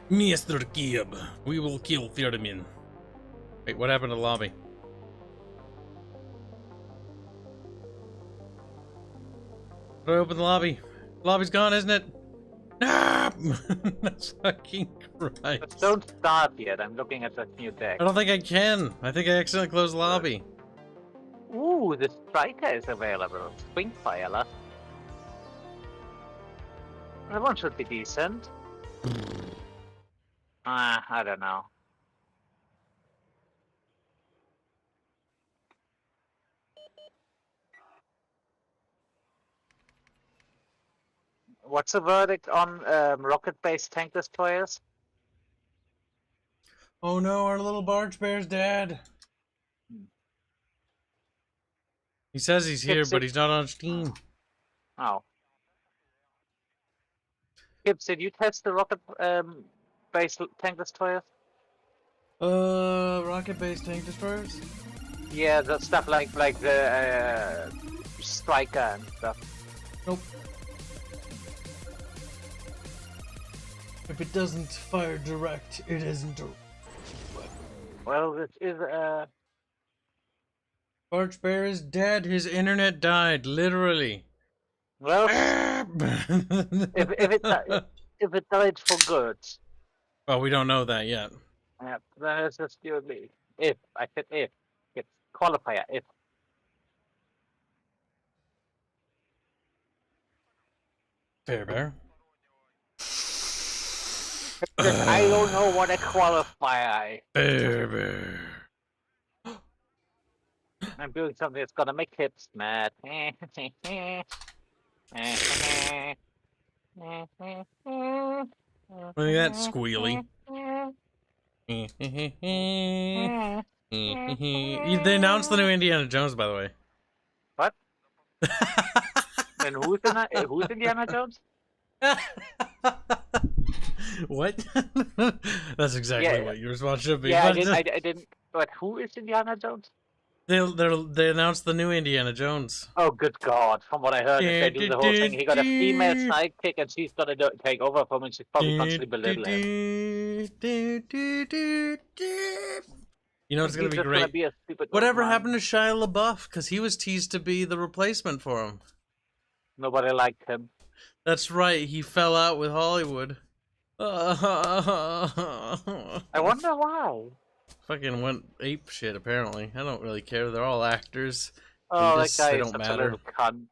Mr. Kib, we will kill Firmin. Wait, what happened to the lobby? How do I open the lobby? The lobby's gone, isn't it? Ah! That's fucking Christ. But don't start yet. I'm looking at that new deck. I don't think I can. I think I accidentally closed the lobby. Ooh, the striker is available. Swing Fire. That one should be decent. I don't know. What's the verdict on rocket-based tank destroyers? Oh no, our little barge bear's dead. He says he's here, but he's not on Steam. Oh. Kibs, did you test the rocket-based tank destroyers? Rocket-based tank destroyers? Yeah, the stuff like the striker and stuff. Nope. If it doesn't fire direct, it isn't a... Well, this is Barge Bear is dead. His internet died, literally. well, if it died for good, Well, we don't know that yet. yeah, then it's just purely if. I said if. It's qualifier if. Fair Bear. I don't know what a qualifier is. Fair Bear. I'm doing something that's gonna make Kibs mad. Look at that squealy. They announced the new Indiana Jones, by the way. What? And who's Indiana Jones? What? That's exactly what your response should be. Yeah, But I didn't. But who is Indiana Jones? they announced the new Indiana Jones. Oh, good God! From what I heard, if they do the whole thing, he got a female sidekick, and she's gonna take over from him. She's probably constantly belittling him. You know it's gonna be great. Gonna be a stupid Whatever old man. happened to Shia LaBeouf? Because he was teased to be the replacement for him. Nobody liked him. That's right. He fell out with Hollywood. I wonder why. Fucking went ape shit. Apparently, I don't really care. They're all actors. Oh, Just- that guy they is don't such matter. a little cunt.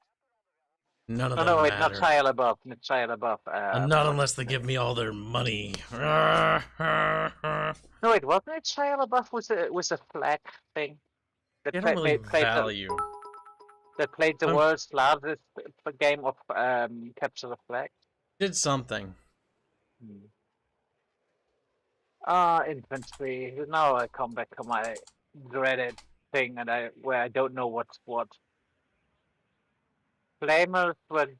None of Oh, them no, wait, not matter. Shia LaBeouf. Not Shia LaBeouf. Not unless they give me all their money. No, wait, wasn't it Shia LaBeouf was a flag thing? That I don't really played value. that played the world's largest game of capture the flag. Did something. Infantry. Now I come back to my dreaded thing, and where I don't know what's what. Flamers when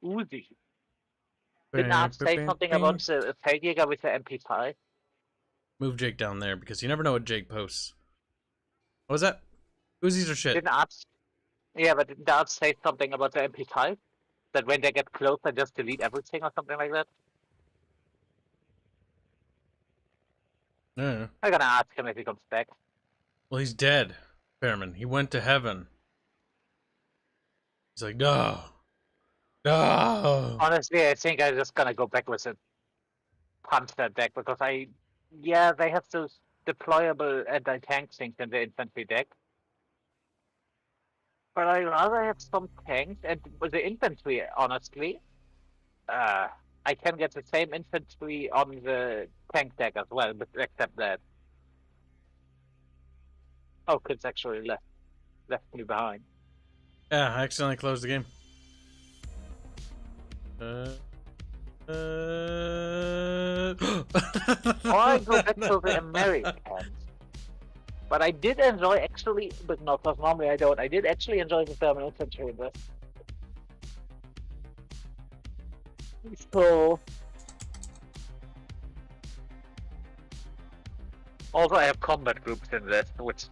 Uzi. Didn't I say something about the Feldjäger with the MP5? Move Jake down there because you never know what Jake posts. What was that? Uzis are shit. Didn't Arts? Yeah, but didn't Arts say something about the MP5? That when they get close, they just delete everything or something like that? Yeah. I'm gonna ask him if he comes back. Well, he's dead, Fairman. He went to heaven. He's like, no. No. Honestly, I think I'm just gonna go back with it. Punch that deck because they have those deployable anti-tank things in the infantry deck. But I'd rather have some tanks, and with the infantry, honestly, I can get the same infantry on the tank deck as well, but except that. Oh, Kids actually left me behind. Yeah, I accidentally closed the game. Or I go back to the Americans. But I did enjoy actually, but no, because normally I don't. I did actually enjoy the German infantry with this. So also I have combat groups in this, which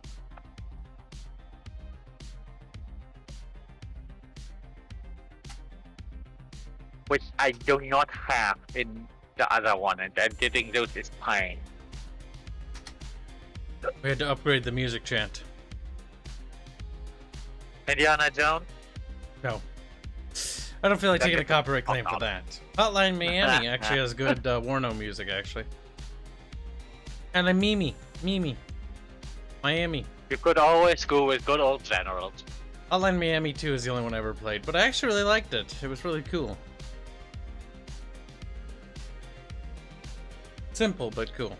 I do not have in the other one, and editing those is fine. We had to upgrade the music chant. Indiana Jones? No. I don't feel like taking a copyright claim for that. Hotline Miami actually has good Warno music, actually. And a Mimi. Miami. You could always go with good old generals. Hotline Miami 2 is the only one I ever played, but I actually really liked it. It was really cool. Simple, but cool.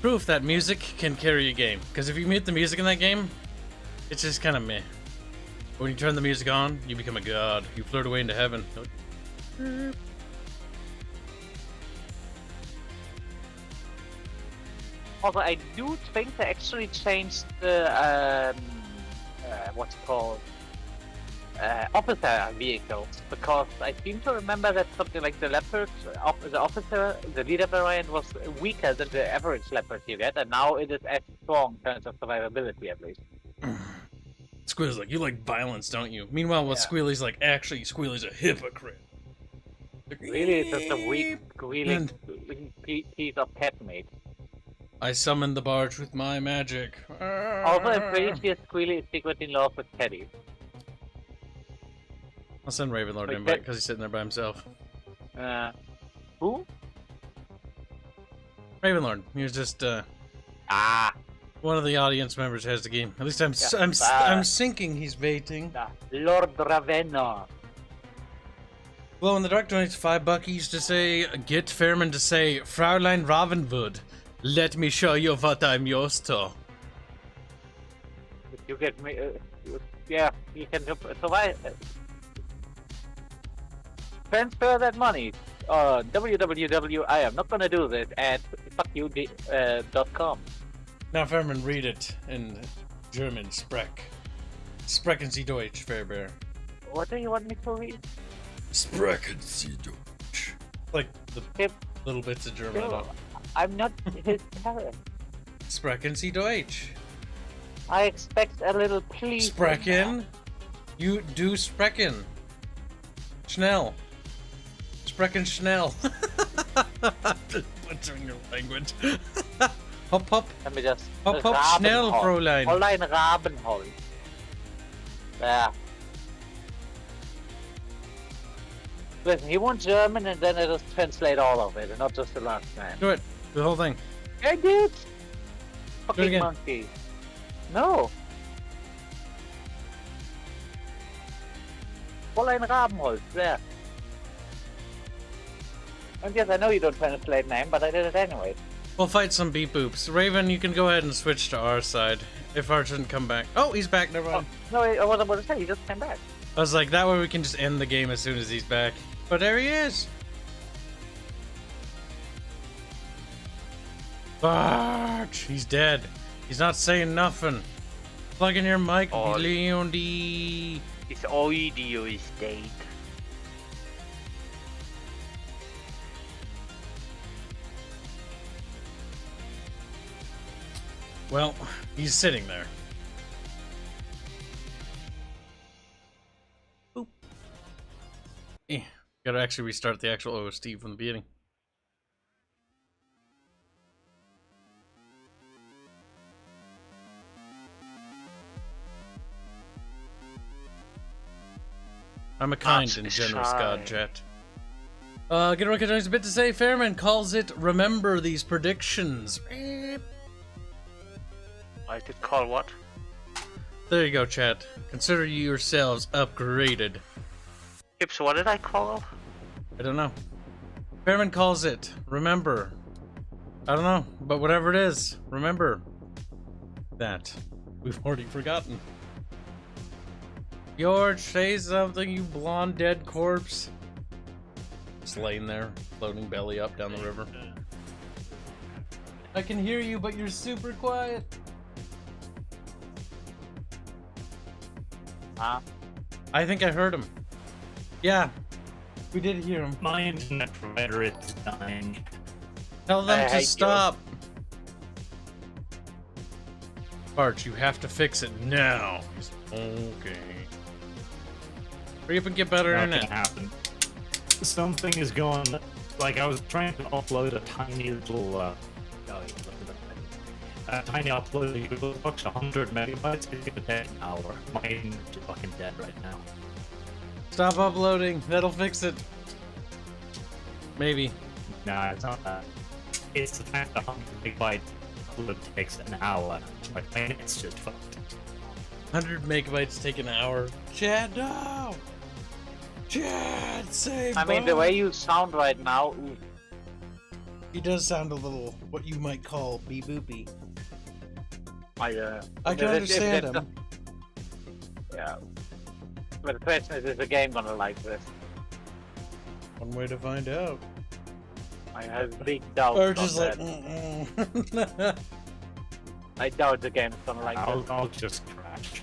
Proof that music can carry a game. Because if you mute the music in that game, it's just kind of meh. When you turn the music on, you become a god. You float away into heaven. Although I do think they actually changed the what's it called, officer vehicles, because I seem to remember that something like the leopard, the officer, the leader variant was weaker than the average leopard you get, and now it is as strong in terms of survivability at least. Squealy's like, you like violence, don't you? Meanwhile, what Squealy's like, actually, Squealy's a hypocrite. Really, it's just a weak, squealing piece of cat meat. I summoned the barge with my magic. Also, I'm pretty sure Squealy is secretly in love with Teddy. I'll send Ravenlord an invite because he's sitting there by himself. Who? Ravenlord. He was just one of the audience members has the game. At least I'm sinking. He's baiting. Lord Ravenna. Glow in the Dark donates $5 to say, get Fairman to say, Fraulein Ravenwood, let me show you what I'm used to. If you get me, yeah, you can survive. Transfer that money. www. I am not gonna do this at fuckyou.com. Now, Fairman, read it in German. Sprechen Sie Deutsch, Fairbear. What do you want me to read? Sprechen Sie Deutsch. Like the little bits of German. No, I'm not his parent. Sprechen Sie Deutsch. I expect a little please. Sprechen. You do sprechen. Schnell. Sprechen schnell. Just butchering your language. Hop, hop. Let me just. Hop, hop, schnell, Fräulein. Fräulein Rabenholz. There. Listen, he wants German and then I just translate all of it and not just the last name. Do it. Do the whole thing. I did! Do it Fucking again. monkey. No. Fräulein Rabenholz, there. And yes, I know you don't translate name, but I did it anyway. We'll fight some beep boops. Raven, you can go ahead and switch to our side. If Arch doesn't come back. Oh, he's back. Never mind. No, I wasn't about to say, he just came back. I was like, that way we can just end the game as soon as he's back. But there he is. Arch, he's dead. He's not saying nothing. Plug in your mic, Leon D. His audio is dead. Well, he's sitting there. Boop. Gotta actually restart the actual OST from the beginning. I'm a kind and generous god, Jet. Get recognized a bit to say, Fairman calls it, remember these predictions. I did call what? There you go, chat. Consider you yourselves upgraded. Kibs, what did I call? I don't know. Fairman calls it, remember. I don't know, but whatever it is, remember that. We've already forgotten. George, say something, you blonde dead corpse. Just laying there, floating belly up down the river. I can hear you, but you're super quiet. Huh? I think I heard him. Yeah, we did hear him. My internet provider is dying. Tell them to hate you. stop. Barch, you have to fix it now. Okay. Hurry up and get better Nothing internet. happened. Something is going. Like, I was trying to upload a tiny little. A tiny upload. It was 100 megabytes. It's gonna take an hour. My internet's fucking dead right now. Stop uploading. That'll fix it. Maybe. Nah, it's not that. It's the fact that 100 megabyte upload takes an hour. My internet's just fucked. 100 megabytes take an hour. Chad, no! Chad, save I mean, the way you sound right now, ooh, He does sound a little, what you might call, bee-boopy. I can understand him. Yeah. But the question is the game gonna like this? One way to find out. I have big doubts Or on just like, that. I doubt the game's gonna like this. I'll just crash.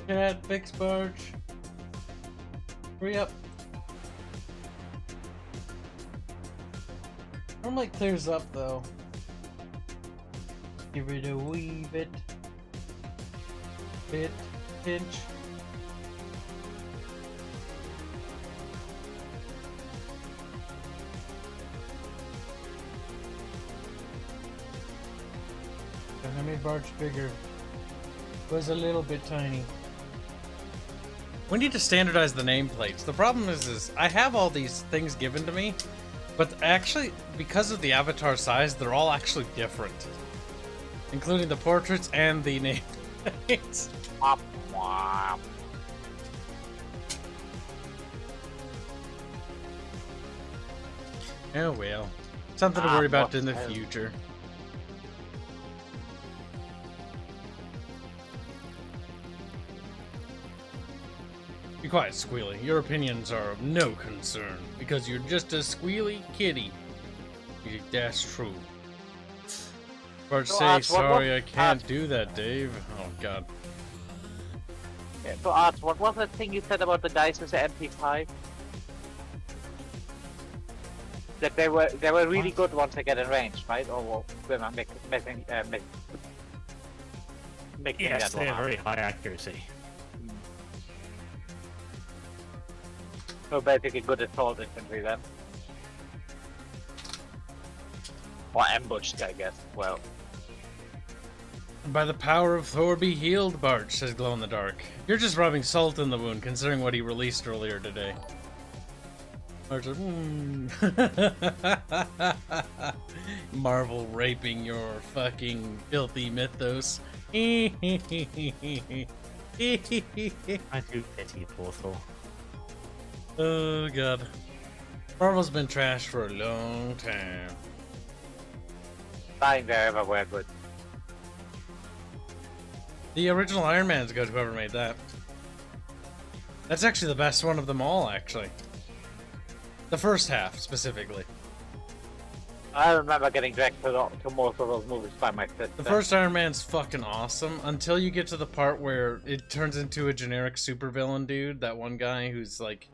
Chad, fix Barch. Hurry up. Normally clears up though. Give it a wee bit. Pinch. I made Barch bigger. Was a little bit tiny. We need to standardize the nameplates. The problem is I have all these things given to me, but actually, because of the avatar size, they're all actually different. Including the portraits and the nameplates. Oh well. Something to worry about in the future. Be quiet, Squealy. Your opinions are of no concern, because you're just a squealy kitty. That's true. Bart, say sorry, I can't do that, Dave. Oh, God. Yeah, so Arts, what was that thing you said about the guys with the MP5? That they were really good once they get in range, right? Or am I making Yes, that they one have up? very high accuracy. So basically good assault infantry then. Or ambushed, I guess. Well, By the power of Thor be healed, Bart, says Glow in the Dark. You're just rubbing salt in the wound, considering what he released earlier today. Bart's like, Marvel raping your fucking filthy mythos. I do pity poor Thor. Oh god. Marvel's been trashed for a long time. dying wherever we're good. The original Iron Man's good, whoever made that. That's actually the best one of them all, actually. The first half, specifically. I remember getting dragged to most of those movies by my sister. The first Iron Man's fucking awesome, until you get to the part where it turns into a generic supervillain dude, that one guy who's like,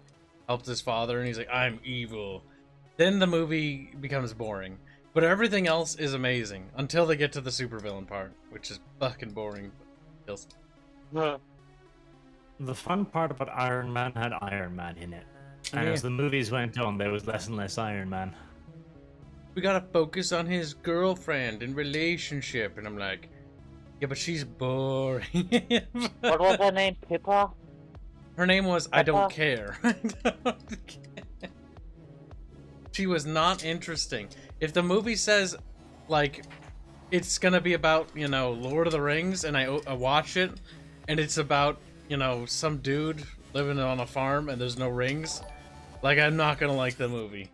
helped his father, and he's like, I'm evil. Then the movie becomes boring. But everything else is amazing, until they get to the supervillain part, which is fucking boring. The fun part about Iron Man had Iron Man in it. And as the movies went on, there was less and less Iron Man. We gotta focus on his girlfriend and relationship. And I'm like, yeah, but she's boring. What was her name? Pippa? Her name was I Don't Care. I don't care. She was not interesting. If the movie says, like, it's gonna be about, you know, Lord of the Rings, and I watch it, and it's about, you know, some dude living on a farm and there's no rings, like, I'm not gonna like the movie.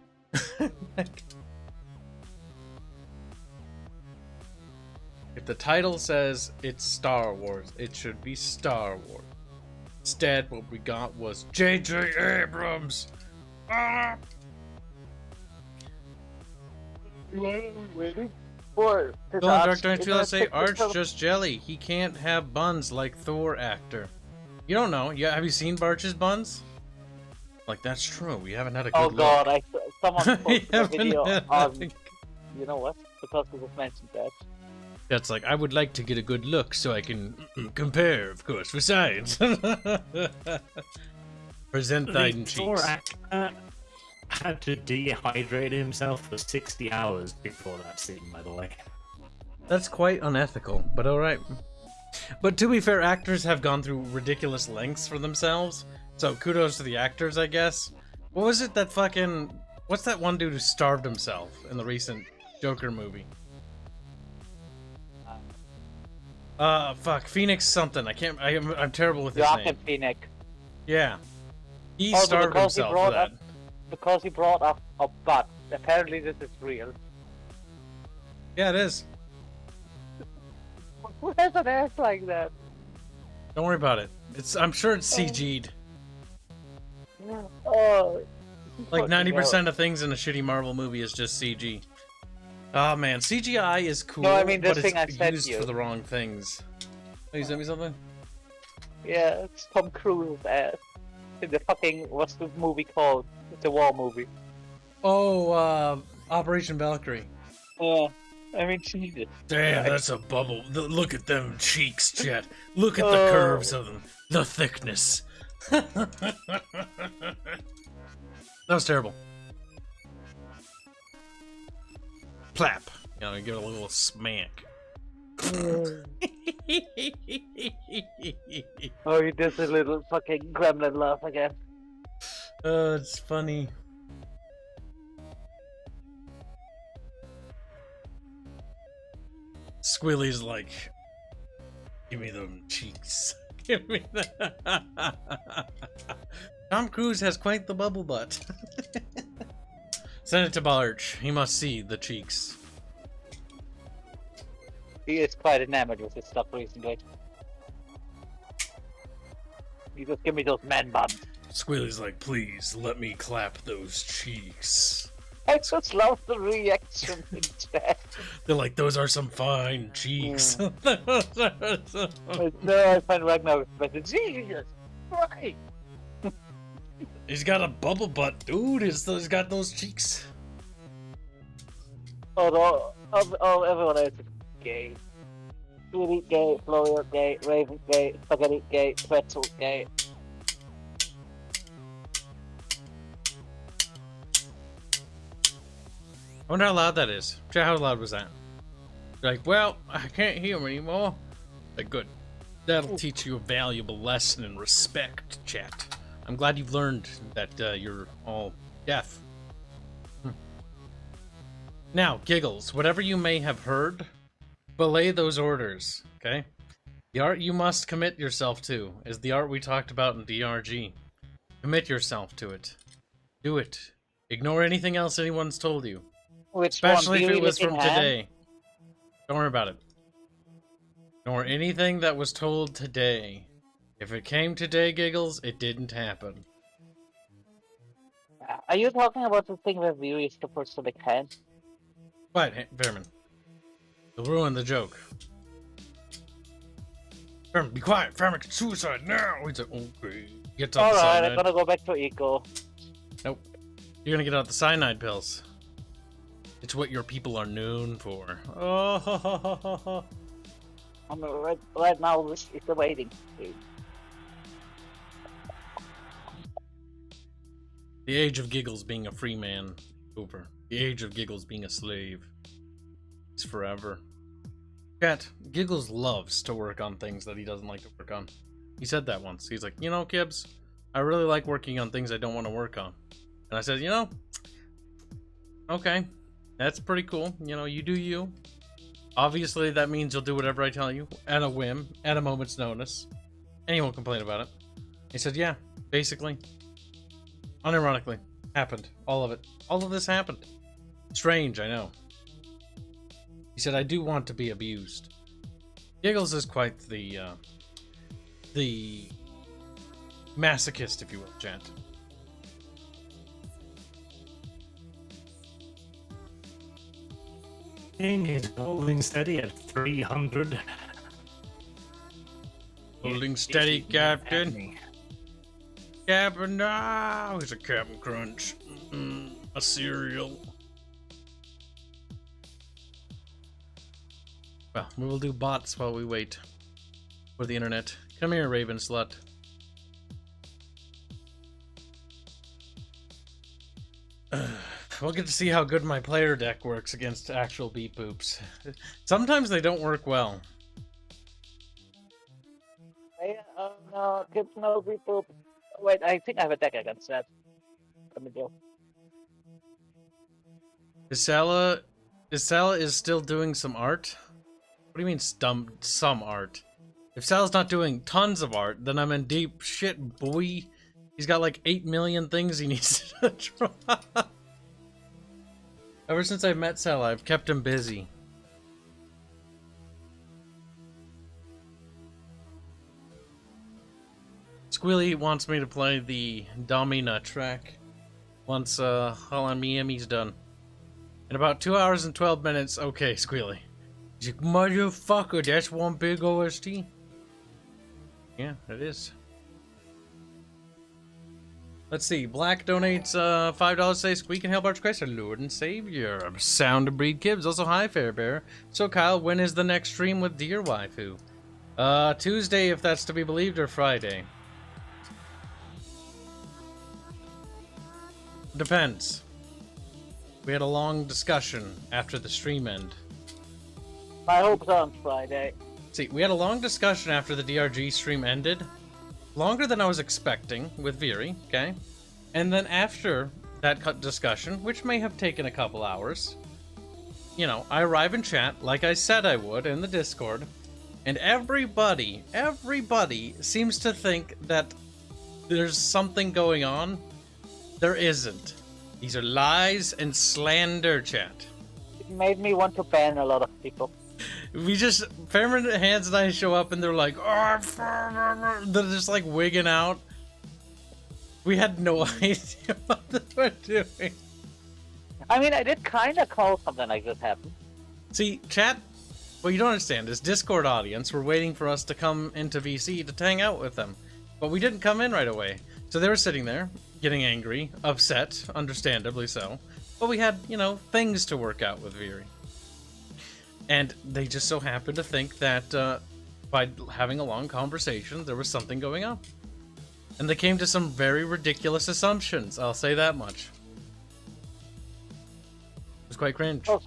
If the title says it's Star Wars, it should be Star Wars. Instead, what we got was J.J. Abrams. Ah! Waiting? Bill and Dark Don't say Arch just jelly. He can't have buns like Thor actor. You don't know. Yeah, have you seen Barch's buns? Like, that's true. We haven't had a good Oh look. god, someone posted a haven't video had on... a- You know what? because you just mentioned that. That's like, I would like to get a good look so I can compare, of course, for science. Present thine cheeks. Had to dehydrate himself for 60 hours before that scene, by the way. That's quite unethical, but alright. But to be fair, actors have gone through ridiculous lengths for themselves, so kudos to the actors, I guess. What was it that fucking... What's that one dude who starved himself in the recent Joker movie? Fuck, Phoenix something. I can't... I'm terrible with his name. Phoenix. Yeah. He Also, starved because he himself brought for that. Because he brought up a butt. Apparently this is real. Yeah, it is. Who has an ass like that? Don't worry about it. I'm sure it's CG'd. Oh... Like 90% of things in a shitty Marvel movie is just CG. Oh man, CGI is cool, No, I mean, but this thing it's I sent used you. for the wrong things. Oh, you sent me something? Yeah, it's Tom Cruise's ass. In the fucking... What's the movie called? It's a war movie. Oh, Operation Valkyrie. Yeah. I mean, Jesus. Damn, that's a bubble. Look at them cheeks, Chet. Look at the curves of them. The thickness. That was terrible. Plap. You know, give it a little smack. Oh, he does a little fucking gremlin laugh again. Oh, it's funny. Squilly's like, give me them cheeks. Give me that. Tom Cruise has quite the bubble butt. Send it to Barge. He must see the cheeks. He is quite enamored with his stuff recently. You just give me those man buns. Squilly's like, please let me clap those cheeks. I just love the reaction in chat. They're like, those are some fine cheeks. No, I find Ragnar better. Jesus Christ! He's got a bubble butt, dude. He's got those cheeks. Oh, everyone else is gay. Sweetie gay, Florian gay, Raven gay, Spaghetti gay, Pretzel gay. I wonder how loud that is. Chat, how loud was that? Like, well, I can't hear him anymore. Like, good. That'll teach you a valuable lesson in respect, chat. I'm glad you've learned that you're all deaf. Now, Giggles, whatever you may have heard, belay those orders, okay? The art you must commit yourself to is the art we talked about in DRG. Commit yourself to it. Do it. Ignore anything else anyone's told you. Which Especially one? if it was from Hand? today. Don't worry about it. Ignore anything that was told today. If it came today, Giggles, it didn't happen. Are you talking about the thing where we used to put the hand? What, Vermin? You'll ruin the joke. Vermin, be quiet! Vermin, suicide now! He's like, okay. Gets out the Alright, cyanide. I'm gonna go back to Eco. Nope. You're gonna get out the cyanide pills. It's what your people are known for. Oh, I'm right now, it's the waiting. The age of Giggles being a free man, over. The age of Giggles being a slave is forever. Chat, Giggles loves to work on things that he doesn't like to work on. He said that once. He's like, you know, Kibs, I really like working on things I don't want to work on. And I said, you know, okay, that's pretty cool. You know, you do you. Obviously, that means you'll do whatever I tell you, at a whim, at a moment's notice. And you won't complain about it. He said, yeah, basically. Unironically. Happened. All of it. All of this happened. Strange, I know. He said, I do want to be abused. Giggles is quite the masochist, if you will, chat. King is holding steady at 300. Holding steady, Captain. Captain, no! He's a Captain Crunch. A cereal. Well, we will do bots while we wait for the internet. Come here, Raven Slut. We'll get to see how good my player deck works against actual beep boops. Sometimes they don't work well. No, Kibs, no beep boop. Wait, I think I have a deck against that. Let me go. Is Sala still doing some art? What do you mean some art? If Sal's not doing tons of art, then I'm in deep shit, boy. He's got like 8 million things he needs to draw. Ever since I met Sala, I've kept him busy. Squealy wants me to play the Domina track once All on Miami's done. In about 2 hours and 12 minutes, okay, Squealy. You motherfucker, that's one big OST. Yeah, it is. Let's see, Black donates $5 say Squeak and Hailbarge Christ, our Lord and Savior. Sound to breed Kibs, also hi Fairbear. So Kyle, when is the next stream with Dear Waifu? Tuesday if that's to be believed, or Friday? Depends. We had a long discussion after the stream end. I hope it's on Friday. See, we had a long discussion after the DRG stream ended. Longer than I was expecting with Viri, okay? And then after that discussion, which may have taken a couple hours, you know, I arrive in chat like I said I would in the Discord, and everybody seems to think that there's something going on. There isn't. These are lies and slander, chat. It made me want to ban a lot of people. Fairman, Hanse, and I show up and they're like, oh, they're just like wigging out. We had no idea what they were doing. I mean, I did kind of call something like this happen. See, chat, what you don't understand is Discord audience were waiting for us to come into VC to hang out with them. But we didn't come in right away. So they were sitting there, getting angry, upset, understandably so. But we had, you know, things to work out with Viri. And they just so happened to think that by having a long conversation, there was something going on. And they came to some very ridiculous assumptions, I'll say that much. It was quite cringe. Oh,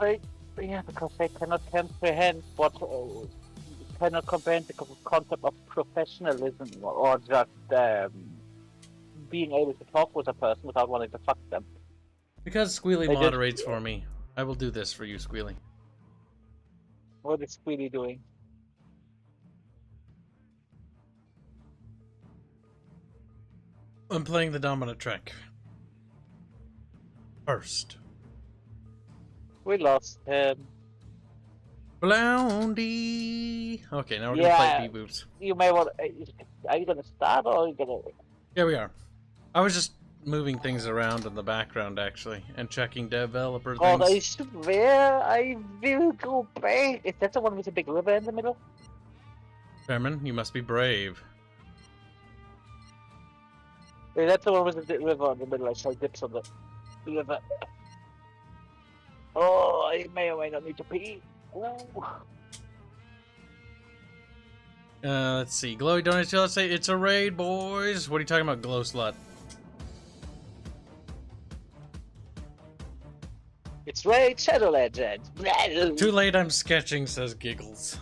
yeah, because they cannot comprehend cannot comprehend the concept of professionalism or just being able to talk with a person without wanting to fuck them. Because Squealy moderates for me, I will do this for you, Squealy. What is Squealy doing? I'm playing the dominant track. First. We lost him. Blondie. Okay, now we're gonna play B-Boots. You may want. Are you gonna start or are you gonna? Yeah, we are. I was just moving things around in the background actually, and checking developer things. I swear I will go back. Is that the one with the big river in the middle? Fairman, you must be brave. Yeah, that's the one with the river in the middle. I saw dips on the river. Oh, I may or may not need to pee. Ooh. Let's see. Glowy donates. Let's say it's a raid, boys. What are you talking about, Glow Slut? It's Raid Shadow Legend. Too late, I'm sketching, says Giggles.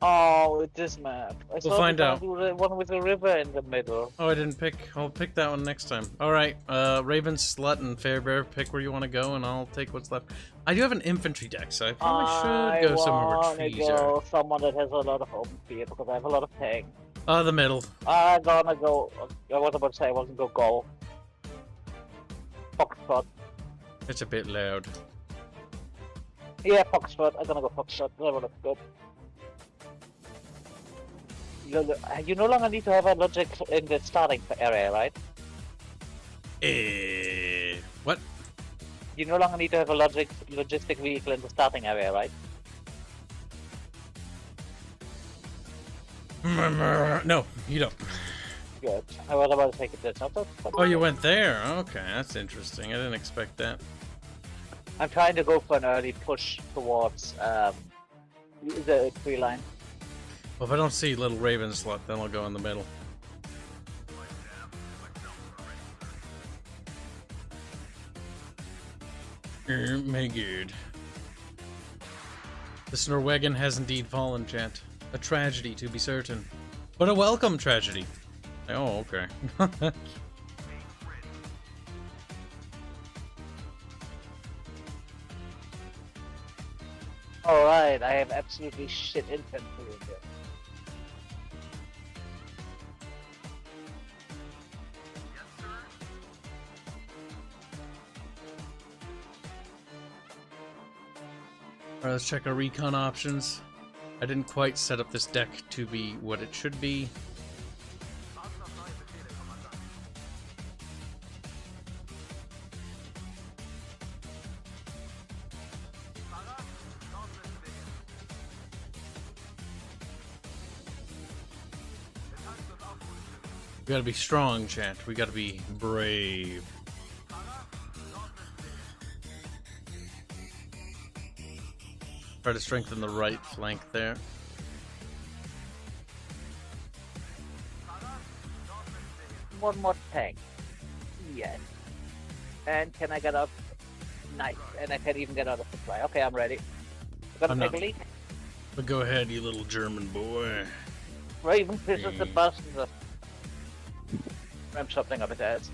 Oh, with this map. We'll find out. Do the one with the river in the middle. Oh, I didn't pick. I'll pick that one next time. Alright, Raven, Slut, and Fairbear, pick where you want to go, and I'll take what's left. I do have an infantry deck, so I probably should go somewhere where trees go are. someone that has a lot of open field, because I have a lot of tank. The middle. I'm gonna go... I was about to say I wasn't gonna go. Foxtrot. It's a bit loud. Yeah, Foxtrot. I'm gonna go Foxtrot. Let's go. You no longer need to have a logic in the starting area, right? What? You no longer need to have a logistic vehicle in the starting area, right? No, you don't. Good. I was about to take it this. Oh, you went there? Okay, that's interesting. I didn't expect that. I'm trying to go for an early push towards the tree line. Well, if I don't see little Raven slut, then I'll go in the middle. My good. This Norwegian has indeed fallen, chat. A tragedy, to be certain. But a welcome tragedy. Oh, okay. Alright, I have absolutely shit infantry in here. Alright, let's check our recon options. I didn't quite set up this deck to be what it should be. We gotta be strong, chat. We gotta be brave. Try to strengthen the right flank there. One more tank. Yes. And can I get up? Nice. And I can even get out of supply. Okay, I'm ready. I'm gonna take a leak. But go ahead, you little German boy. Raven pisses the bus and the... I'm something up his ass.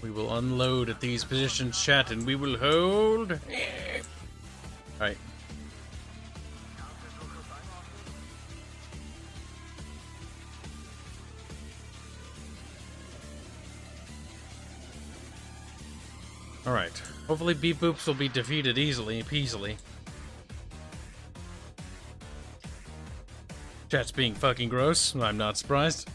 We will unload at these positions, chat, and we will hold. Alright. Alright. Hopefully beep boops will be defeated easily, peasily. Chat's being fucking gross. I'm not surprised.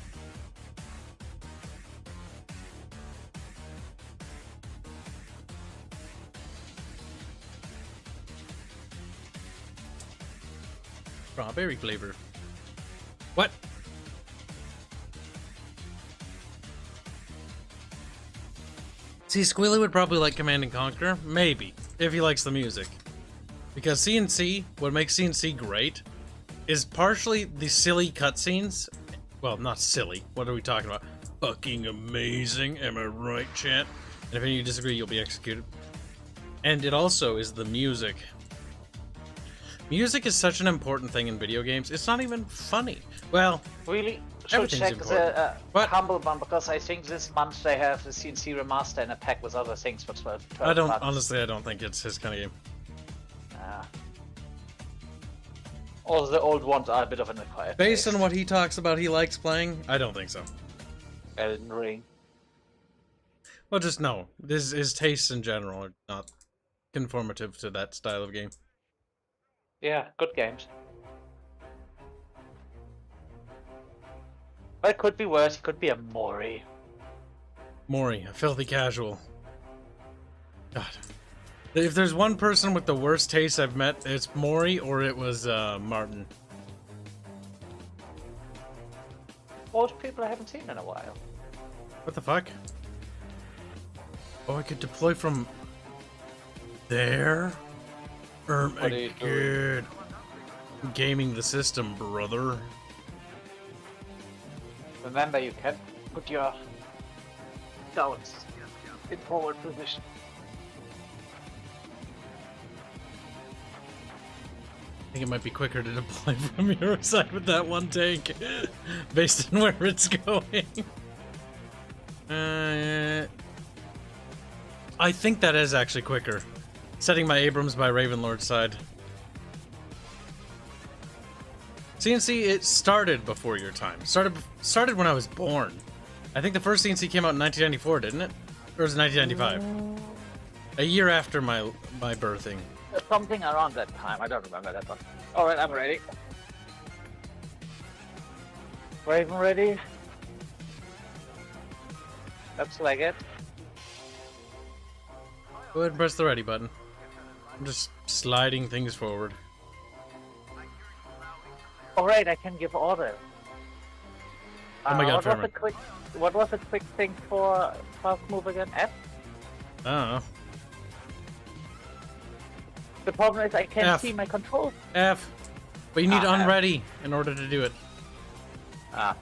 Strawberry flavor. What? See, Squealy would probably like Command and Conquer. Maybe. If he likes the music. Because CNC, what makes CNC great, is partially the silly cutscenes. Well, not silly. What are we talking about? Fucking amazing. Am I right, chat? And if any of you disagree, you'll be executed. And it also is the music. Music is such an important thing in video games. It's not even funny. Well, really should check the Humble Bundle, because I think this month they have the CNC remaster in a pack with other things for 12 I don't bucks. honestly. I don't think it's his kind of game. Or the old ones are a bit of an acquired Based taste. on what he talks about, he likes playing. I don't think so. Elden Ring. Well, just no. His tastes in general are not conformative to that style of game. Yeah, good games. But it could be worse. It could be a Mori. Mori, a filthy casual. God. If there's one person with the worst taste I've met, it's Mori or it was Martin. Old people I haven't seen in a while. What the fuck? Oh, I could deploy from there? What are you Good. Gaming the system, brother. Remember, you can put your doubts in forward position. I think it might be quicker to deploy from your side with that one tank, based on where it's going. I think that is actually quicker. Setting my Abrams by Ravenlord's side. CNC, it started before your time. Started when I was born. I think the first CNC came out in 1994, didn't it? Or was it 1995? A year after my birthing. Something around that time. I don't remember that one. Alright, I'm ready. Raven ready? Looks like it. Go ahead and press the ready button. I'm just sliding things forward. Alright, I can give orders. Oh my god, German. What was the quick thing for fast move again? F? I don't know. The problem is I can't F. see my controls. F. But you need F. unready in order to do it. Ah.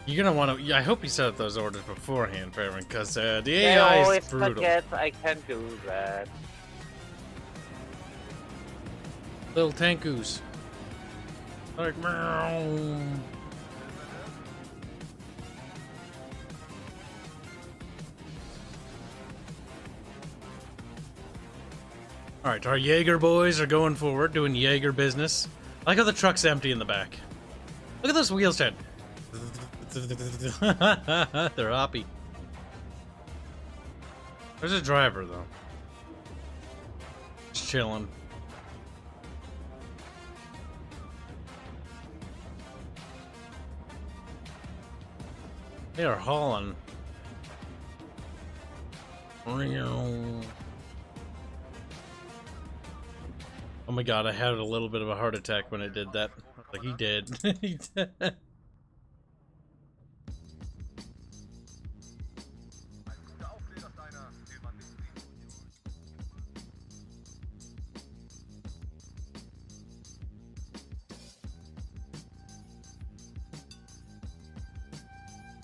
You're gonna want to. I hope you set up those orders beforehand, Fairman, because the I AI always is brutal. forget I can do that. Little tankus. Like meow. Alright, our Jaeger boys are going forward, doing Jaeger business. I like how the truck's empty in the back. Look at those wheels, Chad. They're hoppy. There's a driver, though. Just chilling. They are hauling. Oh my god, I had a little bit of a heart attack when I did that. Like, he did. He did.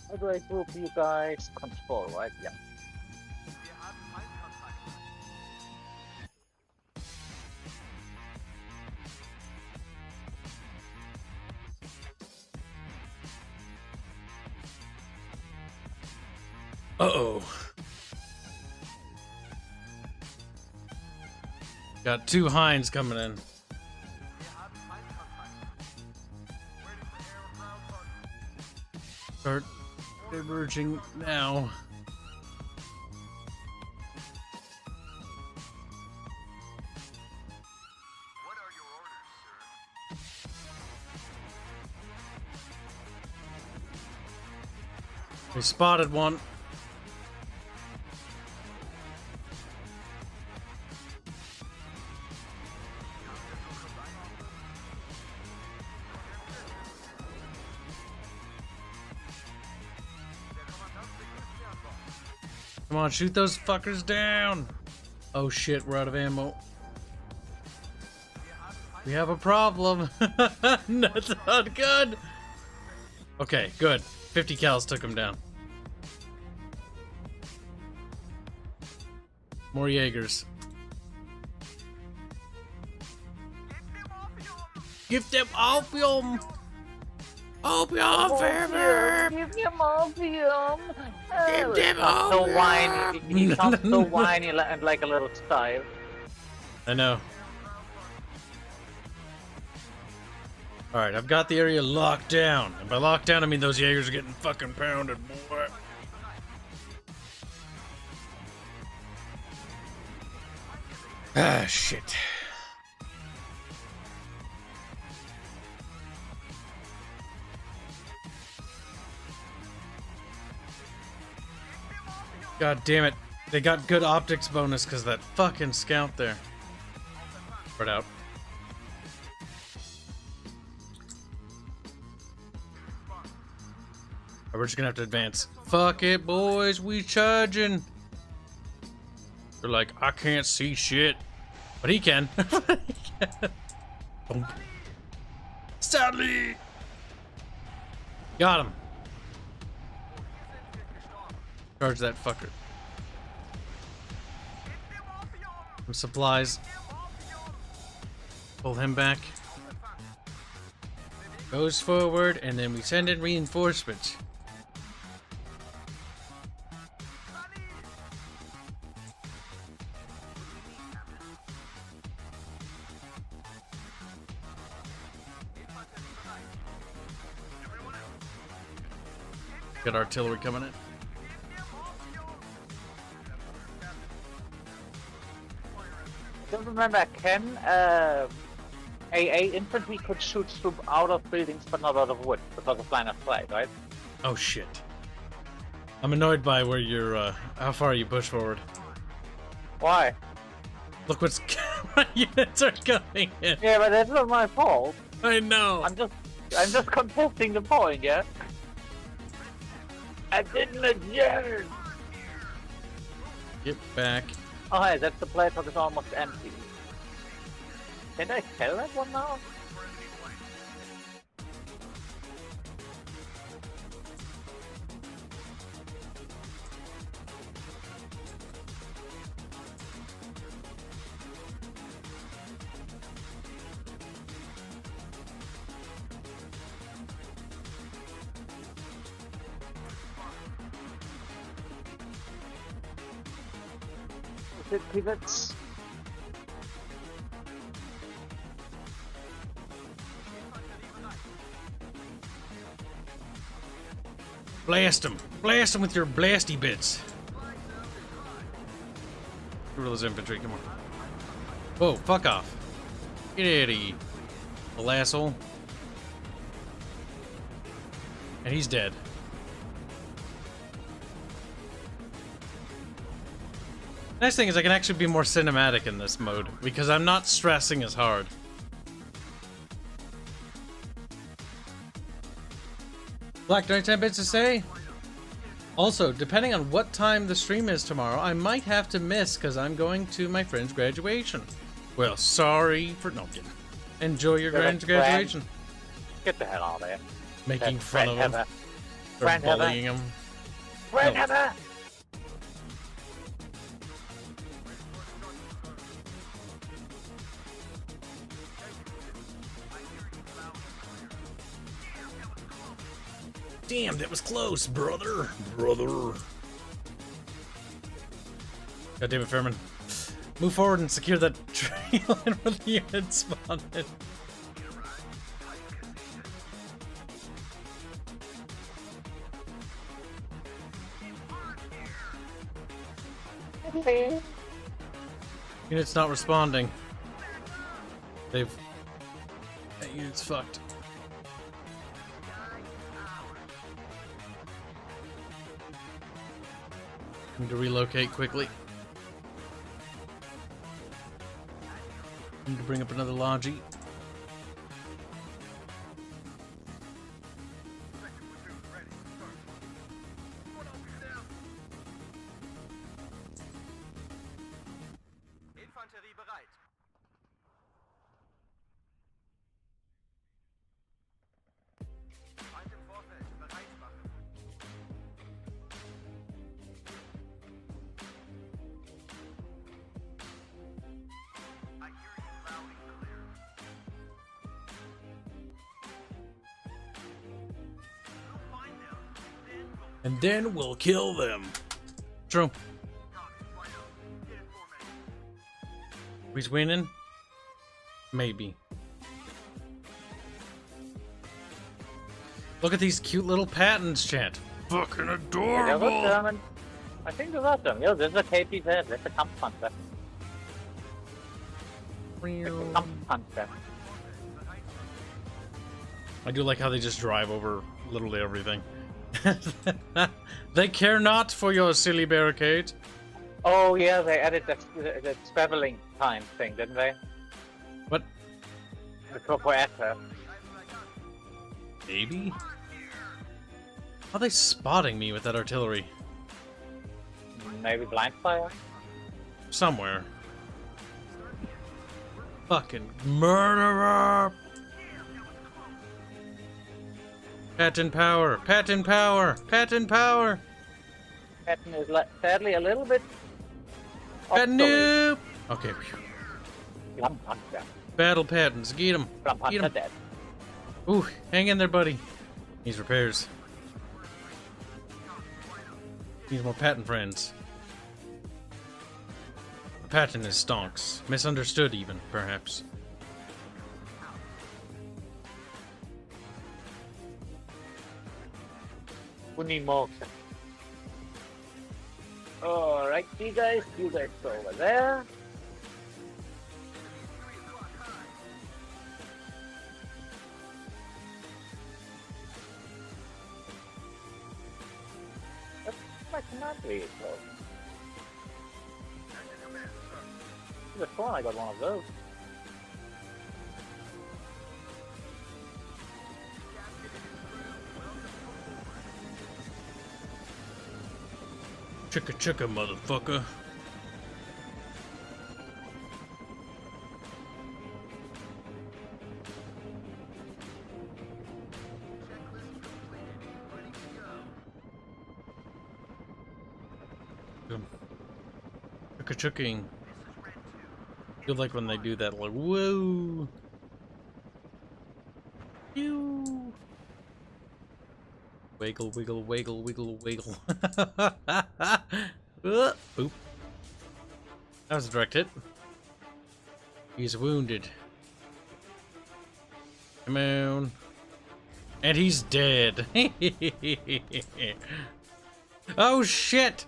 How do I group you guys? Control, right? Yeah. Uh-oh. Got two Hinds coming in. Start diverging now. We spotted one. Come on, shoot those fuckers down! Oh shit, we're out of ammo. We have a problem. That's not good. Okay, good. 50 cals took him down. More Jaegers. Give them opium! Opium, Fairman! Give him opium! Give them So opium! whiny. He sounds so whiny and like a little child. I know. Alright, I've got the area locked down. And by locked down, I mean those Jaegers are getting fucking pounded, boy. Ah, shit. God damn it. They got good optics bonus because that fucking scout there. Spread out. Or we're just gonna have to advance. Fuck it, boys. We charging. They're like, I can't see shit. But he can. Boom. Sadly. Got him. Charge that fucker. Some supplies. Pull him back. Goes forward, and then we send in reinforcements. Got artillery coming in. Don't remember, can AA infantry could shoot through out of buildings but not out of wood because of line of sight, right? Oh shit. I'm annoyed by where you're, how far you push forward. Why? Look what's units are coming in. Yeah, but that's not my fault. I know. I'm just contesting the point, yeah? I didn't adjourn! Get back. Oh hey, that's the plate that is almost empty. Can I sell that one now? Is it pivots? Blast him. Blast him with your blasty bits. Guerrillas infantry, come on. Whoa, fuck off. Get out of here, little asshole. And he's dead. Nice thing is I can actually be more cinematic in this mode because I'm not stressing as hard. Black 10 bits to say. Also, depending on what time the stream is tomorrow, I might have to miss because I'm going to my friend's graduation. Well, sorry for no kidding. Enjoy your friend's graduation. Get the hell out of there. Making fun of him. Or Friend bullying him. Friend Oh. Heather! Damn, that was close, brother. Brother. God damn it, Fairman. Move forward and secure that tree line where the unit spawned in. Unit's not responding. That unit's fucked. Need to relocate quickly. Need to bring up another logi. Infanterie bereit. Feind im Vorfeld, bereit machen. I hear you loud and clear. We'll find them, And then we'll kill them. True. He's winning? Maybe. Look at these cute little patents, chat. Fucking Those are adorable! German. I think those are German. Yeah, there's a KP there. There's a Kampfpanzer. Kampfpanzer. I do like how they just drive over literally everything. They care not for your silly barricade. Oh yeah, they added the traveling time thing, didn't they? What? For aircraft. Maybe? How are they spotting me with that artillery? Maybe blind fire? Somewhere. Fucking murderer! Patent power! Patent power! Patent power! Patton is sadly a little bit Patent obsolete. noob! Okay. Whew. Kampfpanzer. Battle patents. Get him. Get Kampfpanzer him. dead. Ooh, hang in there, buddy. Needs repairs. Needs more patent friends. The patent is stonks. Misunderstood even, perhaps. We need more. Alright, you guys go over there. That's my command lead, so. the phone, I got one of those. Chicka chicka, motherfucker. Chicka chicking. Feel like when they do that, like, whoa. Ew. Wiggle, wiggle, wiggle, wiggle, wiggle. Oop. That was a direct hit. He's wounded. Come on. And he's dead. Oh shit!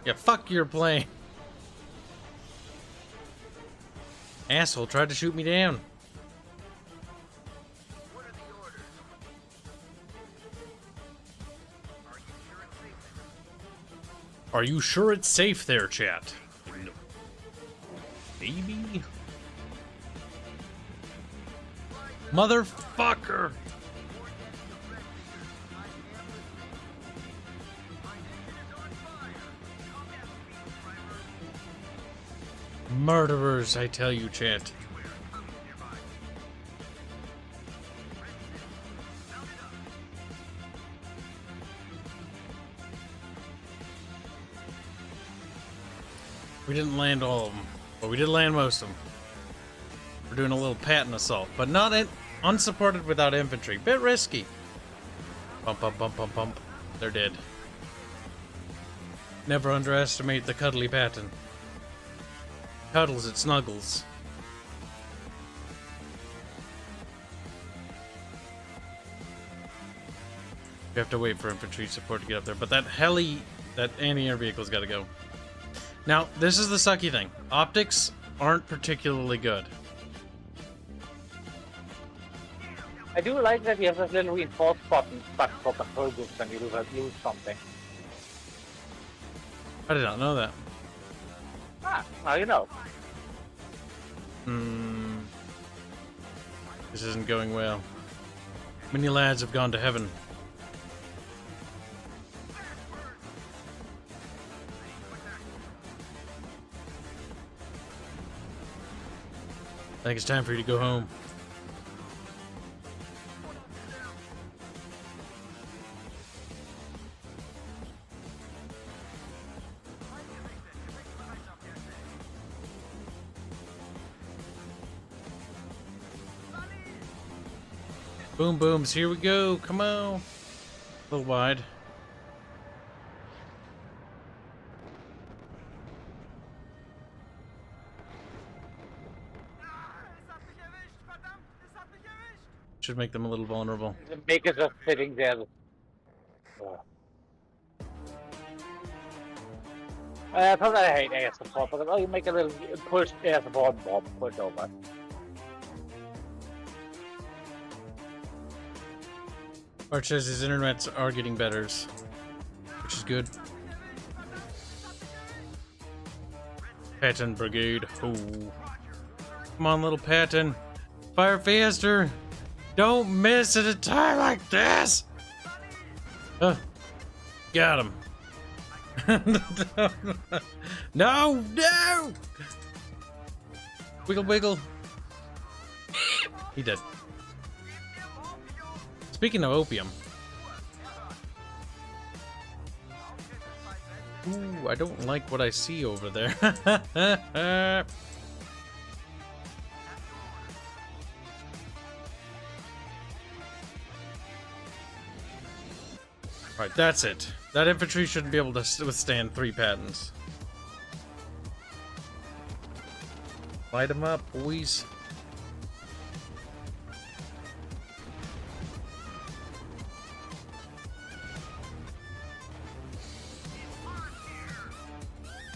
Yeah, fuck your plane. Asshole tried to shoot me down. What are the orders? Are you sure it's safe there? Are you sure it's safe there, chat? No. Maybe? Motherfucker! Murderers, I tell you, chat. We didn't land all of them, but we did land most of them. We're doing a little patent assault, but not unsupported without infantry. Bit risky. Bump, bump, bump, bump, bump. They're dead. Never underestimate the cuddly patent. Cuddles, it snuggles. We have to wait for infantry support to get up there, but that anti-air vehicle's got to go. Now, this is the sucky thing. Optics aren't particularly good. I do like that you have this little reinforce button for patrol groups when you lose something. I did not know that. Ah, now you know. This isn't going well. Many lads have gone to heaven. I think it's time for you to go home. Boom booms, here we go. Come on. A little wide. Should make them a little vulnerable. The makers are sitting there. Sometimes I hate air support, but you make a little push air support bomb, push over. Arch says his internets are getting better, which is good. Patton Brigade. Oh. Come on, little Patton. Fire faster. Don't miss at a time like this. Got him. No, no. Wiggle, wiggle. He did. Speaking of opium. Ooh, I don't like what I see over there. Alright, that's it. That infantry shouldn't be able to withstand 3 patents. Light them up, boys.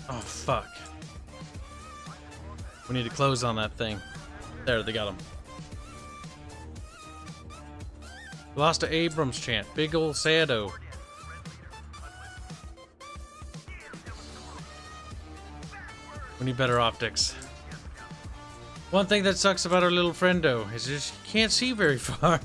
Oh, fuck. We need to close on that thing. There, they got him. Lost to Abrams chant. Big ol' Sado. We need better optics. One thing that sucks about our little friendo is just you can't see very far.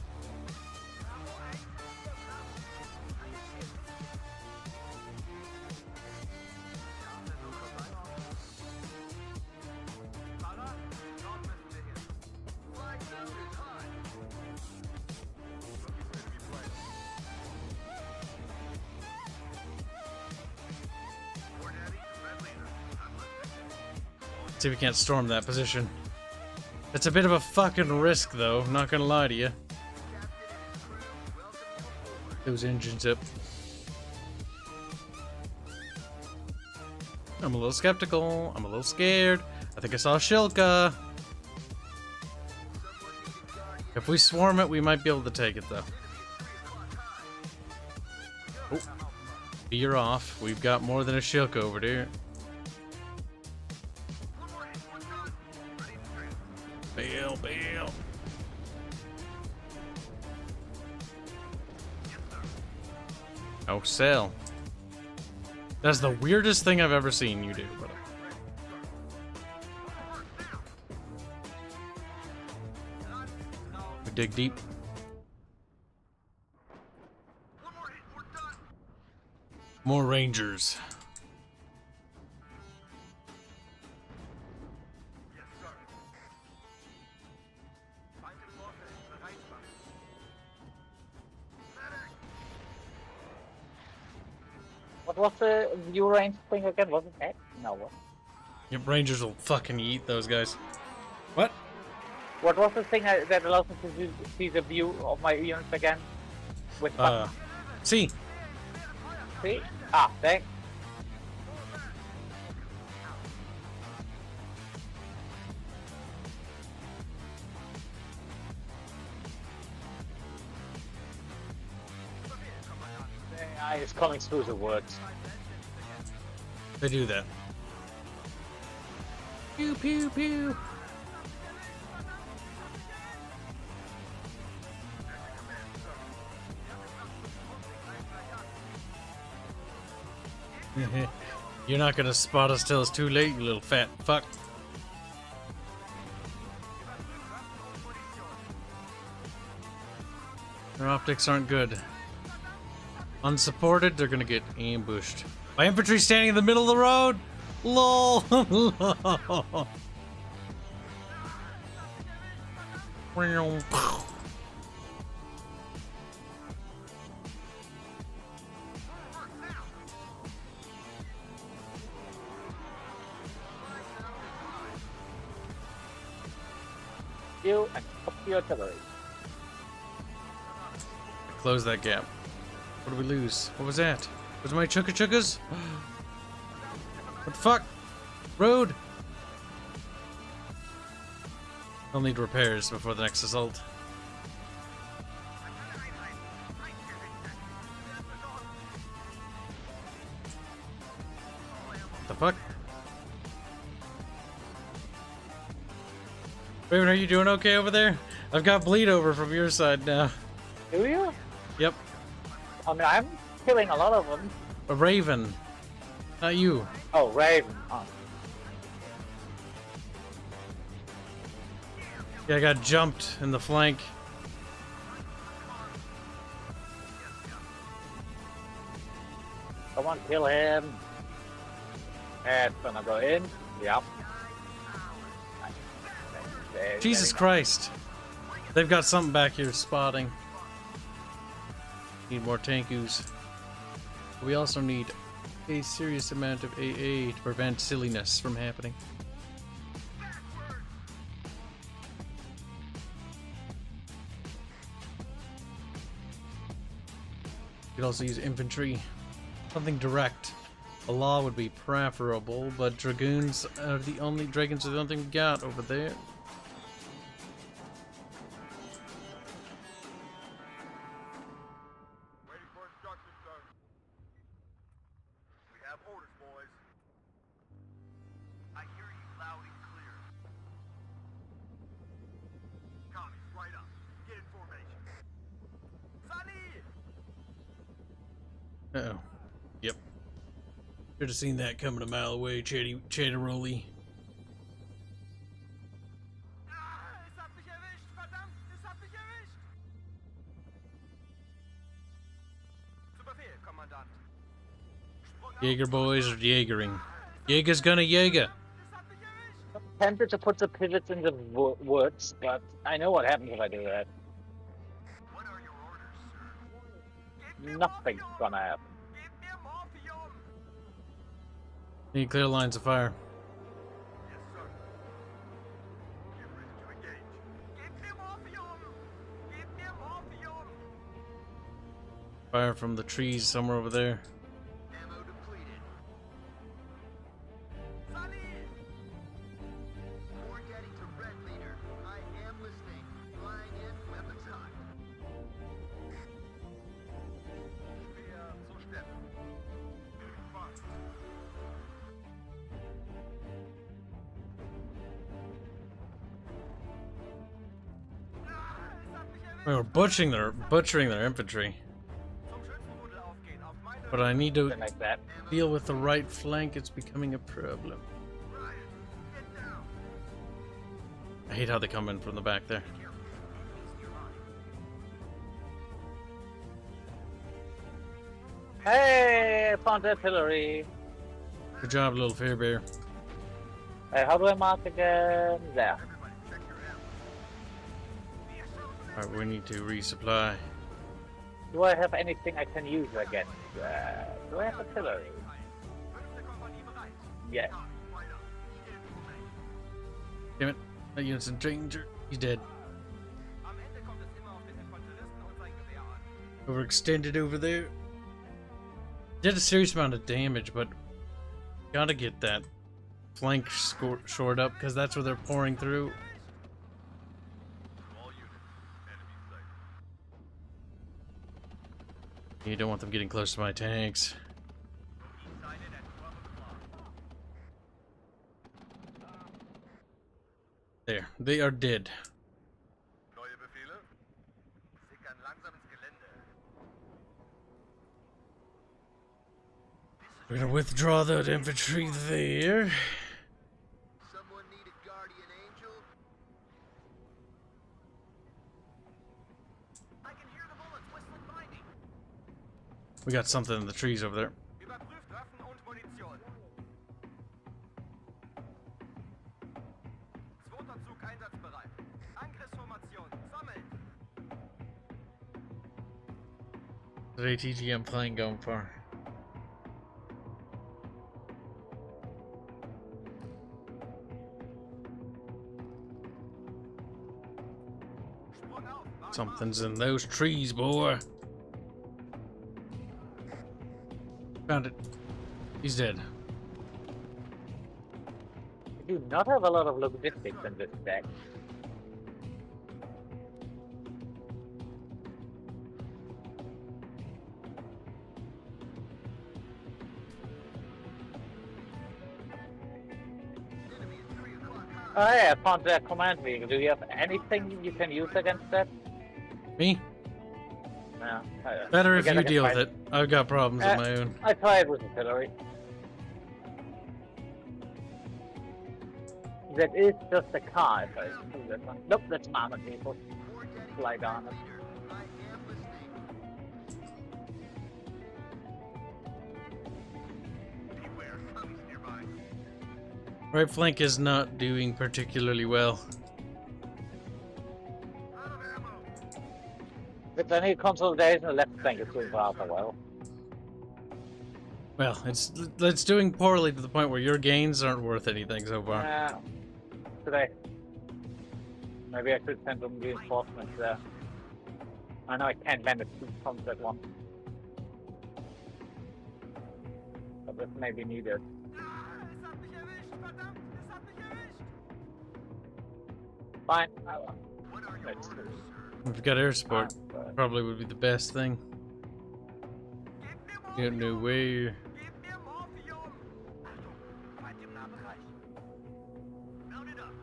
See if we can't storm that position. It's a bit of a fucking risk, though. Not gonna lie to you. Those engines up. I'm a little skeptical. I'm a little scared. I think I saw Shilka. If we swarm it, we might be able to take it, though. Oh. You're off. We've got more than a Shilka over there. Bail, bail. Oh, sail. That's the weirdest thing I've ever seen you do, brother. We dig deep. More Rangers. What was the view range thing again? Was it X? No, what? Yep, Rangers will fucking eat those guys. What? What was the thing that allows me to see the view of my units again? With See. see? Ah, thanks. AI is coming through the woods. They do that. Pew pew pew. You're not gonna spot us till it's too late, you little fat fuck. Their optics aren't good. Unsupported, they're gonna get ambushed. My infantry standing in the middle of the road! LOL! You and copy artillery. Close that gap. What did we lose? What was that? Was it my chugga chuggas? What the fuck? Road! I'll need repairs before the next assault. What the fuck? Raven, are you doing okay over there? I've got bleed over from your side now. Do you? Yep. I mean, I'm killing a lot of them. A Raven. Not you. Oh, Raven. Oh. Yeah, I got jumped in the flank. Come on, kill him. That's gonna go in. Yep. Jesus Christ. They've got something back here spotting. Need more tankus. We also need a serious amount of AA to prevent silliness from happening. You could also use infantry. Something direct. A law would be preferable, but dragons are the only thing we got over there. Waiting for instructions, sir. We have orders, boys. I hear you loud and clear. Copy, right up. Get in formation. Sali! Uh-oh. Yep. Should have seen that coming a mile away, Chatteroli. verdammt. Jäger boys are Jägering. Jäger's gonna Jäger. I'm tempted to put the pivots in the woods, but I know what happens if I do that. What are your orders, sir? Nothing's gonna happen. Gib mir Morphium! Need clear lines of fire. Yes, sir. Get ready to engage. Gib mir Morphium! Gib mir Morphium! Fire from the trees somewhere over there. Ammo depleted. Sally! Report getting to Red Leader. I am listening. Flying in, weapons hot. Speer zur Stelle. Fast. We were butchering their infantry. Zum Schützenrudel aufgehen. Auf meine But I need to Something like that. deal with the right flank. It's becoming a problem. Ryan, get down. I hate how they come in from the back there. Hey, I found artillery. Good job, little fear bear. How do I mark again? There. Everybody, check your ammo. Alright, we need to resupply. Do I have anything I can use against? Do I have artillery? Fünfte Kompanie bereit. Yes. Weiter. Moment. Damn it. That unit's in danger. He's dead. Am Ende kommt es immer auf den Infanteristen und sein Gewehr an. Overextended over there. Did a serious amount of damage, but gotta get that flank shored up because that's where they're pouring through. All units. Enemy sighted. You don't want them getting close to my tanks. Bogey sighted at 12 o'clock. There, they are dead. Neue Befehle? Sickern langsam ins Gelände. We're gonna withdraw that infantry there. Someone need a guardian angel? I can hear the bullets whistling by me. We got something in the trees over there. Überprüft Waffen und Munition. Zweiter Zug einsatzbereit. Angriffsformation. Sammeln. What ATGM plane going for? Sprung auf. Mark Something's in those trees, boy. Found it. He's dead. I do not have a lot of logistics in this deck. enemy at 3 o'clock. Oh yeah, I found that command vehicle. Do you have anything you can use against that? Me? No. Better I if guess you I can deal try with it. I've got problems of my own. I tried with artillery. That is just a car if I do that one. Nope, that's armored people. Fly down it. I am listening. Beware, Tommy's nearby. Right flank is not doing particularly well. Out of ammo. With any consolidation, the left flank is doing rather well. Well, it's doing poorly to the point where your gains aren't worth anything so far. Today. Maybe I should send some reinforcements there. I know I can't manage to pump that one. But this may be needed. Es hat mich erwischt, verdammt, es hat mich erwischt. Fine. What are your Let's orders, sir? If we've got air support, probably would be the best thing. Gib mir Don't know Morphium. where. Gib mir Morphium. Achtung, Feind im Nahbereich. Mount it up.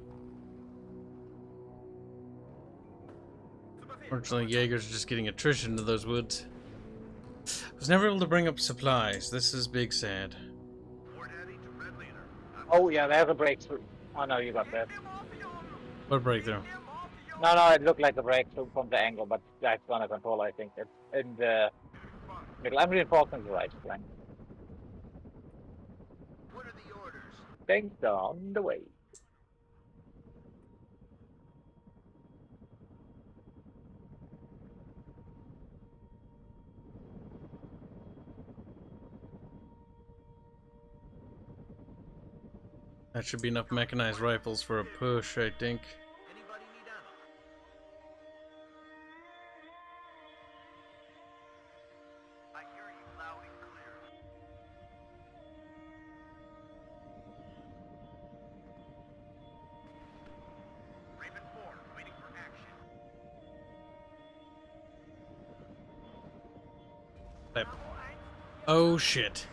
Zu Befehl. Fortunately, Jaegers are just getting attrition to those woods. I was never able to bring up supplies. This is big sad. Ward heading to Red Leader. Oh yeah, there's a breakthrough. Oh no, you got that. Gib mir Morphium. What breakthrough? Gib mir Morphium. No, it looked like a breakthrough from the angle, but that's under control, I think. It's in the middle. I'm reinforcing the right flank. What are the orders? Things on the way. That should be enough mechanized rifles for a push, I think. Anybody need ammo? I hear you loud and clear. Raven 4, waiting for action. Yep. Oh shit.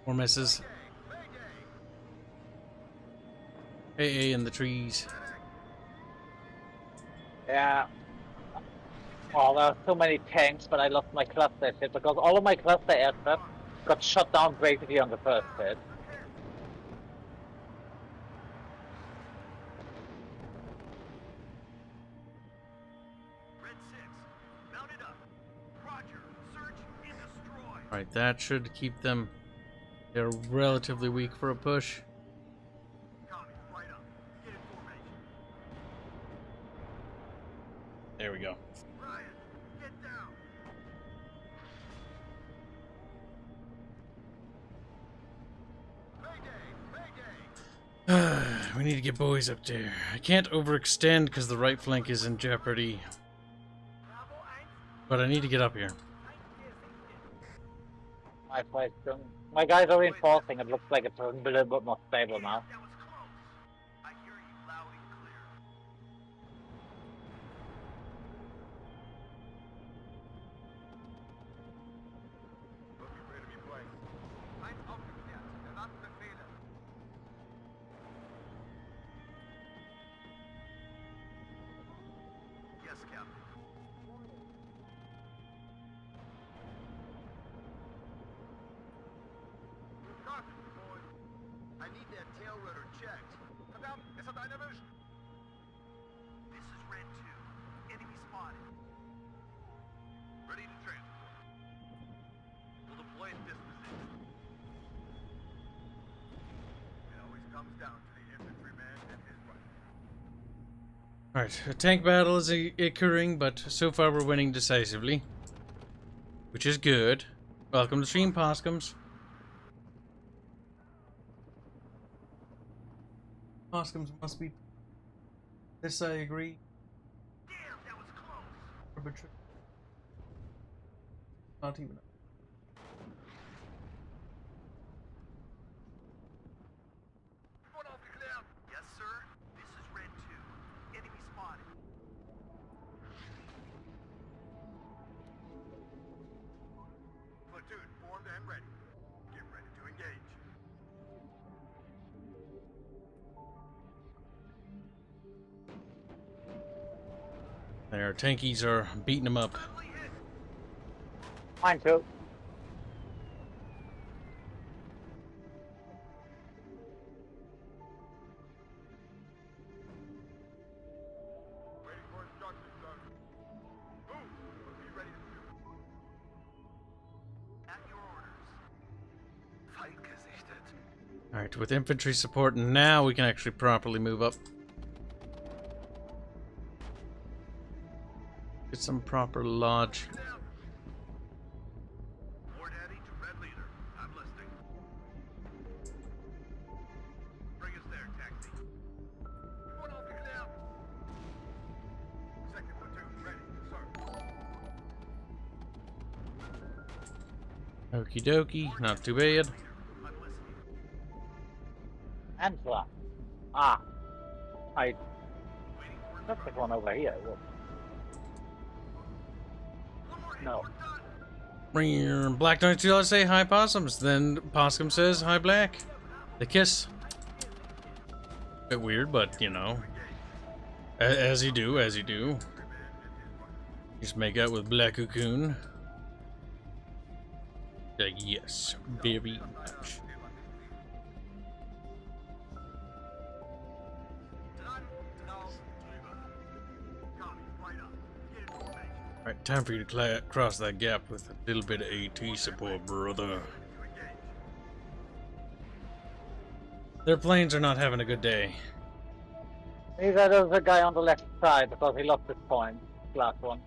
More misses. AA in the trees. Yeah. Oh, there are so many tanks, but I lost my cluster hit because all of my cluster aircraft got shot down basically on the first hit. Red 6, mount it up. Roger, search and destroy. Alright, that should keep them. They're relatively weak for a push. Copy, right up. Get in formation. There we go. Ryan, get down. Mayday, mayday. We need to get boys up there. I can't overextend because the right flank is in jeopardy. But I need to get up here. My guys are reinforcing. It looks like it's a little bit more stable now. That was close. I hear you loud and clear. Looking ready to be placed. Eins aufgeklärt. Erwarten Befehle. Yes, Captain. Copy, boy. I need that tail rudder checked. Verdammt, es hat einen erwischt. This is Red 2. Enemy spotted. Ready to transport. We'll deploy at this position. It always comes down to the infantryman and his rifle. Alright, a tank battle is occurring, but so far we're winning decisively. Which is good. Welcome to stream, Poskums. Poskums must be. This I agree. Damn, that was close. Arbitrary. Not even. One aufgeklärt. Yes, sir. This is Red 2. Enemy spotted. Platoon formed and ready. Get ready to engage. Our tankies are beating them up. Friendly hit. Mine too. Waiting for instructions, sir. Move. We'll be ready to shoot. At your orders. Feind gesichtet. Alright, with infantry support now we can actually properly move up. Get some proper lodge. War Daddy to Red Leader. I'm listening. Bring us there, taxi. One aufgeklärt. Second platoon ready, sir. Okie dokie, not too bad. I'm listening. Angela. Ah. I Waiting for took the one over here. one more hit. No. We're done. Black don't you say hi Possums? Then Possum says hi Black. They kiss. Bit weird, but you know. As you do, as you do. Just make out with Black Cocoon. Yes, very much. Done. No. Copy. Right up. Time for you to cross that gap with a little bit of AT support, brother. Their planes are not having a good day. Neither does the guy on the left side because he lost his point. Last one.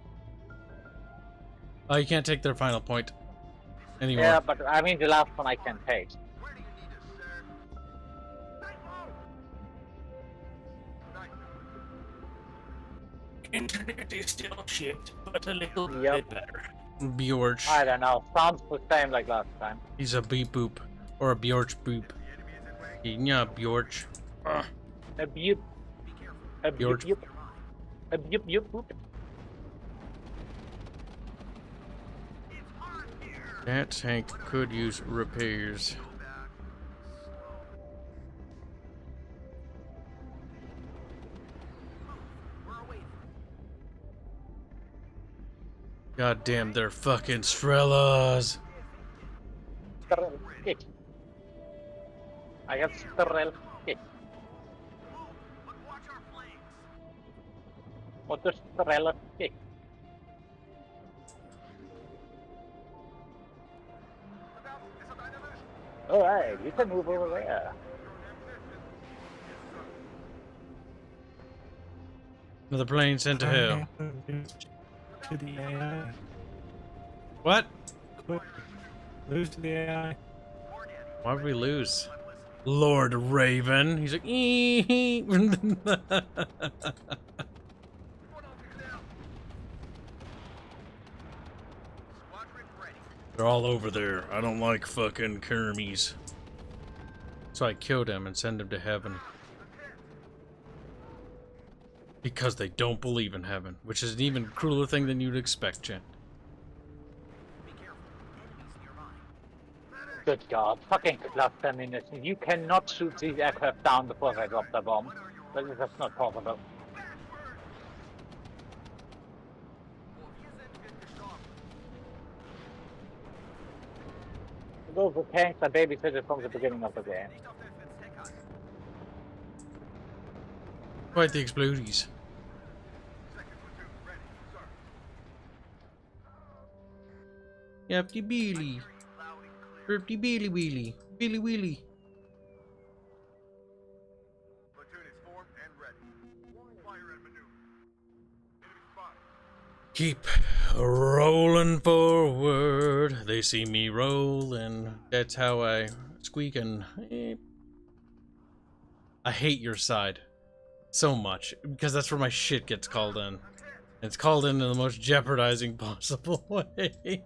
Oh, you can't take their final point anymore. Yeah, but I mean the last one I can take. Where do you need us, sir? Nightfall! Internet is still shit, but a little Yep. bit better. Bjorch. I don't know. Sounds the same like last time. He's a beep boop. Or a Bjorch boop. Yeah, Bjorch. A bup. A bup. Bjorch. Bup. A bup. Bup. Boop. That tank could use repairs. God damn, they're fucking Strellas. Strel kick. I have Strel kick. What does Strel kick? Alright, you can move over there. Another plane sent to hell. To the AI. What? Quick. Lose to the AI. Why would we lose? Lord Raven. He's like, ee. They're all over there. I don't like fucking Kermies. So I killed him and send him to heaven. Because they don't believe in heaven, which is an even crueler thing than you'd expect, Jen. Good God, fucking cluster ammunition. You cannot shoot these aircraft down before they drop the bomb. That is just not possible. Those are tanks are babysitted from the beginning of the game. Quite the explodies. Yapty Beely. Ripty Beely Wheelie. Beely Wheelie. Platoon is formed and ready. Fire and maneuver. Enemy spotted. Keep rolling forward. They see me rolling. That's how I squeak and. I hate your side so much because that's where my shit gets called in. It's called in the most jeopardizing possible way.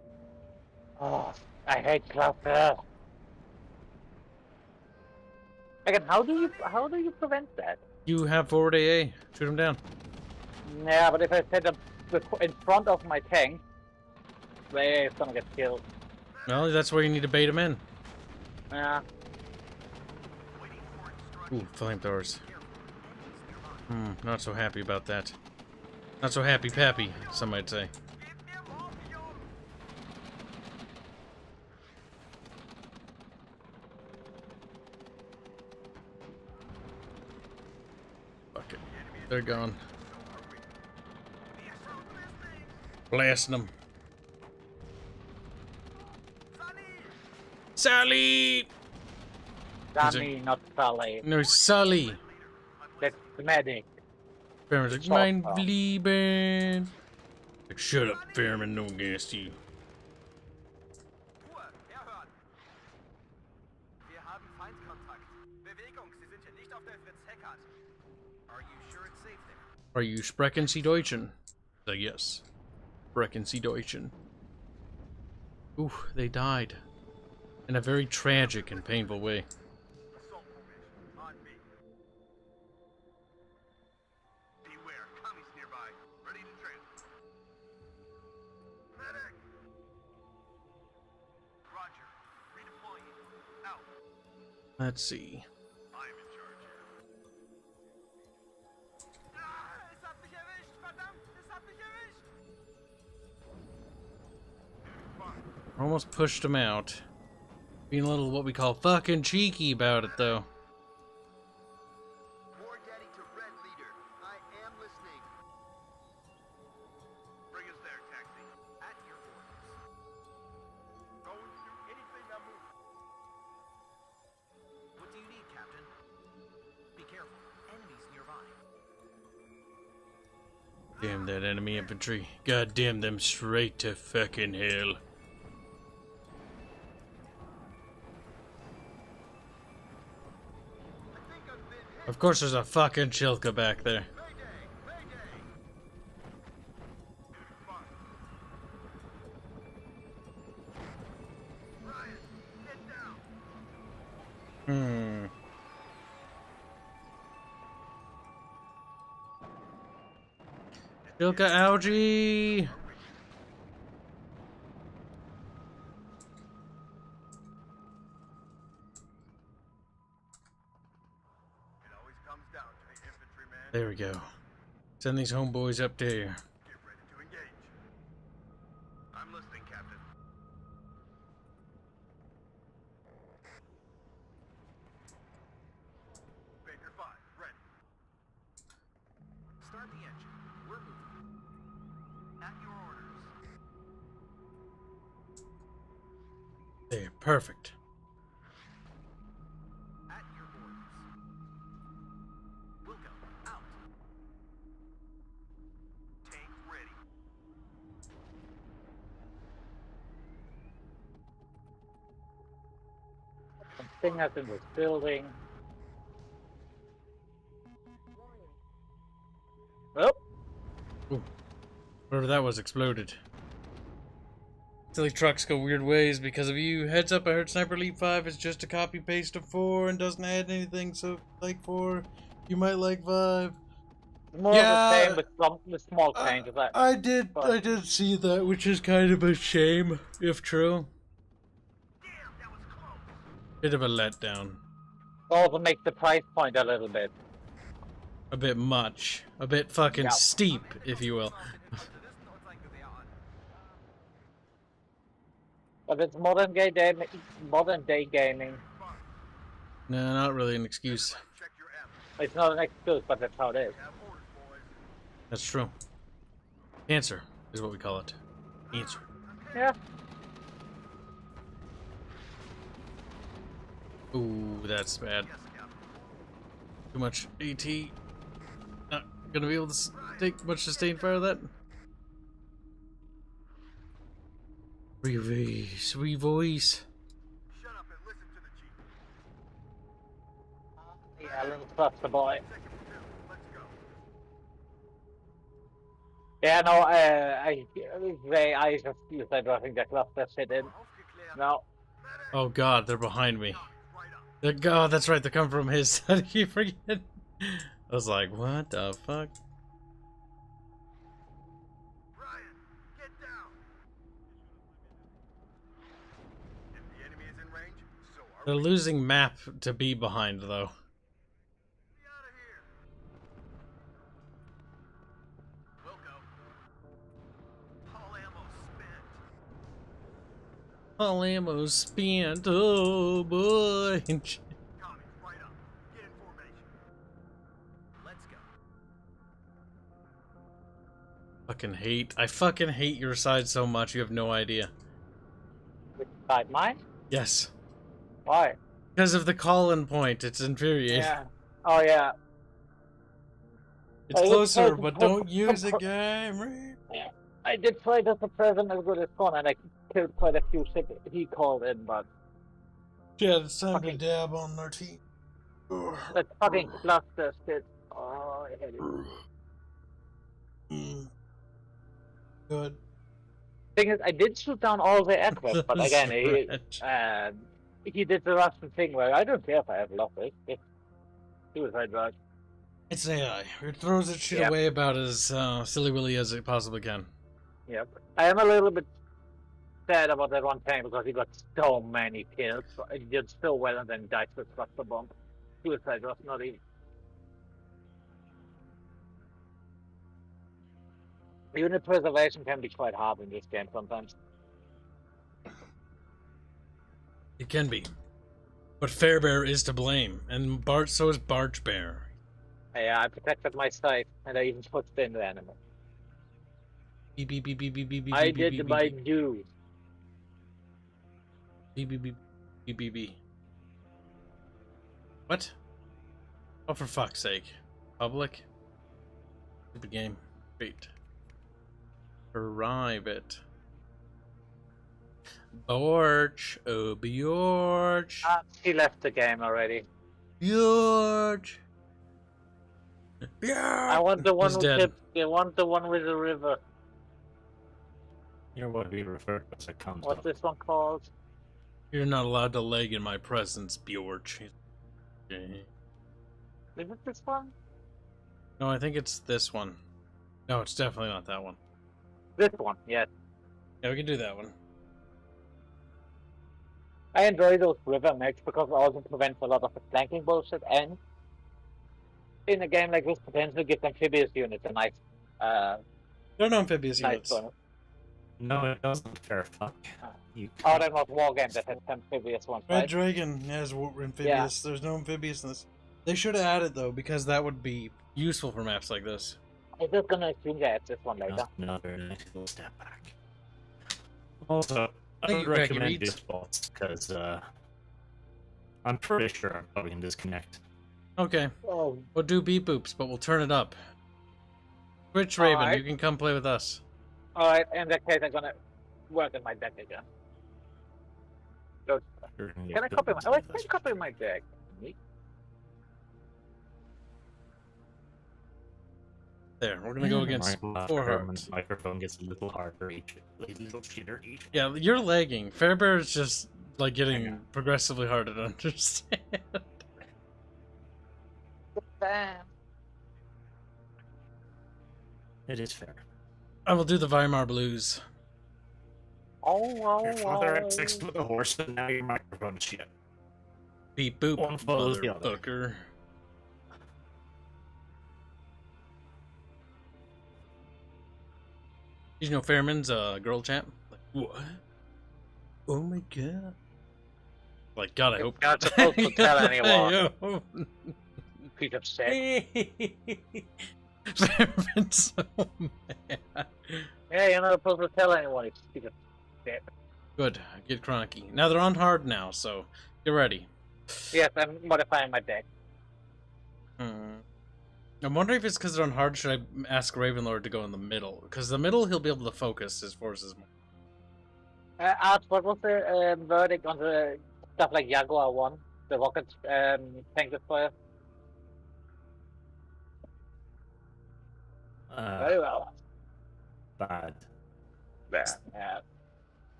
Oh, I hate clusters. Again, how do you prevent that? You have forward AA. Shoot him down. Yeah, but if I set them in front of my tank, they're gonna get killed. Well, that's where you need to bait him in. Yeah. Ooh, flamethrowers. Not so happy about that. Not so happy pappy, some might say. Fuck it. They're gone. Blasting them. Sally! Danny, not Sally. No, Sully. That's the medic. Fairman's like, mind bleeding. Like, shut up, Fairman, no one against you. Ruhe, herhören! Wir haben Feindkontakt. Bewegung, Sie sind hier nicht auf der Fritz-Heckert. Are you sure it's safe there? Are you sprechen Sie Deutschen? So yes. Sprechen Sie Deutschen. Ooh, they died. In a very tragic and painful way. Assault formation, on me. Beware, commies nearby. Ready to transfer. Medic! Roger. Redeploying. Out. Let's see. I'm in charge here. Ah, es hat mich erwischt! Verdammt, es hat mich erwischt! Almost pushed him out. Being a little what we call fucking cheeky about it, though. War Daddy to Red Leader. I am listening. Bring us there, taxi. Damn that enemy infantry. God damn them straight to fucking hell. Of course there's a fucking Chilka back there. Hmm. Chilka algae! There we go. Send these homeboys up there. Get ready to engage. I'm listening, Captain. Baker 5, ready. Start the engine. We're moving. At your orders. There, perfect. At your orders. We'll go. Out. Tank ready. Something up in this building. Oh, Ooh. Whatever that was exploded. Silly trucks go weird ways because of you. Heads up, I heard Sniper Elite 5 is just a copy paste of 4 and doesn't add anything, so like 4, you might like 5. more of the same with small changes. I did see that, which is kind of a shame, if true. Damn, that was close. Bit of a letdown. Also make the price point a little bit. A bit much. A bit fucking Yeah. steep, if you will. But it's modern day gaming. No, not really an excuse. Check your ammo. It's not an excuse, but that's how it is. Have orders, boys. That's true. Cancer is what we call it. Cancer. Yeah. Ooh, that's bad. Yes, Captain. Too much AT. Not gonna be able to take much sustained fire of that. Revoice. Shut up and listen to the chief. Yeah, a little trust the boy. Second platoon, let's go. Yeah, no, I just use that dropping the cluster shit in. No. Oh god, they're behind me. Right up. Oh, that's right, they're coming from his side. I keep forgetting. I was like, what the fuck? Ryan, get down. If the enemy is in range, so are They're we. losing map to be behind, though. Be out of here. We'll go. All ammo spent. All ammo spent. Oh boy. Commies, right up. Get in formation. Let's go. I fucking hate your side so much, you have no idea. Which side, mine? Yes. Why? Because of the call-in point, it's infuriating. Yeah. Oh yeah. It's I closer, would- but don't use it, game. I did try to suppress him as good as fun, and I killed quite a few shit he called in, but Yeah, it's time Okay. to dab on our team. that fucking cluster shit. Oh, I hate it. Good. Thing is, I did shoot down all the aircraft, but again, Stretch. he did the Russian thing where I don't care if I have losses. He was right, right. It's AI. It throws its shit Yep. away about as silly willy as it possibly can. Yep. I am a little bit sad about that one tank because he got so many kills. He did so well and then died with cluster bomb. Suicide was not easy. Unit preservation can be quite hard in this game sometimes. It can be. But Fairbear is to blame, and so is Barch Bear. Yeah, I protected my site and I even put in the enemy. Beep, beep, beep, beep, beep, beep, beep, I beep, did beep, my beep, due. beep, beep, beep, beep, beep, beep. What? Oh, for fuck's sake. Public? Stupid game. Wait. Private. Borch. Oh, Bjorch. He left the game already. Bjorch. I want the one He's with dead. I want the one with the river. You're what we refer to as a count. What's this one called? You're not allowed to leg in my presence, Bjorch. Okay. Is it this one? No, I think it's this one. No, it's definitely not that one. This one, yes. Yeah, we can do that one. I enjoy those river mechs because it also prevents a lot of the flanking bullshit, and in a game like this, potentially gives amphibious units a nice, They're no amphibious nice units. bonus. No, it doesn't. Fair fuck. You Oh, they're not war game that has amphibious ones, Red right? Dragon has amphibious. There's no amphibious in this. They should have added though, because that would be useful for maps like this. I'm just gonna assume they add this one later. Just another nice little step back. Also, I Hey, would Becky recommend Reeds. these spots because I'm pretty sure I'm probably gonna disconnect. Okay, Oh, we'll do beep boops, but we'll turn it up. Twitch Raven, Alright. you can come play with us. alright, in that case, I'm gonna work on my deck again. So, You're gonna can I get copy good my? Oh, I ones. can copy my deck. Neat. There, we're gonna go against four Herman's hearts. microphone gets a little harder each, a little cheater each. Yeah, you're lagging. Fairbear is just like getting progressively harder to understand. Bam. It is fair. I will do the Weimar Blues. Your father had sex with a horse, and now your microphone is shit. Beep boop, One follows the other. motherfucker. Did you know Fairman's a girl champ? Like, what? Oh my god. Like, God, I hope You're not supposed to tell anyone. Yo. Piece of shit. Fairman's so mad. Yeah, you're not supposed to tell anyone. It's piece of shit. Good, get cranky. Now they're on hard now, so get ready. Yes, I'm modifying my deck. I'm wondering if it's because they're on hard. Should I ask Ravenlord to go in the middle? Because the middle, he'll be able to focus his forces more. Art, what was the verdict on the stuff like Jaguar 1? The rocket tank destroyer? Very well. Bad. Yeah.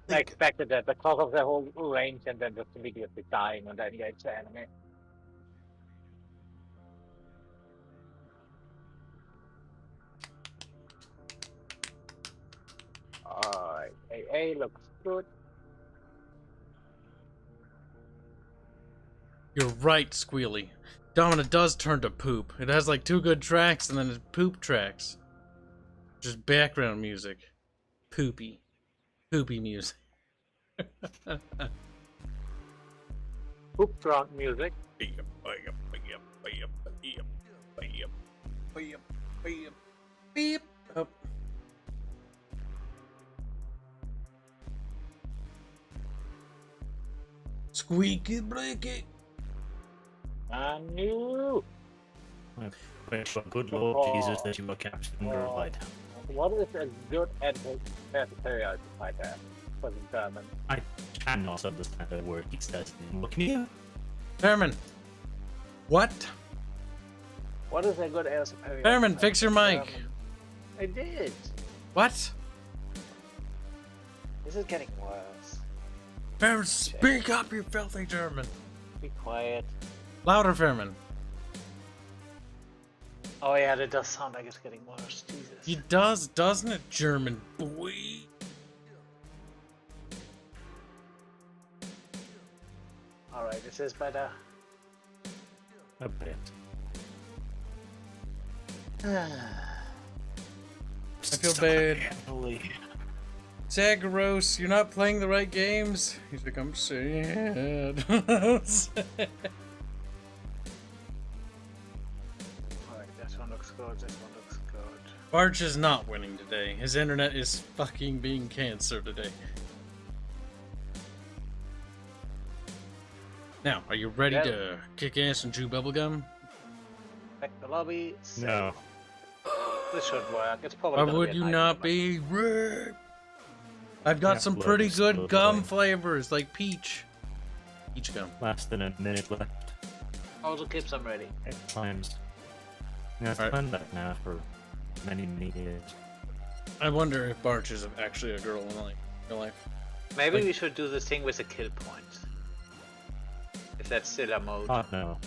I expected that because of the whole range and then just immediately dying on the engaged enemy. Alright, AA looks good. You're right, Squealy. Domina does turn to poop. It has like 2 good tracks and then it's poop tracks. Just background music. Poopy. Poopy music. Poop drunk music. Beep. Oh. Squeaky bleaky. I knew. I pray for good Lord Jesus that you will capture them right. What is a good adversarial fighter for the German? I cannot understand a word he says. Look me. Fairman. What? What is a good adversarial? Fairman, fighter fix your for the mic. German? I did. What? This is getting worse. Fairman, speak up, you filthy German. Be quiet. Louder, Fairman. Oh yeah, that does sound like it's getting worse. Jesus. It does, doesn't it, German boy? Alright, this is better. A bit. I feel bad. Zagros, you're not playing the right games. He's like, I'm sad. Alright, this one looks good, this one looks good. Barch is not winning today. His internet is fucking being cancer today. Now, are you ready Yeah. to kick ass and chew bubblegum? Back to lobby. No. This should work. It's probably. Why gonna would be a you nice not one. be raped? I've got Yeah, some blood pretty is good spilled gum away. flavors, like peach. Peach gum. Less than a minute left. Also, Kibs, I'm ready. Times. Yeah, I've Alright. planned that now for many years. I wonder if Barch is actually a girl in real life. Maybe Like- we should do this thing with a kill point. If that's still a mode. Oh no.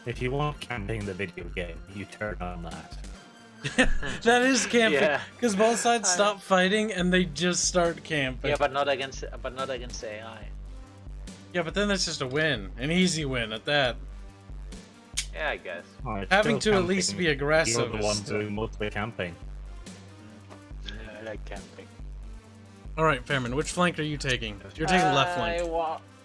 If you want camping the video game, you turn on that. That is camping, Yeah. because both sides stop fighting and they just start camping. Yeah, but not against AI. Yeah, but then that's just a win, an easy win at that. Yeah, I guess. Oh, it's Having still to at least camping. be aggressive You're the is one still- doing most of the camping. Yeah, I like camping. All right, Fairman, which flank are you taking? You're taking left flank.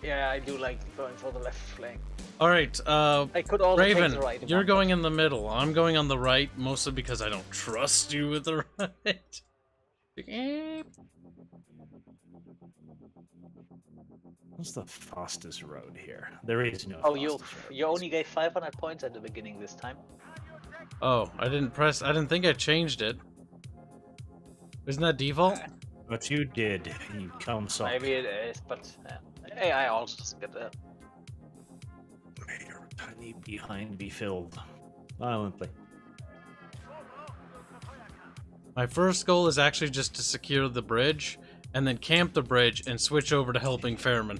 Yeah, I do like going for the left flank. All right, I could also take Raven, the right. you're one, going in the middle. I'm going on the right, mostly because I don't trust you with the right. What's the fastest road here? There is no. Oh, you fastest road. you only gave 500 points at the beginning this time. Oh, I didn't think I changed it. Isn't that default? But you did. You come so. Maybe it is, but AI also get that. May your tiny behind be filled violently. My first goal is actually just to secure the bridge, and then camp the bridge and switch over to helping Fairman.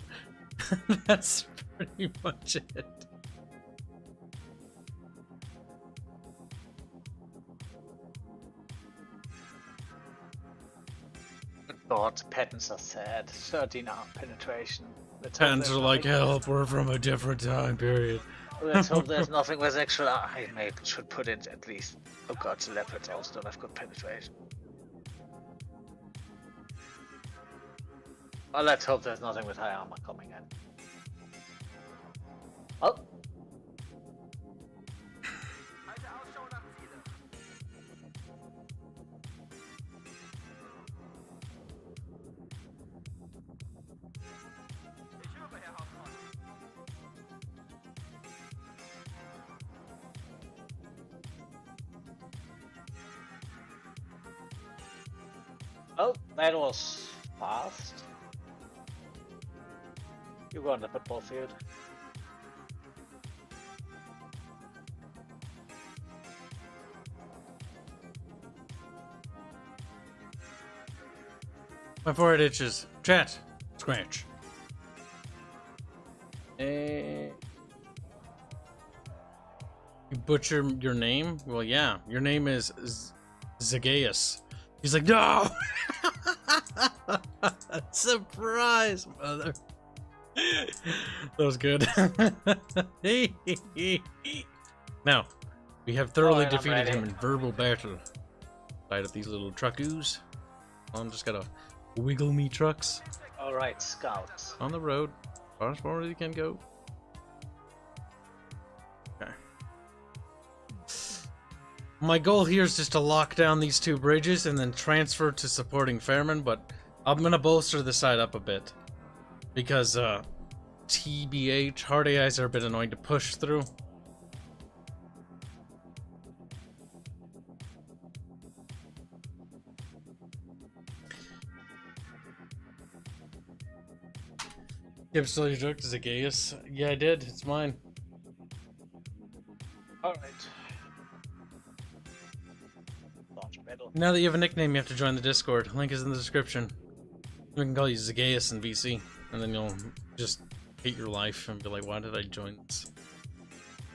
That's pretty much it. God, patents are sad. 13 hour penetration. Let's hope Patents there's are like, nothing- help, we're from a different time period. Let's hope there's nothing with sexual. I maybe should put it at least. Oh god, the leopards also don't have good penetration. Well, let's hope there's nothing with high armor coming in. Oh, Halte Ausschau nach Ziele. Ich höre, Herr Hauptmann. oh, that was fast. You go on the football field. My forehead itches. Chat. Scratch. You butcher your name? Well, yeah. Your name is Sqekies. He's like, no! Surprise, mother. That was good. Now, we have thoroughly Alright, I'm defeated him ready. in verbal battle. Fight up these little truckoos. I'm just gotta wiggle me trucks Alright, scouts. on the road. Far as forward as you can go. Okay. My goal here is just to lock down these two bridges and then transfer to supporting Fairman, but I'm gonna bolster the side up a bit. Because, TBH, hard AIs are a bit annoying to push through. You have still your joke to Sqekies? Yeah, I did. It's mine. Alright. Launch battle. Now that you have a nickname, you have to join the Discord. Link is in the description. We can call you Sqekies in VC, and then you'll just hate your life and be like, why did I join this?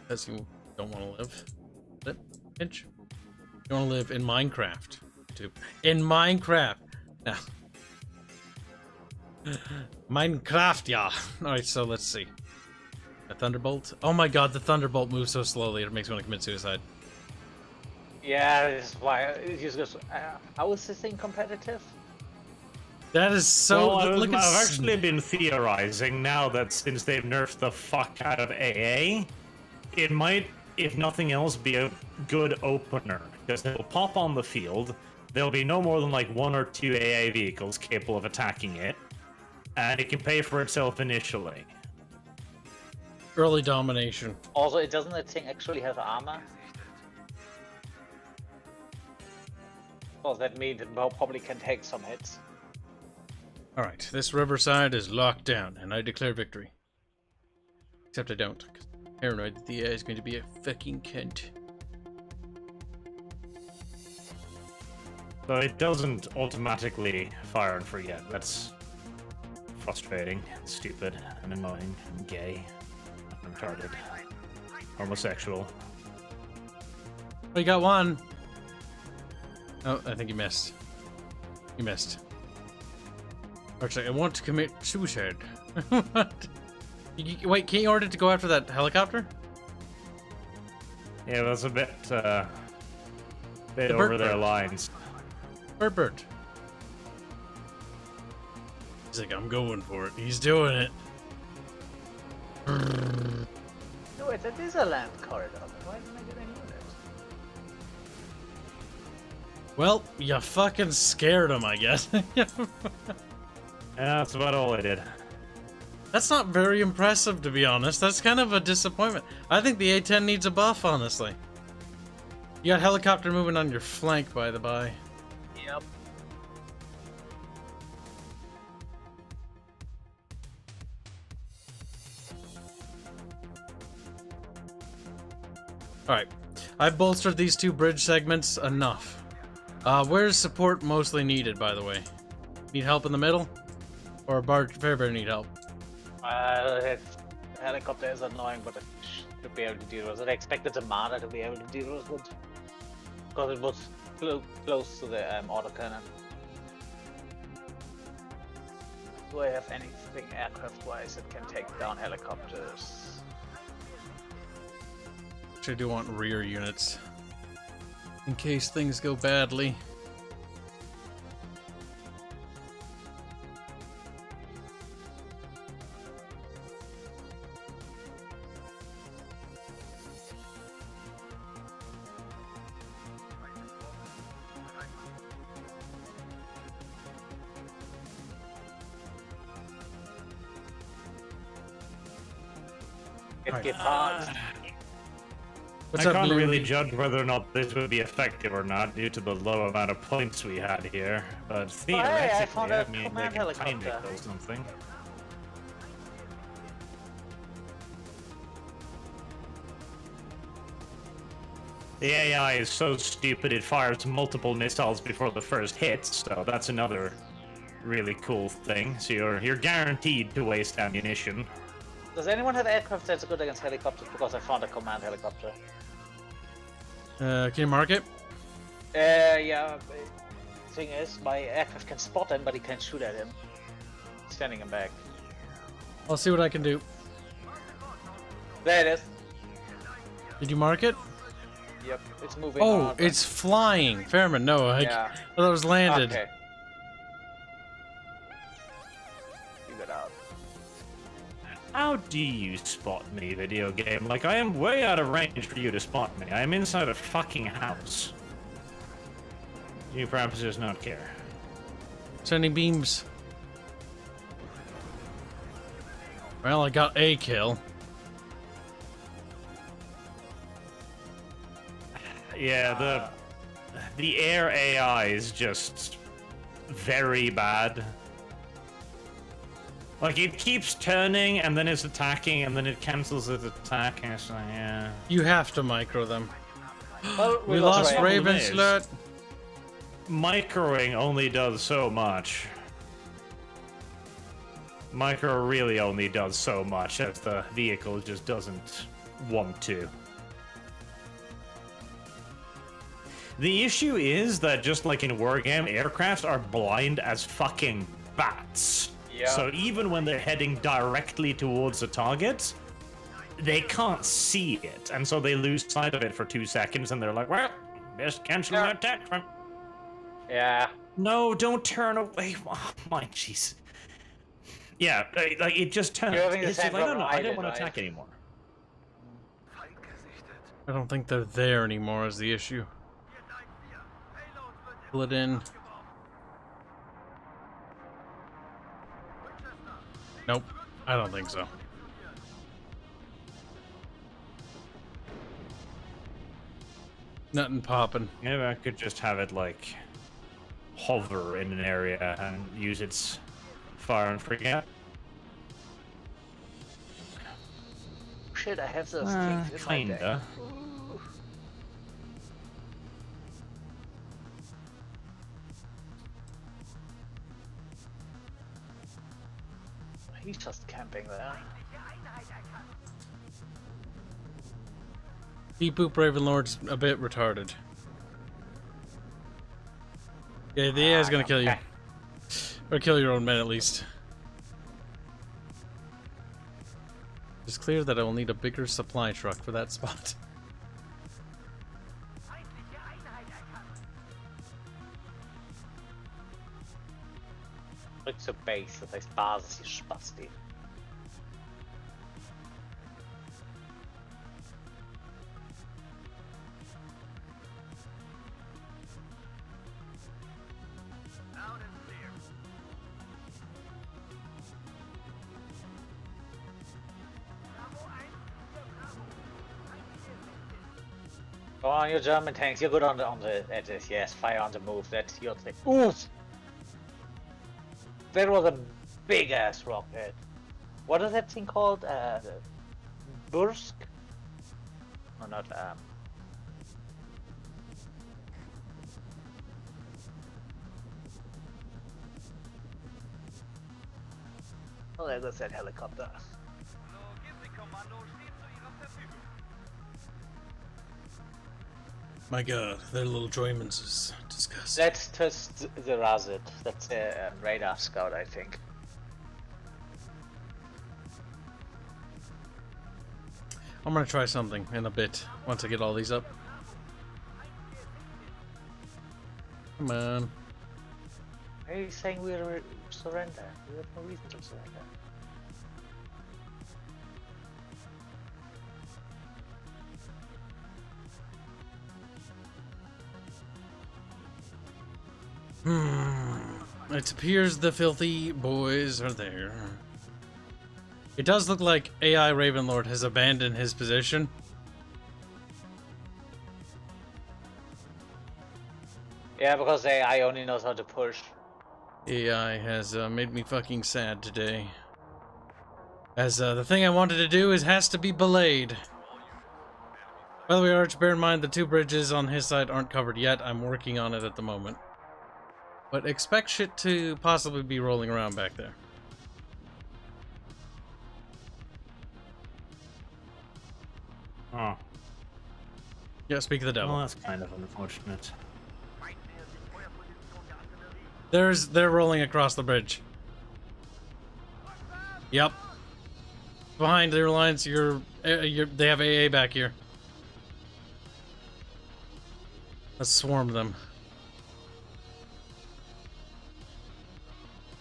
Because you don't want to live. Is it? Pinch? You want to live in Minecraft. YouTube. In Minecraft! Now. Minecraft, yeah. Alright, so let's see. A Thunderbolt? Oh my god, the Thunderbolt moves so slowly, it makes me want to commit suicide. Yeah, this is why. It just goes, how is this thing competitive? That is so. Well, look at I've actually been theorizing now that since they've nerfed the fuck out of AA, it might, if nothing else, be a good opener. Because they'll pop on the field, there'll be no more than like 1 or 2 AA vehicles capable of attacking it, and it can pay for itself initially. early domination. Also, it doesn't that thing actually have armor? Well, that means it probably can take some hits. Alright, this riverside is locked down, and I declare victory. Except I don't, because I'm paranoid that the AI is going to be a fucking cunt. So it doesn't automatically fire and forget. That's frustrating, and stupid, and annoying, and gay, and retarded, homosexual. Oh, you got one! Oh, I think you missed. You missed. Actually, I want to commit suicide. What? Wait, can't you order it to go after that helicopter? Yeah, that's a bit The over bird their bird. lines. Bird. He's like, I'm going for it. He's doing it. No, it is a land corridor. Why didn't I get any of it? Well, you fucking scared him, I guess. Yeah, that's about all I did. That's not very impressive, to be honest. That's kind of a disappointment. I think the A-10 needs a buff, honestly. You got helicopter moving on your flank, by the by. Yep. Alright. I've bolstered these two bridge segments enough. Where's support mostly needed, by the way? Need help in the middle? Or very need help? Helicopter is annoying, but it should be able to deal with it. I expected the Marder to be able to deal with it. Because it was close to the autocannon. Do I have anything aircraft-wise that can take down helicopters? Actually, I do want rear units. In case things go badly. Get parts. What's I up, can't Blue? really judge whether or not this would be effective or not due to the low amount of points we had here, but theoretically, I found a mean, they command can kind helicopter. of kill something. The AI is so stupid it fires multiple missiles before the first hits, so that's another really cool thing. So you're guaranteed to waste ammunition. Does anyone have aircraft that's good against helicopters? Because I found a command helicopter. Can you mark it? Yeah. Thing is, my aircraft can spot him, but he can't shoot at him. Standing him back. I'll see what I can do. There it is. Did you mark it? Yep, it's moving. Oh, on, but- it's flying. Fairman, no, I Yeah. thought it was landed. Okay. Leave it out. How do you spot me, video game? Like, I am way out of range for you to spot me. I am inside a fucking house. You perhaps does not care. Sending beams. Well, I got a kill. Yeah, the air AI is just very bad. Like, it keeps turning, and then it's attacking, and then it cancels its attack, and it's like, yeah. You have to micro them. Well, We lost Raven. Raven is- Slut. Microing only does so much. Micro really only does so much, as the vehicle just doesn't want to. The issue is that just like in Wargame, aircrafts are blind as fucking bats. Yeah. So even when they're heading directly towards the target, they can't see it, and so they lose sight of it for 2 seconds, and they're like, well, best cancel Yeah. that attack. Yeah. No, don't turn away. Oh, my jeez. Yeah, like it just turns. You're having the It's same just like, no, I problem I don't did, want to right? attack anymore. I don't think they're there anymore is the issue. Pull it in. Nope, I don't think so. Nothing popping. Maybe I could just have it like hover in an area and use its fire and forget. Shit, I have those things in my Kinda. bag. He's just camping there. Beep Boop Ravenlord's a bit retarded. Yeah, the AI is gonna kill you. Or kill your own men at least. It's clear that I will need a bigger supply truck for that spot. Drück zur Base, das heißt Basis, ihr Spasti. Out and clear. Go on, you German tanks, you're good on the edges. Yes, fire on the move. That's your thing. Oof! That was a big ass rocket. What is that thing called? Bursk? No, not Oh, there goes that helicopter. Logistikkommando steht zu Ihrer Verfügung. My god, their little joymans is disgusting. That's just the Razit. That's a radar scout, I think. I'm gonna try something in a bit once I get all these up. Come on. Why are you saying we're surrender? We have no reason to surrender. It appears the filthy boys are there. It does look like AI Ravenlord has abandoned his position. Yeah, because AI only knows how to push. AI has made me fucking sad today. As the thing I wanted to do has to be belayed. By the way, Arch, bear in mind the 2 bridges on his side aren't covered yet. I'm working on it at the moment. But expect shit to possibly be rolling around back there. Oh, Yeah, speak of the devil. well, that's kind of unfortunate. They're rolling across the bridge. Yep. Behind their lines, they have AA back here. Let's swarm them.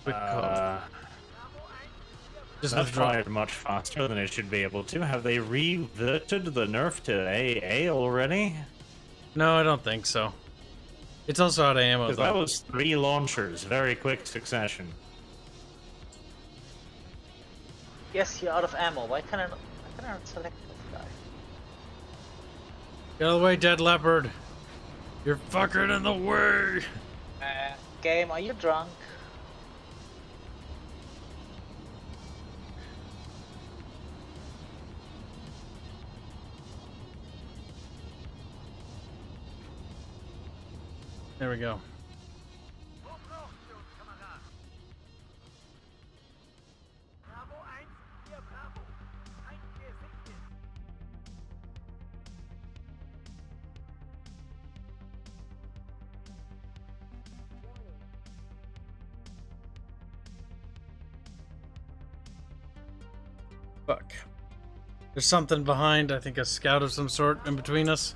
Quick call. Just That's withdraw. fired much faster than it should be able to. Have they reverted the nerf to AA already? No, I don't think so. It's also out of ammo, Because though. that was 3 launchers, very quick succession. Yes, you're out of ammo. Why can I not select this guy? Get out of the way, dead leopard. You're fucking in the way. Game, are you drunk? There we go. Fuck. There's something behind, I think a scout of some sort in between us.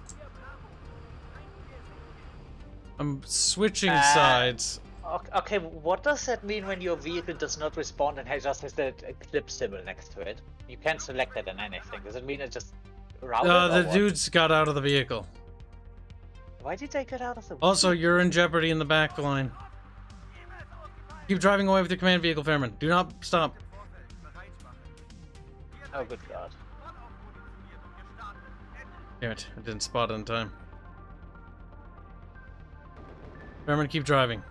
I'm switching sides. Okay, what does that mean when your vehicle does not respond and just has that eclipse symbol next to it? You can't select that in anything. Does it mean it just routed or The what? dudes got out of the vehicle. Why did they get out of the Also, you're in jeopardy in the back line. Keep driving away with your command vehicle, Fairman. Do not stop. Oh, good god. Damn it, I didn't spot it in time. Fairman, keep driving.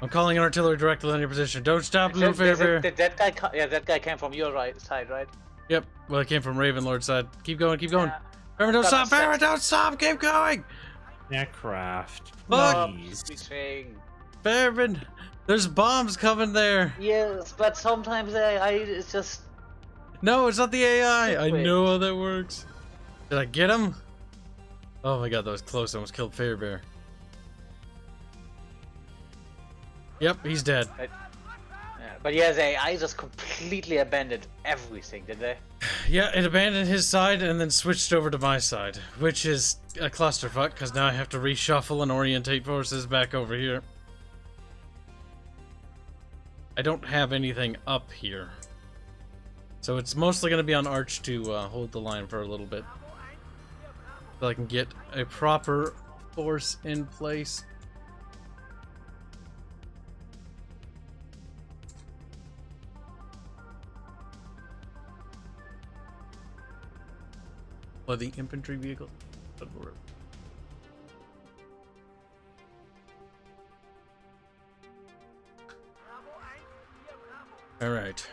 I'm calling an artillery directly on your position. Don't stop, little Did Fairbear. that guy? Yeah, that guy came from your side, right? Yep. Well, it came from Ravenlord's side. Keep going. Keep going. Yeah. Fairbear, don't Got stop. a set. Fairbear, don't stop. Keep going. Aircraft. Fuck. Please. Fairbear, there's bombs coming there. Yes, but sometimes it's just. No, it's not the AI. I Wait. know how that works. Did I get him? Oh my god, that was close. I almost killed Fairbear. Yep, he's dead. Yeah, but yes, AI just completely abandoned everything, did they? Yeah, it abandoned his side and then switched over to my side, which is a clusterfuck because now I have to reshuffle and orientate forces back over here. I don't have anything up here. So it's mostly going to be on Arch to hold the line for a little bit. So I can get a proper force in place. Or the infantry vehicle. Alright.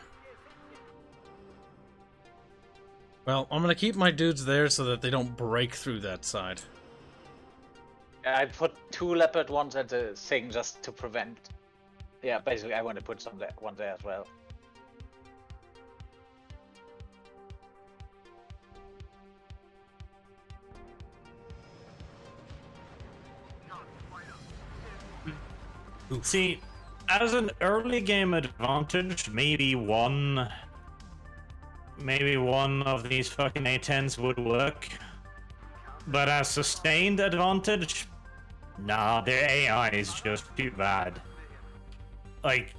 Well, I'm gonna keep my dudes there so that they don't break through that side. I put 2 leopard ones at the thing just to prevent. Yeah, basically I want to put one there as well. See, as an early game advantage, maybe one of these fucking A10s would work. But as sustained advantage, nah, their AI is just too bad. Like,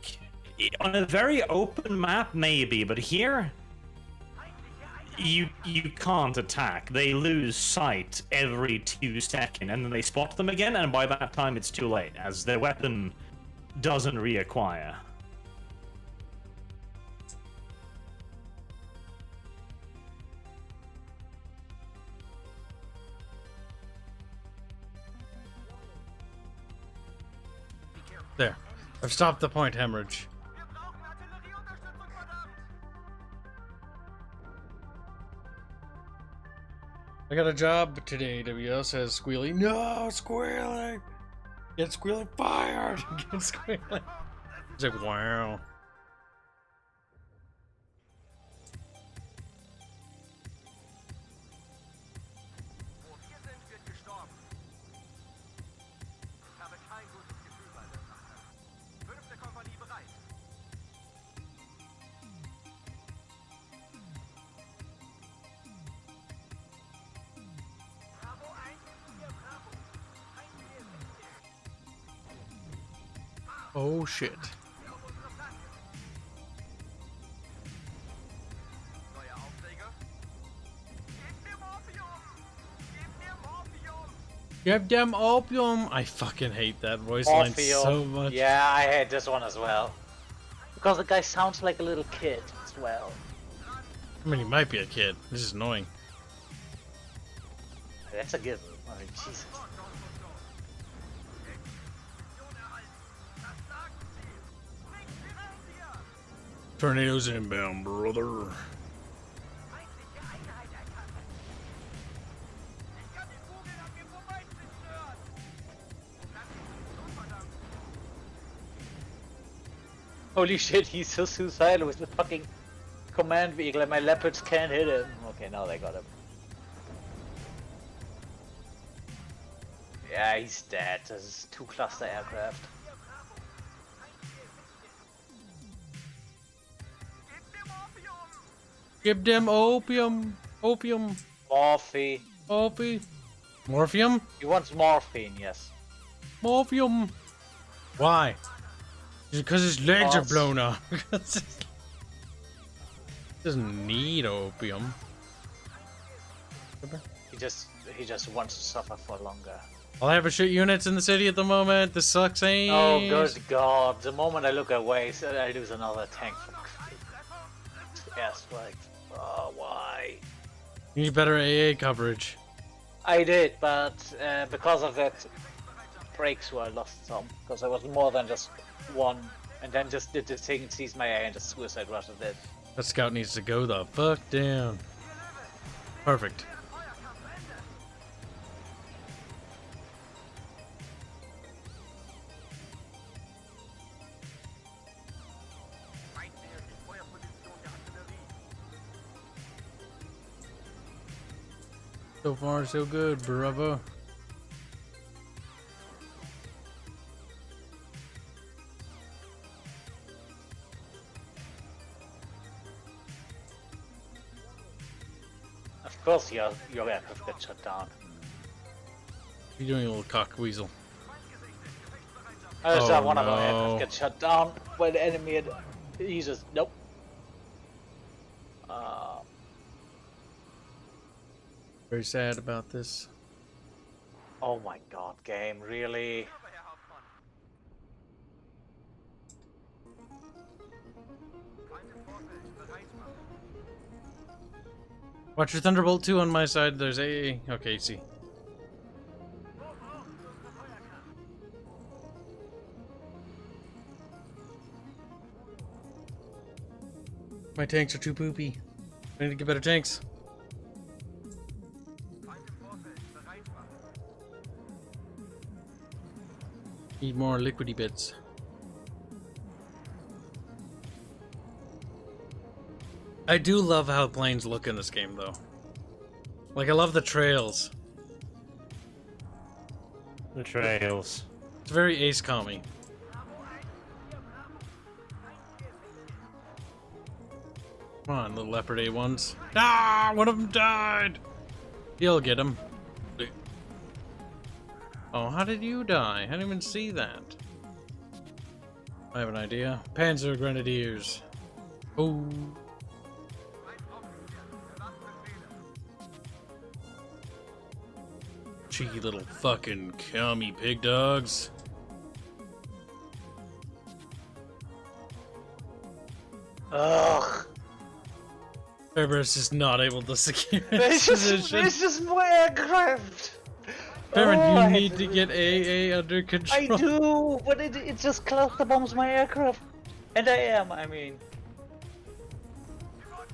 on a very open map, maybe, but here, you can't attack. They lose sight every 2 seconds, and then they spot them again, and by that time it's too late, as their weapon doesn't reacquire. There. I've stopped the point hemorrhage. Wir brauchen Artillerieunterstützung, verdammt! I got a job today, WL says Squealy. No, Squealy! Get Squealy fired! Get Squealy. He's like, wow. Wo wir sind, wird gestorben. Ich habe kein gutes Gefühl bei der Sache. 5. Kompanie bereit. Bravo 1, hier Bravo. Oh shit. Neuer Aufträger? Gib mir Morphium! Gib mir Morphium! Give them opium! I fucking hate that voice line so much. Yeah, I hate this one as well. Because the guy sounds like a little kid as well. I mean, he might be a kid. This is annoying. That's a given. I mean, Jesus. Tornadoes inbound, brother. Holy shit, he's so suicidal with the fucking command vehicle and my leopards can't hit him. Okay, now they got him. Yeah, he's dead. This is 2 cluster aircraft. Give them opium. Opium. Morphe. Opi. Morphium? He wants morphine, yes. Morphium. Why? Because his legs are blown up. Doesn't need opium. He just wants to suffer for longer. All I have are shit units in the city at the moment. This sucks, eh? Oh good god, the moment I look away, I lose another tank from airstrike. Oh, why? You need better AA coverage. I did, but because of that breakthrough I lost some. Because I was more than just one, and then just did the thing and seized my eye and just suicide rushed it. That scout needs to go the fuck down. Perfect. So far, so good, bravo. Of course, your aircraft gets shut down. You're doing a little cock weasel. I just Oh, one of our no. aircraft gets shut down by the enemy, and he just nope. Very sad about this. Oh my god, game, really? Watch your Thunderbolt 2 on my side. There's AA. Okay, see. My tanks are too poopy. I need to get better tanks. Need more liquidy bits. I do love how planes look in this game, though. Like, I love the trails. The trails. It's very ace-commy. Come on, little leopard A1s. Ah, one of them died! You'll get him. Oh, how did you die? I didn't even see that. I have an idea. Panzer Grenadiers. Oh. Cheeky little fucking commie pig dogs. Ugh. Fairbear's just not able to secure It's his just, position. it's just my aircraft. Fairman, Oh, you I need had to get AA under control. I do, but it just cluster bombs my aircraft, and I mean.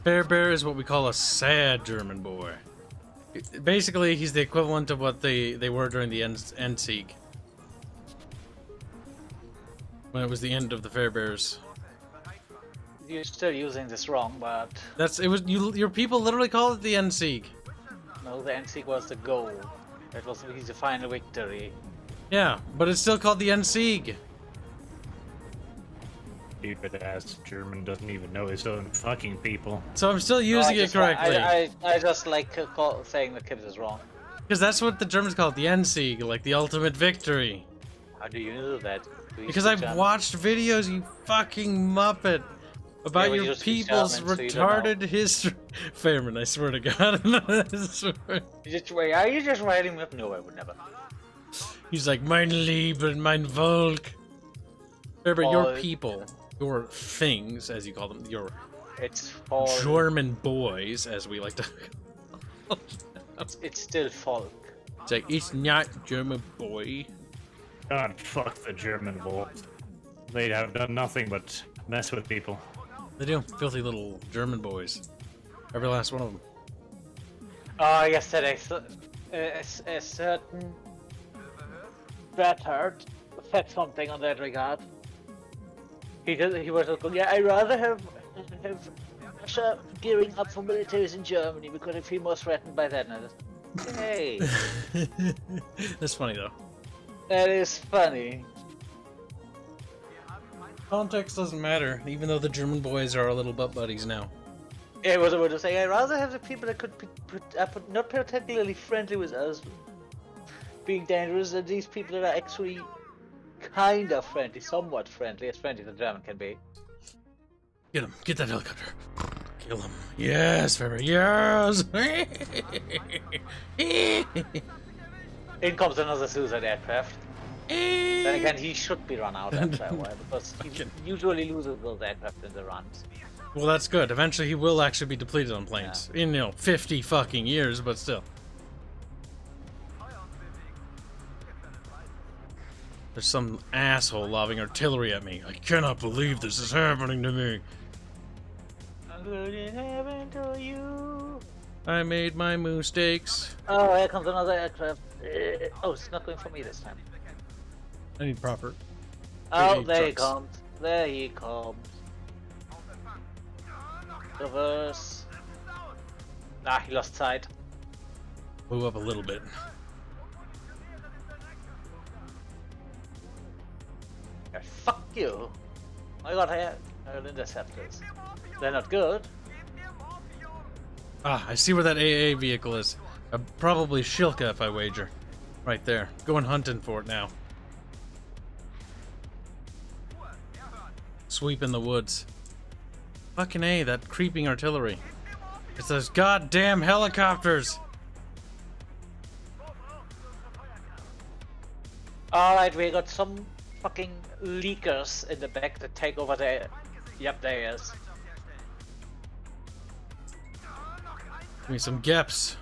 Fairbear is what we call a sad German boy. Basically, he's the equivalent of what they were during the Endsieg. When it was the end of the Fairbears. You're still using this wrong, but Your people literally call it the Endsieg. no, the NC was the goal. That was the final victory. Yeah, but it's still called the Endsieg. Stupid ass German doesn't even know his own fucking people. So I'm still using it correctly. I just like saying the Kibs is wrong. Because that's what the Germans call it, the Endsieg, like the ultimate victory. How do you know that? Do you Because speak I've German? watched videos, you fucking muppet, about Yeah, but you your don't speak people's German, so you don't retarded history. Fairman, I swear to God. I swear. Are you just writing up? No, I would never. He's like, mein Leben, mein Volk. Fairman, your Volk. people, your things, as you call them, your It's fall. German boys, as we like to call them. It's still folk. It's like, it's not German boy. God, fuck the German boys. They have done nothing but mess with people. They do, filthy little German boys. Every last one of them. Yesterday, a certain Bretard said something on that regard. He was like, yeah, I'd rather have Russia gearing up for militaries in Germany because I feel more threatened by that. And I just, hey, That's funny though. that is funny. Context doesn't matter, even though the German boys are our little butt buddies now. It was about to say, I'd rather have the people that could be not particularly friendly with us being dangerous than these people that are actually kind of friendly, somewhat friendly, as friendly as a German can be. Get him, get that helicopter. Kill him. Yes, Fairbear, yes! In comes another suicide aircraft. Then again, he should be run out after a while because he Okay. usually loses those aircraft in the runs. Well, that's good. Eventually he will actually be depleted on planes. In, 50 fucking years, but still. There's some asshole lobbing artillery at me. I cannot believe this is happening to me. What happened to you? I made my mistakes. Oh, here comes another aircraft. Oh, it's not going for me this time. I need proper. Oh, AA there he trucks. comes. There he comes. Reverse. Ah, he lost sight. Move up a little bit. Yeah, fuck you. I got interceptors. They're not good. Ah, I see where that AA vehicle is. Probably Shilka if I wager. Right there. Going hunting for it now. Sweeping the woods. Fucking A, that creeping artillery. It's those goddamn helicopters! Alright, we got some fucking leakers in the back that take over the... Yep, there he is. Give me some geps.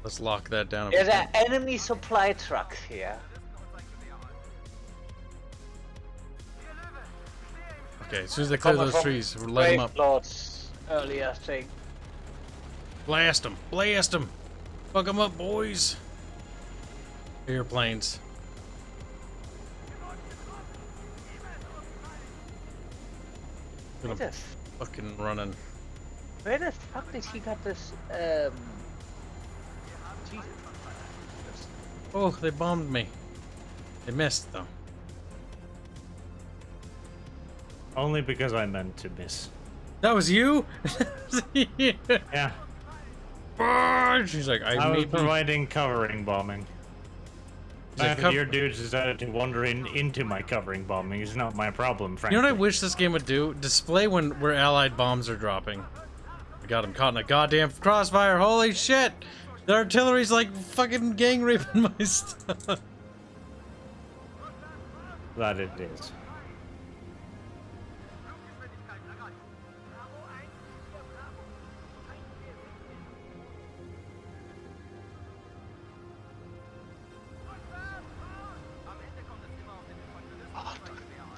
Let's lock that down. There's an enemy supply truck here. Okay, as soon as they clear those trees, we'll light them up. Lords earlier thing. Blast them! Blast them! Fuck them up, boys! Airplanes. Where the, Fucking running. where the fuck did he got this, Jesus. Oh, they bombed me. They missed, though. Only because I meant to miss. That was you? Yeah. She's like, I I was made providing covering bombing. Like, If your dudes decided to wander into my covering bombing is not my problem, frankly. You know what I wish this game would do? Display where allied bombs are dropping. I got him caught in a goddamn crossfire. Holy shit! The artillery's like fucking gang raping my stuff. That it is.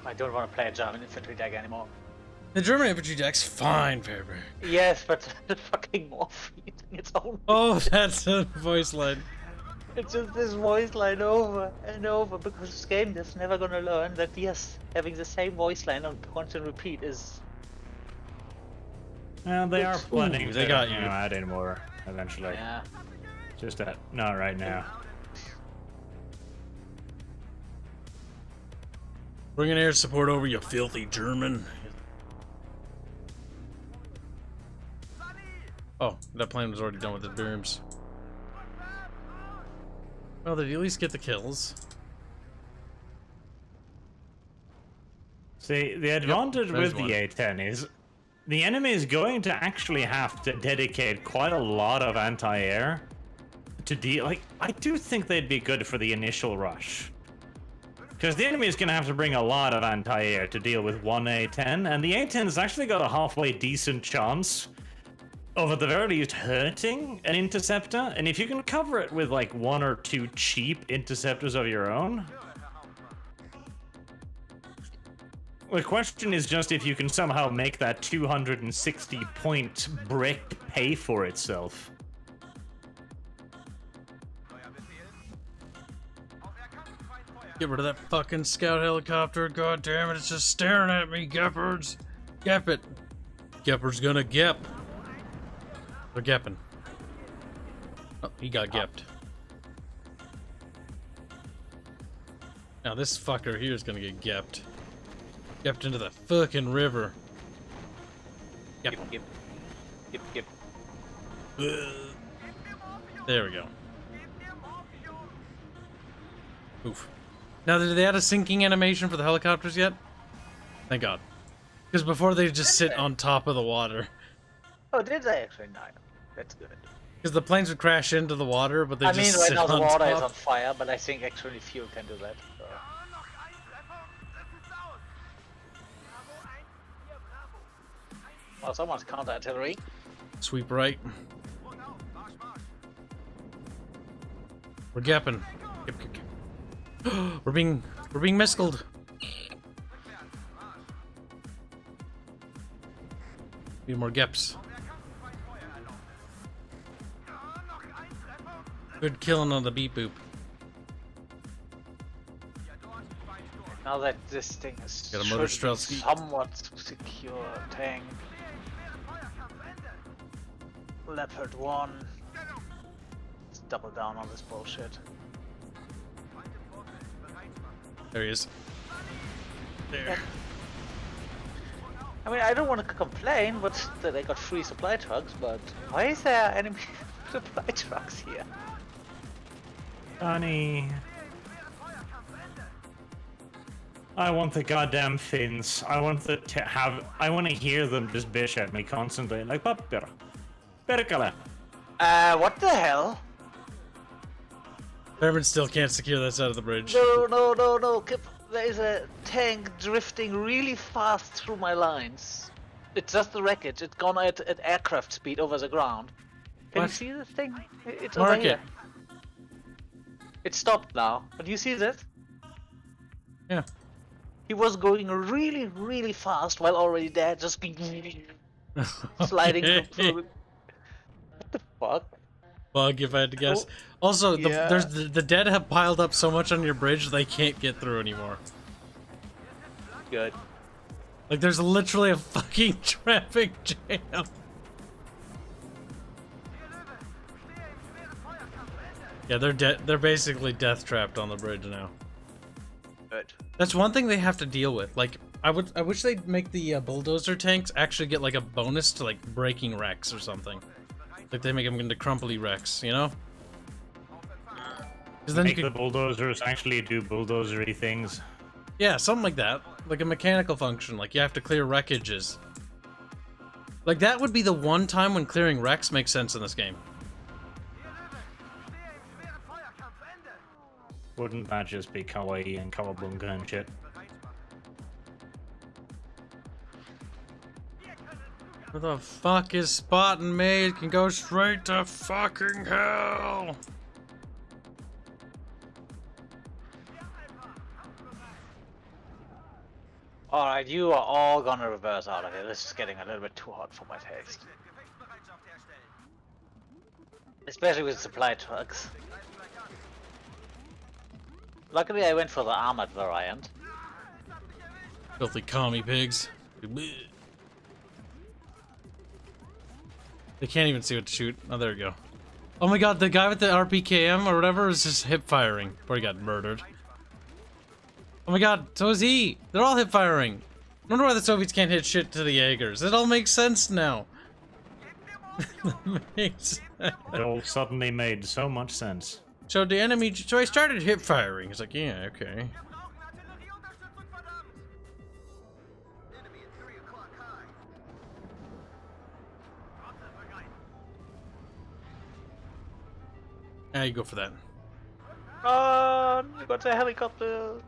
I don't want to play a German infantry deck anymore. The German infantry deck's fine, Fairbury. Yes, but the fucking morphine in its own. Oh, that's a voice line. It's just this voice line over and over because this game is never gonna learn that yes, having the same voice line on constant repeat is. Well, they are planning they to, got you. add in more eventually. Yeah. Just that, not right now. Bring an air support over, you filthy German. Oh, that plane was already done with the booms. Well, did you at least get the kills? See, the advantage there's with one. the A-10 is the enemy is going to actually have to dedicate quite a lot of anti-air to deal. Like, I do think they'd be good for the initial rush. Because the enemy is going to have to bring a lot of anti-air to deal with one A-10, and the A-10 has actually got a halfway decent chance of at the very least hurting an interceptor, and if you can cover it with like one or two cheap interceptors of your own. The question is just if you can somehow make that 260-point brick pay for itself. Get rid of that fucking scout helicopter. God damn it, it's just staring at me, Geppards. Gep it. Gepard's gonna gep. They're gepping. Oh, he got gepped. Now this fucker here is gonna get gepped. Gepped into the fucking river. Yep. Yep. There we go. Oof. Now, did they add a sinking animation for the helicopters yet? Thank God. Because before they just sit on top of the water. Oh, did they actually? No, that's good. Because the planes would crash into the water, but they just right sit now the on water top. is on fire, but I think actually fuel can do that. So. Well, someone's counter artillery. Sweep right. We're gapping. Gap, gap, gap. We're being miscalled. Need more gaps. Good killing on the beep boop. Now that this thing is Got a motor should be Streltsky. somewhat secure, tank. Leopard 1. Let's double down on this bullshit. There he is. There. I mean, I don't want to complain, but that I got free supply trucks, but why is there enemy supply trucks here? Honey. I want the goddamn Finns. I want to hear them just bitch at me constantly, like Pappera. Perkele. What the hell? German still can't secure that side of the bridge. No, Kip, there is a tank drifting really fast through my lines. It's just the wreckage. It's gone at aircraft speed over the ground. Can What? you see this thing? It's Mark over here. it. It stopped now. But you see this? Yeah. He was going really, really fast while already dead, just sliding Okay. through. What the fuck? Bug, if I had to guess. Also, Yeah. the dead have piled up so much on your bridge they can't get through anymore. Good. Like, there's literally a fucking traffic jam. Yeah, they're dead. They're basically death trapped on the bridge now. Good. That's one thing they have to deal with. Like, I wish they'd make the bulldozer tanks actually get like a bonus to like breaking wrecks or something. Like they make them into crumply wrecks, you know? Because then you Make the could, bulldozers actually do bulldozery things. yeah, something like that, like a mechanical function. Like you have to clear wreckages. Like that would be the one time when clearing wrecks makes sense in this game. Wouldn't that just be kawaii and kawabunga and shit? Where the fuck is spotting me? It can go straight to fucking hell. Alright, you are all gonna reverse out of here. This is getting a little bit too hot for my taste. Especially with supply trucks. Luckily I went for the armored variant. Filthy commie pigs. They can't even see what to shoot. Oh, there we go. Oh my god, the guy with the RPKM or whatever was just hip firing before he got murdered. Oh my god, so is he! They're all hip firing! I wonder why the Soviets can't hit shit to the Jaegers. It all makes sense now. Makes sense. It all suddenly made so much sense. So the enemy, so I started hip firing. It's like, yeah, okay. Yeah, you go for that. You got the helicopters.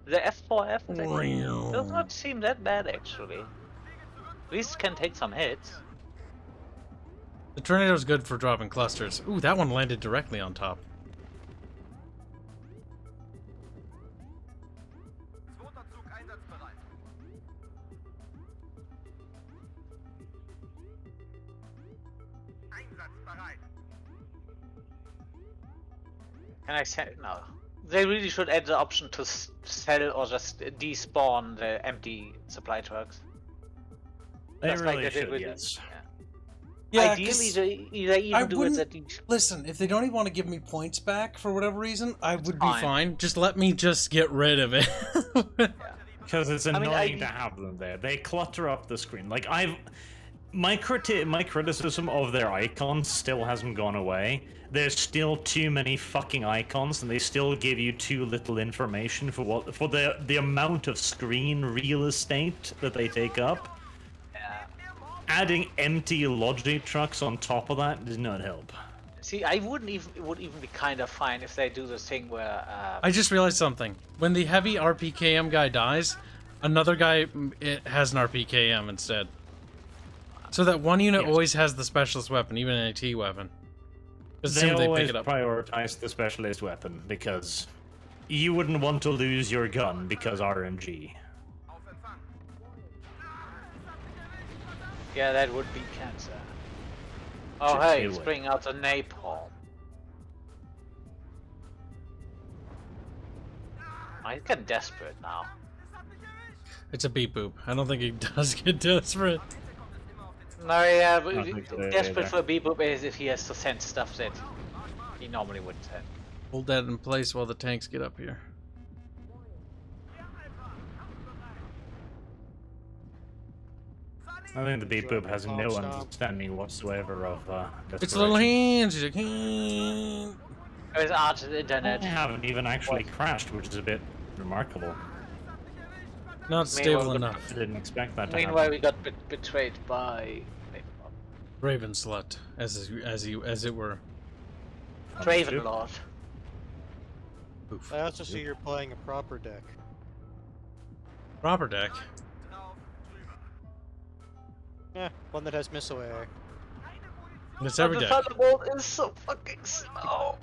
The F4F does not seem that bad actually. At least can take some hits. The tornado's good for dropping clusters. Ooh, that one landed directly on top. Can I sell? No. They really should add the option to sell or just despawn the empty supply trucks. They Just like really they did should, with yes. Yeah, Ideally, they even do it that. Listen, if they don't even want to give me points back for whatever reason, I would be Fine. fine. Just let me just get rid of it. Because it's mean, annoying to have them there. They clutter up the screen. Like my criticism of their icons still hasn't gone away. There's still too many fucking icons, and they still give you too little information for the amount of screen real estate that they take up. Adding empty logic trucks on top of that does not help. See, I would even be kind of fine if they do this thing where. I just realized something. When the heavy RPKM guy dies, another guy has an RPKM instead. So that one unit Yes. always has the specialist weapon, even an AT weapon. They always prioritize the specialist weapon because you wouldn't want to lose your gun because RNG. Yeah, that would be cancer. Oh hey, it's bringing out the napalm. I get desperate now. It's a beep boop. I don't think he does get desperate. No, yeah, but desperate for a beep boop is if he has to send stuff that he normally wouldn't send. Hold that in place while the tanks get up here. I think the beep boop has no understanding whatsoever of It's little hands. He's like, hey. It was out of the internet. I haven't even actually crashed, which is a bit remarkable. Not stable enough. I didn't expect that to happen. Meanwhile, we got betrayed by Raven slut, as it were. Raven Lord. Oof. I also see you're playing a proper deck. Proper deck. Yeah, one that has missile AI. It's every deck. The Thunderbolt is so fucking slow.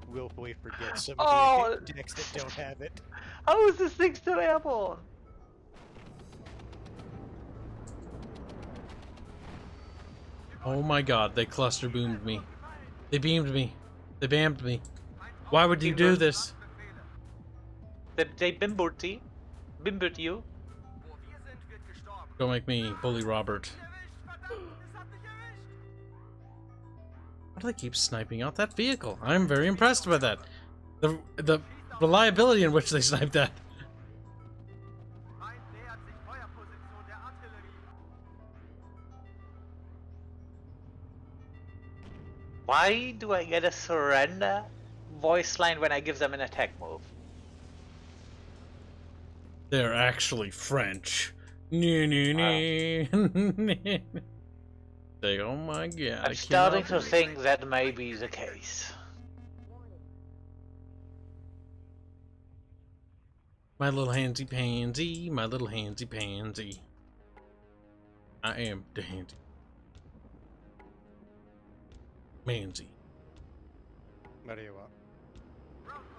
Willfully forget some of the decks that don't have it. How is this thing still airborne? Oh my god, they cluster boomed me. They beamed me. They bammed me. Why would you do this? They bimbered you. Don't make me bully Robert. Why do they keep sniping out that vehicle? I'm very impressed by that. The reliability in which they sniped that. Why do I get a surrender voice line when I give them an attack move? They're actually French. Like, oh my god. I'm starting to think that may be the case. My little handsy pansy, my little handsy pansy. I am the handsy. Mansy. What do you want?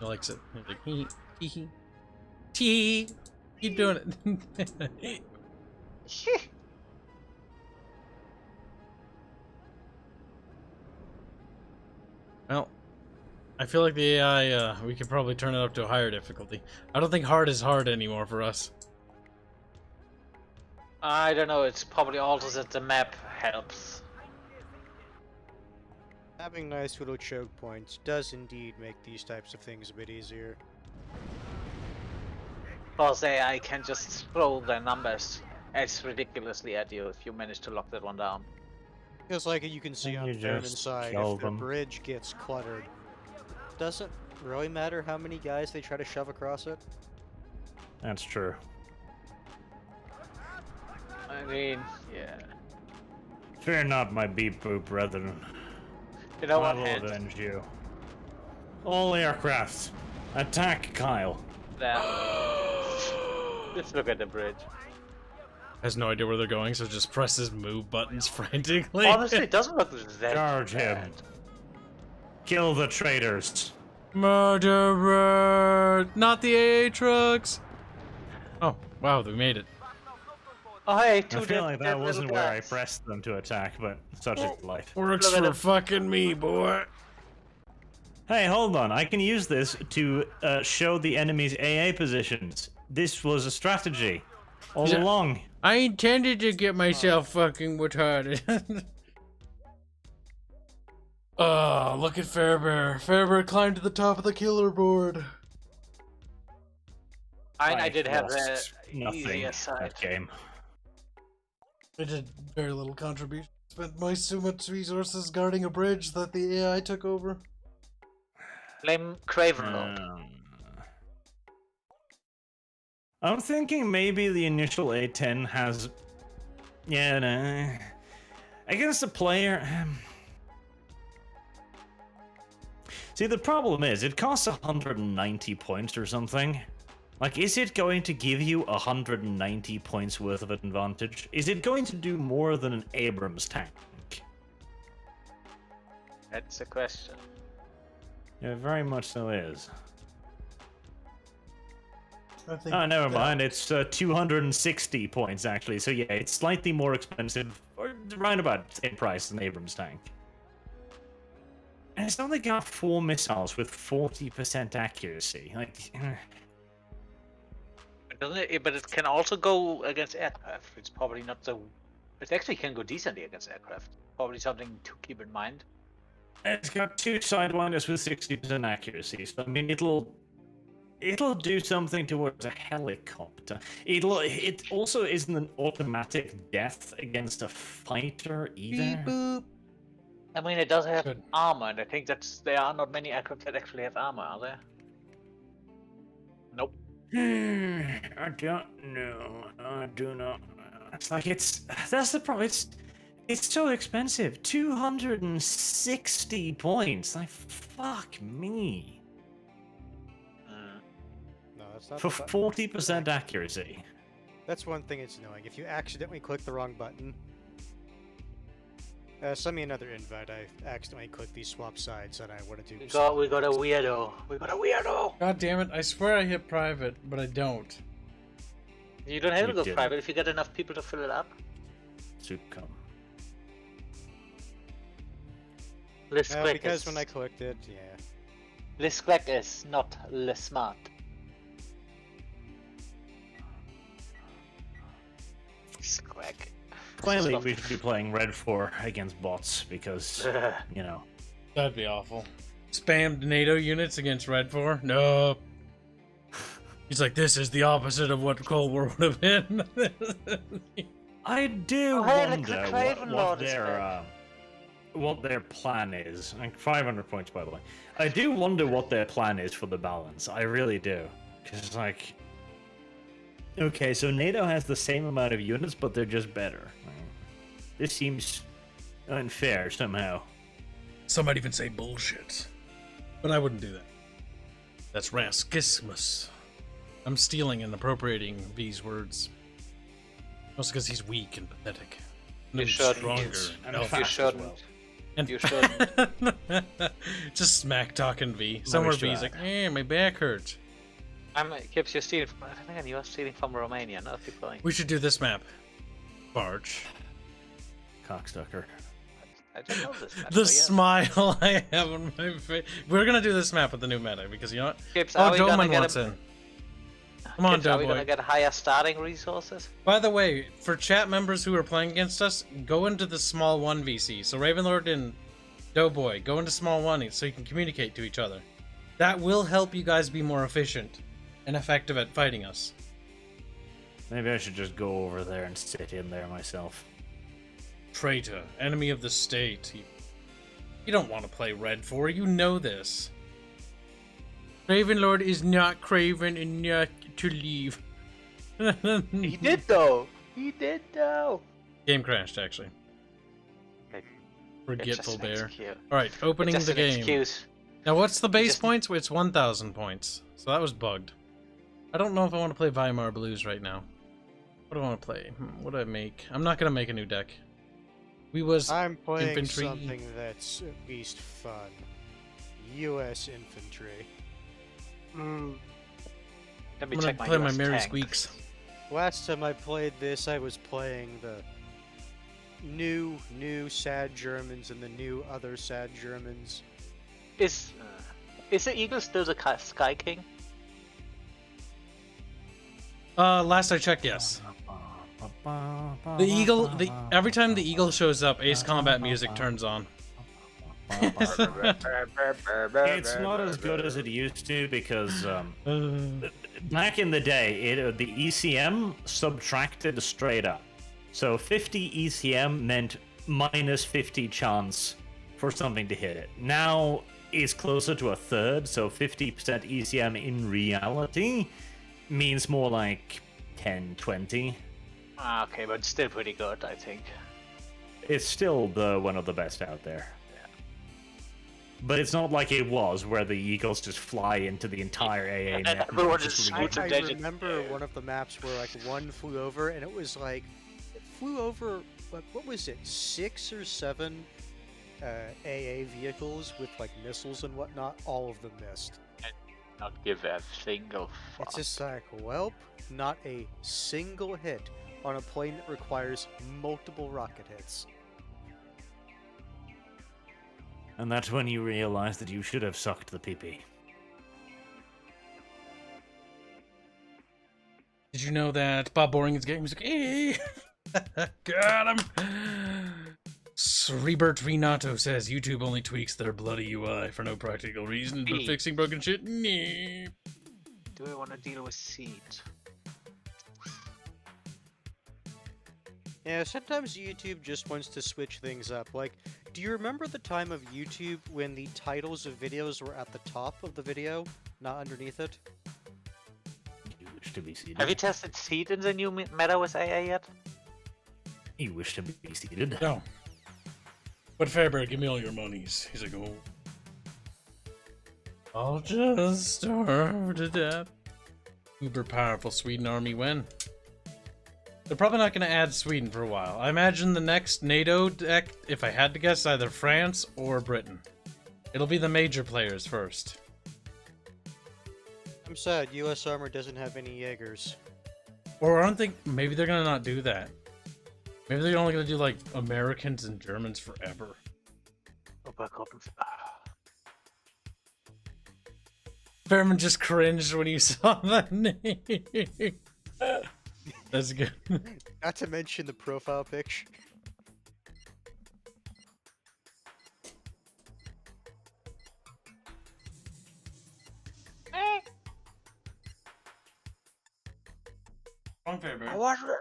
He likes it. He's like, hee hee hee. Tee. Keep doing it. Well, I feel like the AI, we could probably turn it up to a higher difficulty. I don't think hard is hard anymore for us. I don't know, it's probably also that the map helps. Having nice little choke points does indeed make these types of things a bit easier. Because AI can just throw their numbers as ridiculously at you if you manage to lock that one down. Because like you can see on the German side, if the bridge gets cluttered, doesn't really matter how many guys they try to shove across it. That's true. I mean, yeah. Fear not, my beep boop brethren. You know I what, will Hanse? avenge you. All aircraft, attack Kyle. Let's look at the bridge. Has no idea where they're going, so just presses move buttons frantically. Honestly, it doesn't look that Charge him. bad. Kill the traitors. Murderer! Not the AA trucks! Oh, wow, we made it. Oh hey, I two feel like that little wasn't where I guys. pressed them to attack, but such is life. Works Look at for him. fucking me, boy. Hey, hold on. I can use this to show the enemy's AA positions. This was a strategy all Yeah. along. I intended to get myself fucking retarded. Oh, look at Fairbear. Fairbear climbed to the top of the killer board. I did have the lost nothing easier side. that game. I did very little contribution. Spent so much resources guarding a bridge that the AI took over. Blame Craven Lord. I'm thinking maybe the initial A10 has... Yeah, no. I guess the player... See, the problem is, it costs 190 points or something. Like, is it going to give you 190 points worth of advantage? Is it going to do more than an Abrams tank? That's the question. It very much so is. I think, Oh, never mind. It's 260 points, actually. So yeah, it's slightly more expensive, or around about the same price as an Abrams tank. And it's only got 4 missiles with 40% accuracy. Like, Doesn't it? But it can also go against aircraft. It's probably not so. It actually can go decently against aircraft. Probably something to keep in mind. it's got 2 sidewinders with 60% accuracy. So I mean, it'll do something towards a helicopter. It also isn't an automatic death against a fighter either. Boop. I mean, it does have Good. armor, and I think there are not many aircraft that actually have armor, are there? Nope. I don't know. I do not. It's like that's the problem. It's so expensive. 260 points. Like fuck me. No, that's not For the button. 40% accuracy. That's one thing it's annoying. If you accidentally click the wrong button, send me another invite. I accidentally clicked these swap sides and I wanted to. We got a weirdo. We got a weirdo. God damn it! I swear I hit private, but I don't. You don't have to You go didn't. private if you get enough people to fill it up. Succumb. Because when I clicked it, yeah. Sqekies is not smart. Sqekies. Clearly, we should be playing Red 4 against bots because, you know. That'd be awful. Spammed NATO units against Red 4? No. He's like, this is the opposite of what Cold War would have been. I do Oh, hey, look, wonder the Craven Lord is what their plan is. Like 500 points, by the way. I do wonder what their plan is for the balance. I really do. Because, like... Okay, so NATO has the same amount of units, but they're just better. This seems unfair somehow. Some might even say bullshit. But I wouldn't do that. That's Raskismus. I'm stealing and appropriating these words. Also because he's weak and pathetic. And You I'm shouldn't. stronger. And and You fast as shouldn't. well. And You shouldn't. just smack talking V. Somewhere V's like, my back hurts. Kibs, you're stealing from. I think you're stealing from Romania, not deploying. We should do this map. Barge. Cocksucker. I don't know this map. The so yeah. smile I have on my face. We're gonna do this map with the new meta because you know what? Kibs, Oh, are we gonna Doman get wants in. Come on, Kibs, are we gonna Doughboy. get higher starting resources? By the way, for chat members who are playing against us, go into the small 1 VC. So Ravenlord and Doughboy, go into small 1 so you can communicate to each other. That will help you guys be more efficient and effective at fighting us. Maybe I should just go over there and sit in there myself. Traitor, enemy of the state. You don't want to play Red 4, you know this. Ravenlord is not craven and not to leave. He did though. He did though. Game crashed, actually. It's Forgetful just an bear. excuse. Alright, opening It's just the an game. excuse. Now, what's the base Just- points? It's 1,000 points. So that was bugged. I don't know if I want to play Weimar Blues right now. What do I want to play? What do I make? I'm not going to make a new deck. We was I'm playing infantry. something that's at least fun. U.S. infantry. Let me I'm going check to my play my US Mary tank. Squeaks. Last time I played this, I was playing the new sad Germans and the new other sad Germans. Is the Eagle still the Sky King? Last I checked, yes. The eagle, every time the eagle shows up, Ace Combat music turns on. It's not as good as it used to because back in the day, the ECM subtracted straight up. So 50 ECM meant minus 50 chance for something to hit it. Now it's closer to a third, so 50% ECM in reality means more like 10, 20. Ah, okay, but still pretty good, I think. It's still one of the best out there. But it's not like it was, where the Eagles just fly into the entire AA And net. everyone Just just leave. scoots I Legend. remember one of the maps where like one flew over, and it was like it flew over. What was it? 6 or 7 AA vehicles with like missiles and whatnot, all of them missed. Not give a single fuck. It's just like, well, not a single hit on a plane that requires multiple rocket hits. And that's when you realize that you should have sucked the pee-pee. Did you know that Bob Boring is getting Sqekies? Got him! Rebert Renato says YouTube only tweaks their bloody UI for no practical reason, but fixing broken shit? Nee. Do we want to deal with seed? Yeah, sometimes YouTube just wants to switch things up. Like, do you remember the time of YouTube when the titles of videos were at the top of the video, not underneath it? You wish to be seated. Have you tested seed in the new meta with AA yet? You wish to be seated. No. But Fairbear, give me all your monies. He's like, oh. I'll just starve to death. Uber powerful Sweden army when? They're probably not going to add Sweden for a while. I imagine the next NATO deck, if I had to guess, either France or Britain. It'll be the major players first. I'm sad, US Armor doesn't have any Jaegers. Or I don't think, maybe they're going to not do that. Maybe they're only going to do like Americans and Germans forever. Fairman just cringed when you saw that name. That's good. Not to mention the profile picture. Wrong Fairbear.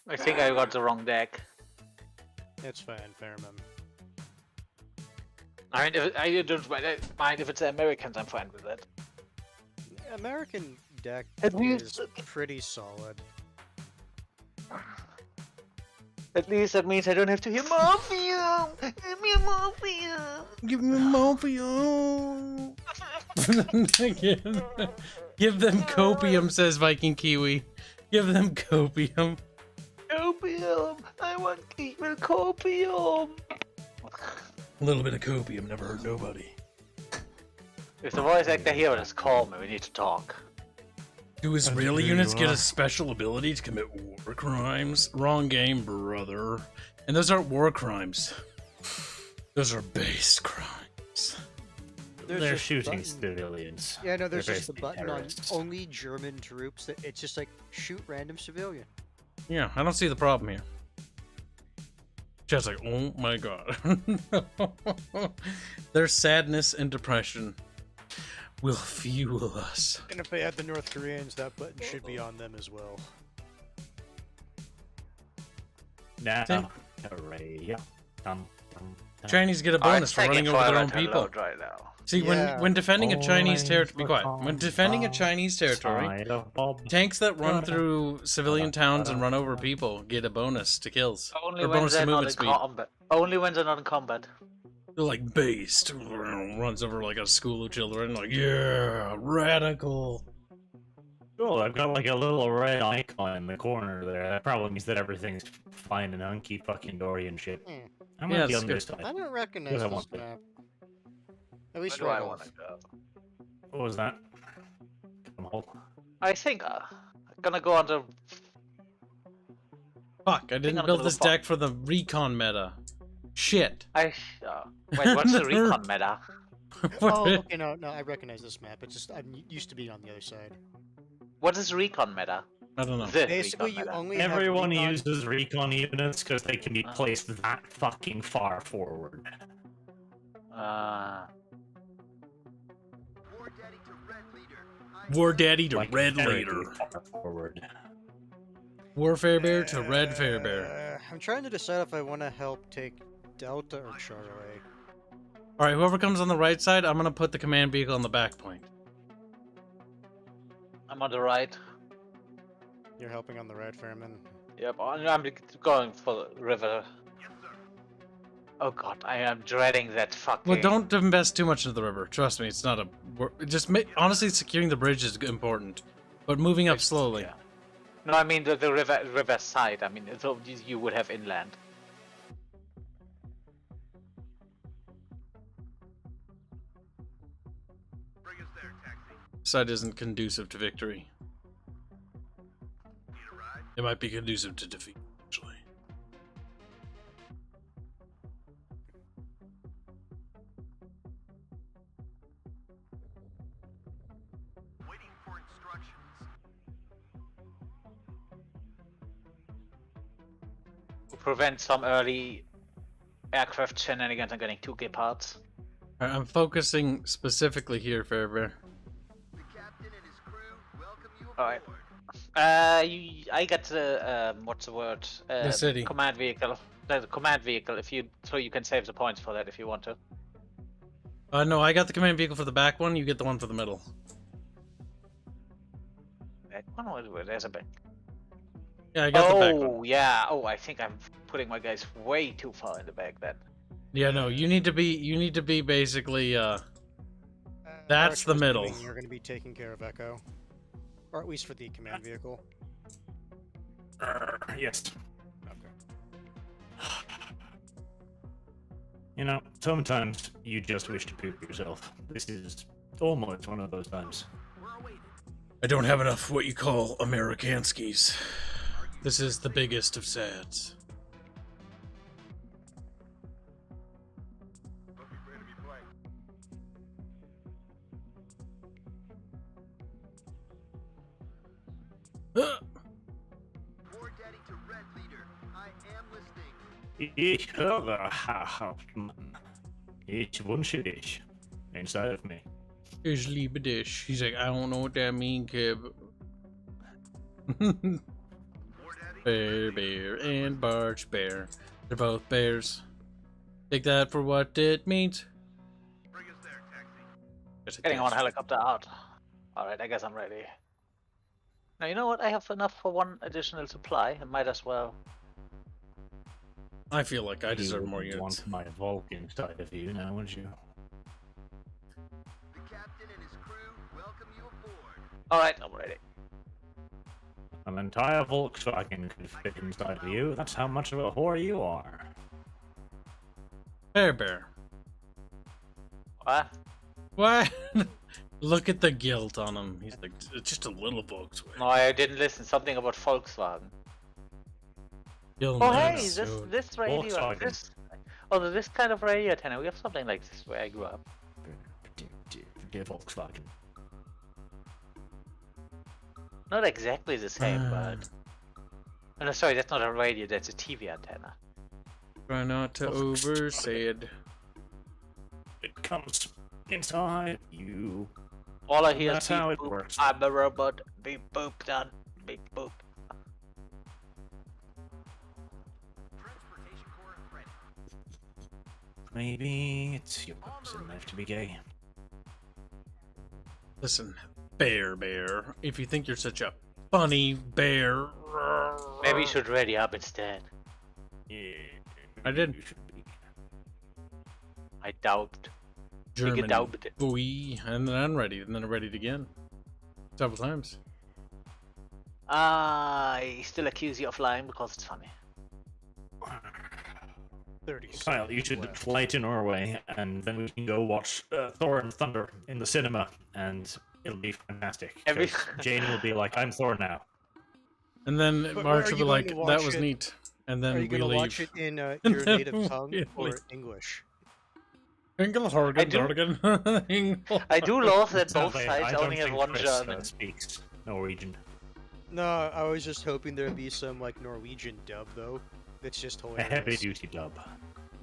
I think I got the wrong deck. It's fine, Fairman. I mean, I don't mind if it's the Americans. I'm fine with that. American deck At is least- pretty solid. At least that means I don't have to hear Morpheum! Give me a Morpheum! Give me Morpheum! Give them copium, says Viking Kiwi. Give them copium. Copium! I want evil copium! A little bit of copium never hurt nobody. If the voice actor here will just call me, we need to talk. Do Israeli units get a special ability to commit war crimes? Wrong game, brother. And those aren't war crimes. Those are base crimes. They're just shooting button- civilians. Yeah, no, there's They're just a basically button on terrorists. only German troops that it's just like shoot random civilian. Yeah, I don't see the problem here. Just like, oh my god. Their sadness and depression will fuel us. And if they add the North Koreans, that button should be on them as well. Now, Think- hooray, yeah. Dum, dum, dum. Chinese get a bonus for running over their own people. Right now. See, Yeah. when defending a Chinese territory, be Always quiet. When defending a Chinese territory, Side of Bob. tanks that run through civilian towns and run over people get a bonus to kills. Only Or when bonus they're to not in movement speed. combat. Only when they're not in combat. They're like based, runs over like a school of children, like, yeah, radical. Cool, I've got like a little red icon in the corner there. That probably means that everything's fine and hunky fucking dory and shit. Hmm. I'm Yeah, gonna be it's on good. this side. I don't recognize Because I this want to. map. At least Where do I right want to off. go? What was that? Come hold. I think I'm gonna go on the... Fuck, I didn't I'll build go this fuck. deck for the recon meta. Shit. Wait, what's the recon meta? Oh, okay, no, I recognize this map. It's just I'm used to being on the other side. What is recon meta? I don't know. The Basically, recon you meta. only have Everyone recon- uses recon units because they can be Ah. placed that fucking far forward. War Daddy to Red Leader. War Daddy to Like, Red very Leader. far forward. War Fairbear to Red Fairbear. I'm trying to decide if I want to help take Delta or Charlie. Alright, whoever comes on the right side, I'm gonna put the command vehicle on the back point. I'm on the right. You're helping on the right, Fairman. Yep, I'm going for the river. Oh god, I am dreading that fucking... Well, don't invest too much into the river. Trust me, it's not a... Just honestly, securing the bridge is important. But moving up slowly. Yeah. No, I mean the river side. I mean, so you would have inland. side isn't conducive to victory. It might be conducive to defeat, actually. Waiting for instructions. To prevent some early aircraft shenanigans and getting 2 Gepards. I'm focusing specifically here, Fairbear. The captain and his crew welcome you Alright. aboard. I got the what's the word? The city. Command vehicle. The command vehicle. So you can save the points for that if you want to. No, I got the command vehicle for the back one. You get the one for the middle. There's a back. Yeah, I got the back one. Oh yeah. Oh, I think I'm putting my guys way too far in the back then. Yeah, no, you need to be basically. That's the middle. You're going to be taking care of Echo, or at least for the command vehicle. Yes. Okay. You know, sometimes you just wish to poop yourself. This is almost one of those times. I don't have enough what you call Amerikanskis. This is the biggest of sads. Hope you're ready to be playing. War Daddy to Red Leader. I am listening. Ich höre, Herr Hauptmann. Ich wünsche dich inside of me. Ich liebe dich. He's like, I don't know what that means, Kib. War Daddy. Bear, and Barge Bear. They're both bears. Take that for what it means. Bring us there, taxi. Getting on helicopter out. Alright, I guess I'm ready. Now you know what? I have enough for 1 additional supply. I might as well. I feel like I deserve You more wouldn't units. want my Vulcan side of you now, would you? The captain and his crew welcome you aboard. Alright, I'm ready. An entire Volkswagen could fit inside of you. That's how much of a whore you are. Bear. What? What? Look at the guilt on him. He's like, it's just a little Volkswagen. No, I didn't listen. Something about Volkswagen. You'll Oh never hey, sue. this radio, Volkswagen. this kind of radio antenna. We have something like this where I grew up. Dear Volkswagen. Not exactly the same, but. Oh, no, sorry, that's not a radio. That's a TV antenna. Try not to oversay it. It comes inside you. All I hear That's is beep how it boop. works. I'm a robot. Beep boop done. Beep boop. Transportation core ready. Maybe it's your purpose in life to be gay. Listen, Bear. If you think you're such a funny bear. Maybe you should ready up instead. Yeah. I did. You should be. I doubt. German doubt it. Boi, and then I'm ready, and then I readied again. Several times. I still accuse you of lying because it's funny. 30 Kyle, you should left. fly to Norway, and then we can go watch Thor and Thunder in the cinema, and it'll be fantastic. Every- 'Cause Jane will be like, "I'm Thor now." And then But March are will be you like, going to that watch was it- neat. And Are then you we going to leave. watch it in your then native we tongue leave. or English? I do love that both Sadly, sides I don't only have think one Chris, German. speaks Norwegian. No, I was just hoping there'd be some like Norwegian dub though. That's just A hilarious. heavy duty dub.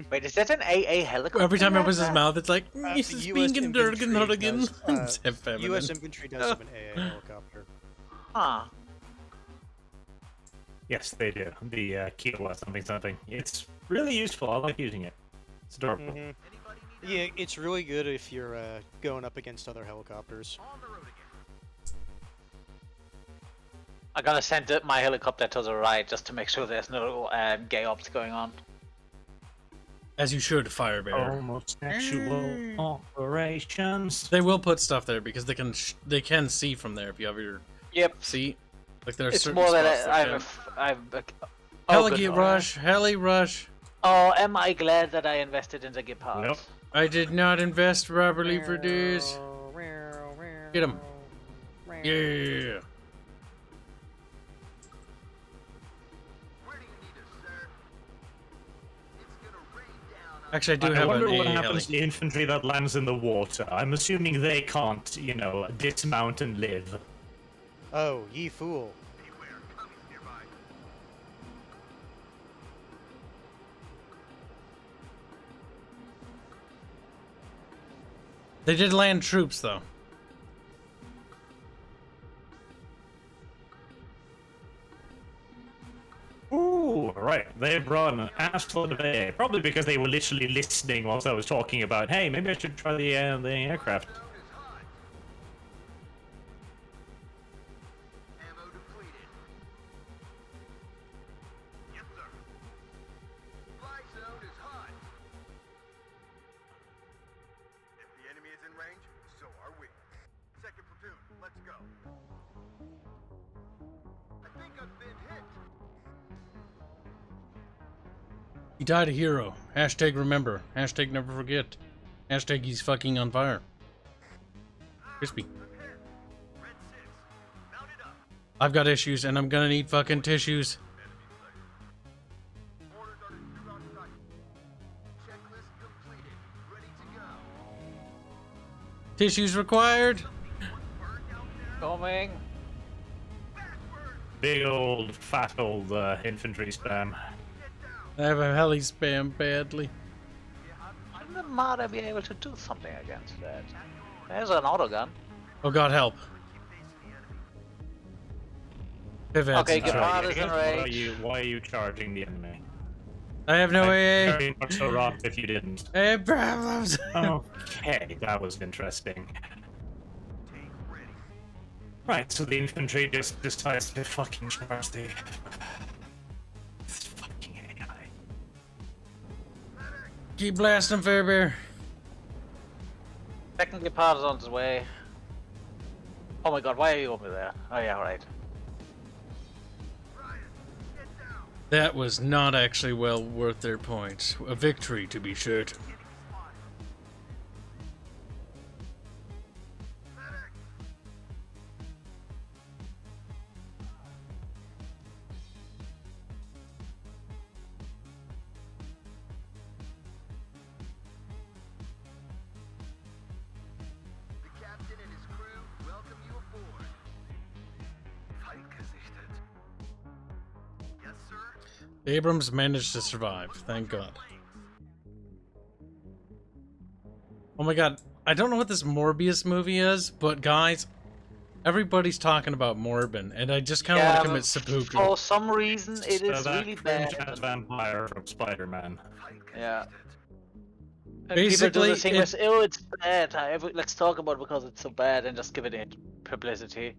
Wait, is that an AA helicopter? Every time he opens his mouth, it's like, the he's US speaking infantry Durgan. does, It's feminine. U.S. infantry does have an AA helicopter. Huh. Yes, they do. The Kiowa something. It's really useful. I like using it. It's adorable. Hmm. Yeah, it's really good if you're going up against other helicopters. On the road again. I'm gonna send my helicopter to the right just to make sure there's no gay ops going on. As you should, Firebear. Almost sexual operations. They will put stuff there because they can see from there if you have your Yep. seat. Like there's It's certain more spots that that I'm. Heli rush, heli rush. Oh, am I glad that I invested in the Gepard? Nope. I did not invest properly for this. Get him. Yeah. Where do you need us, sir? It's gonna rain down on Actually, I do I have wonder an what AA heli. happens to the infantry that lands in the water. I'm assuming they can't, you know, dismount and live. Oh, ye fool. beware. Commies nearby. They did land troops, though. Ooh, right. They brought an assload of AA. Probably because they were literally listening whilst I was talking about, hey, maybe I should try the aircraft. Zone is hot. Ammo depleted. Yes, sir. Fly zone is hot. If the enemy is in range, so are we. Second platoon, let's go. I think I've been hit. He died a hero. Hashtag remember. Hashtag never forget. Hashtag he's fucking on fire. Crispy. I'm hit. Red 6. Mount it up. I've got issues and I'm gonna need fucking tissues. Orders are to shoot on sight. Checklist completed. Ready to go. Tissues required. Bird down there. Coming. Backward. Big old, fat old infantry spam. Get down. I have a heli spam badly. I might be able to do something against that. There's an autogun. Oh god, help. Pivot. Okay, Sorry, Gepard is why are you charging the enemy? I have no I'd AA. very much so wrong if you didn't. I have problems. Okay, that was interesting. Tank ready. Right, so the infantry just decides to fucking charge the... This fucking AI. Keep blasting, Fairbear. Second Gepard is on his way. Oh my god, why are you over there? Oh yeah, right. Ryan, get down. That was not actually well worth their points. A victory, to be sure. Getting spotted. Medic. The captain and his crew welcome you aboard. Feind gesichtet. Yes, sir. Abrams managed to survive, thank god. Oh my god, I don't know what this Morbius movie is, but guys, everybody's talking about Morbin, and I just kind of want to commit seppuku. For some reason, it So is that really cringe bad. ass vampire from Spider-Man. Yeah. And Basically, people do the thing it- with, oh, it's bad. Let's talk about it because it's so bad and just give it publicity.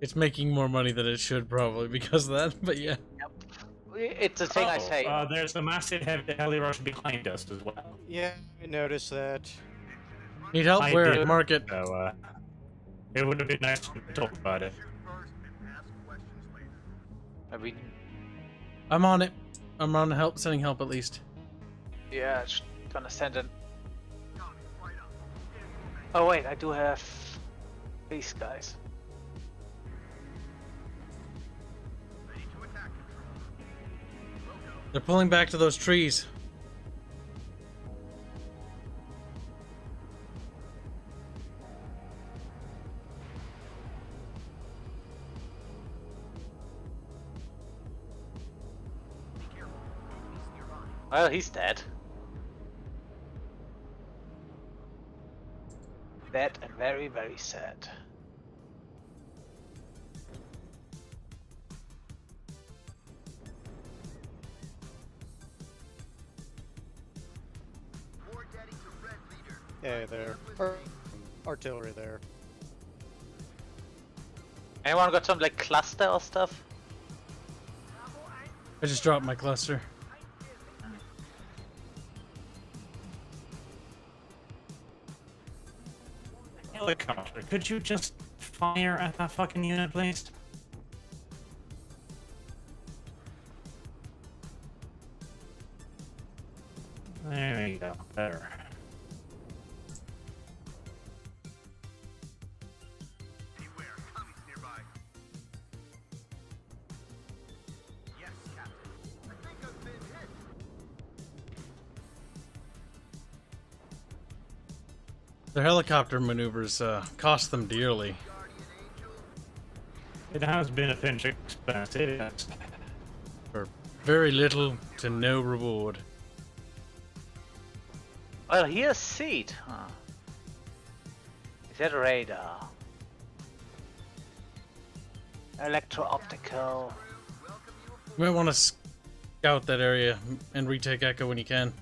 It's making more money than it should probably because of that, but yeah. It's a thing I say. There's a massive heli rush behind us as well. Yeah, I noticed that. Need help? I Where? did. Mark it. So, it would have been nice to talk about it. Shoot first and ask questions later. I mean, I'm on it. I'm on help, sending help at least. yeah, it's gonna send an. Tommy, right up. Getting moving. Oh wait, I do have these guys. Ready to attack control. Will go. They're pulling back to those trees. Be careful. Enemies nearby. Well, he's dead. Dead and very, very sad. War daddy to red leader. Yeah, there. Artillery there. Anyone got some like cluster or stuff? I just dropped my cluster. Helicopter, could you just fire at that fucking unit, please? There you go. Better. Beware. Commies nearby. The helicopter maneuvers cost them dearly. It has been a pinch expensive, yes. For very little to no reward. Well, here's seat. Huh. Is that radar? Electro-optical. You might want to scout that area and retake Echo when you can.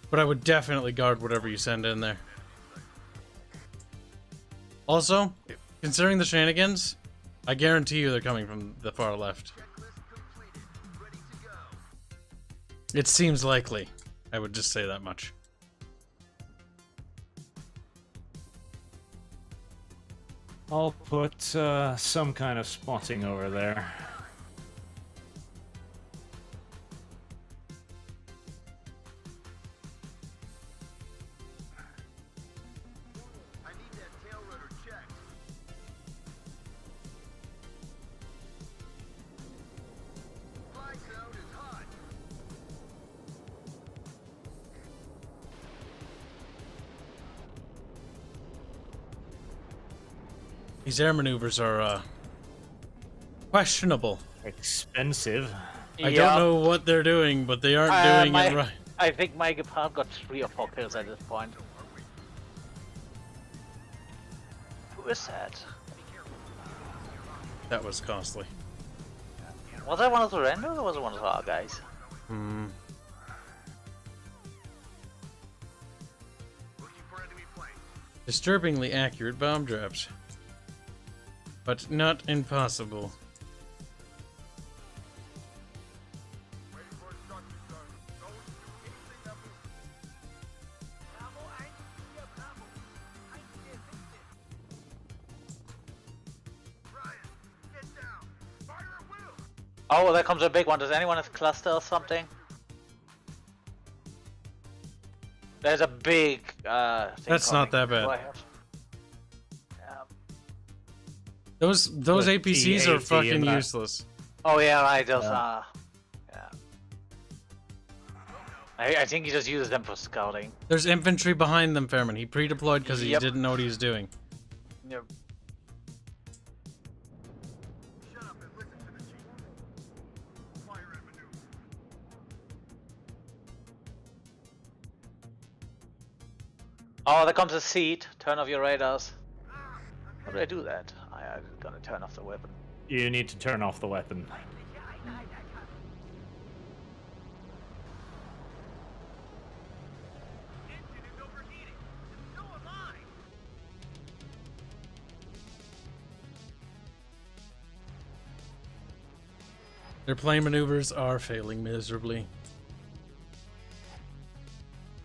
But I would definitely guard whatever you send in there. Also, considering the shenanigans, I guarantee you they're coming from the far left. It seems likely. I would just say that much. I'll put some kind of spotting over there. I need that tail rotor checked. Fly zone is hot. These air maneuvers are questionable. Expensive. I don't know what they're doing, but they aren't doing it right. I think my Gepard got 3 or 4 kills at this point. Who is that? That was costly. Was that one of the randos or was it one of our guys? Hmm. Looking for enemy plane. Disturbingly accurate bomb drops. But not impossible. Waiting for instructions, sir. Going to do anything that moves. Bravo, Bravo. Ryan, get down. Fire at will. Oh, well, there comes a big one. Does anyone have cluster or something? There's a big thing. That's not that bad. Do I have? Those With APCs are T80 fucking and that. useless. Oh yeah, right. Those Yeah. yeah. I think he just uses them for scouting. There's infantry behind them, Fairman. He pre-deployed because he Yep. didn't know what he was doing. Yep. Shut up and listen to the chief. Fire and maneuver. Oh, there comes a seat. Turn off your radars. How do I do that? I'm gonna turn off the weapon. You need to turn off the weapon. Engine is overheating. So am I. Their plane maneuvers are failing miserably.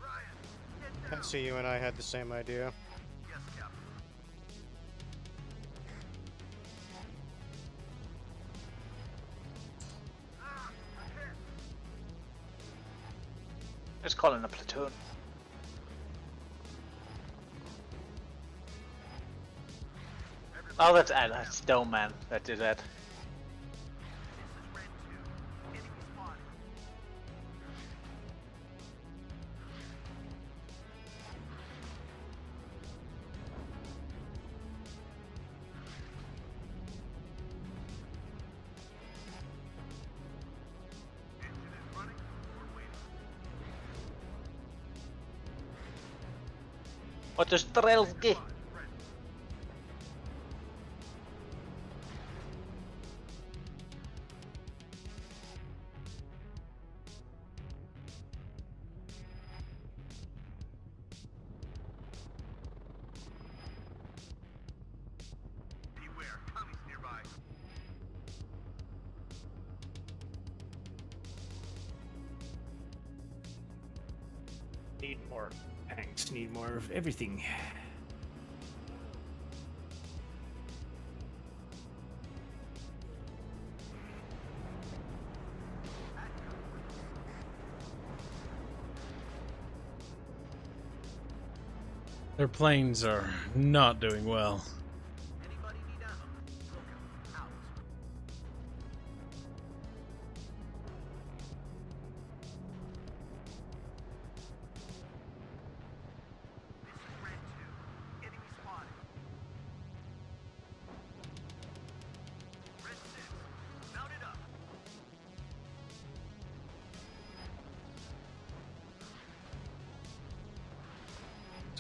Ryan, get down. Hanse, you and I had the same idea. Yes, Captain. Ahead. Just call in a platoon. Oh, that's Dome Man that did that. This is Red 2. Enemy spotted. Engine is running. We're waiting. What is Strelski? Beware, commies nearby. Need more tanks, need more of everything. Their planes are not doing well. Anybody need ammo? Broken. Out.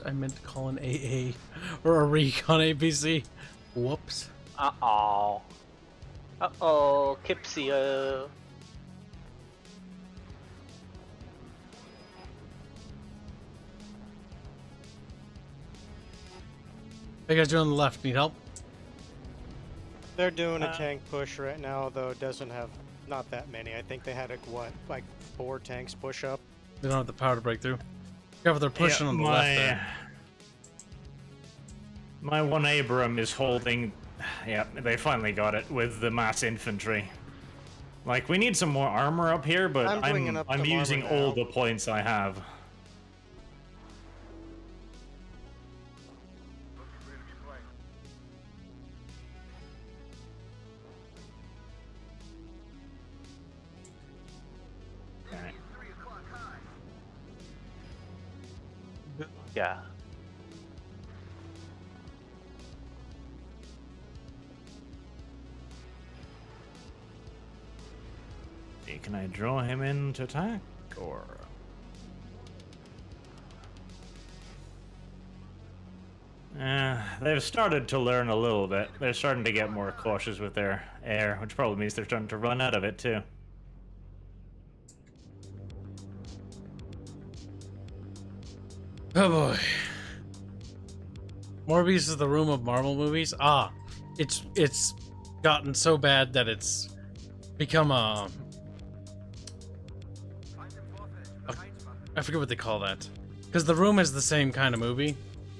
I meant to call an AA or a recon APC. Whoops. Uh-oh. Uh-oh, Kipsy. How you guys doing on the left? Need help? They're doing a tank push right now, though it doesn't have not that many. I think they had like 4 tanks push up. They don't have the power to break through. Careful, they're pushing on the left there. My one Abram is holding. Yeah, they finally got it with the mass infantry. Like, we need some more armor up here, but I'm using all the points I have. Yeah. Can I draw him in to attack, or...? They've started to learn a little bit. They're starting to get more cautious with their air, which probably means they're starting to run out of it, too. Oh boy. Morbius is the room of Marvel movies? Ah, it's gotten so bad that it's become a I forget what they call that. Because the room is the same kind of movie,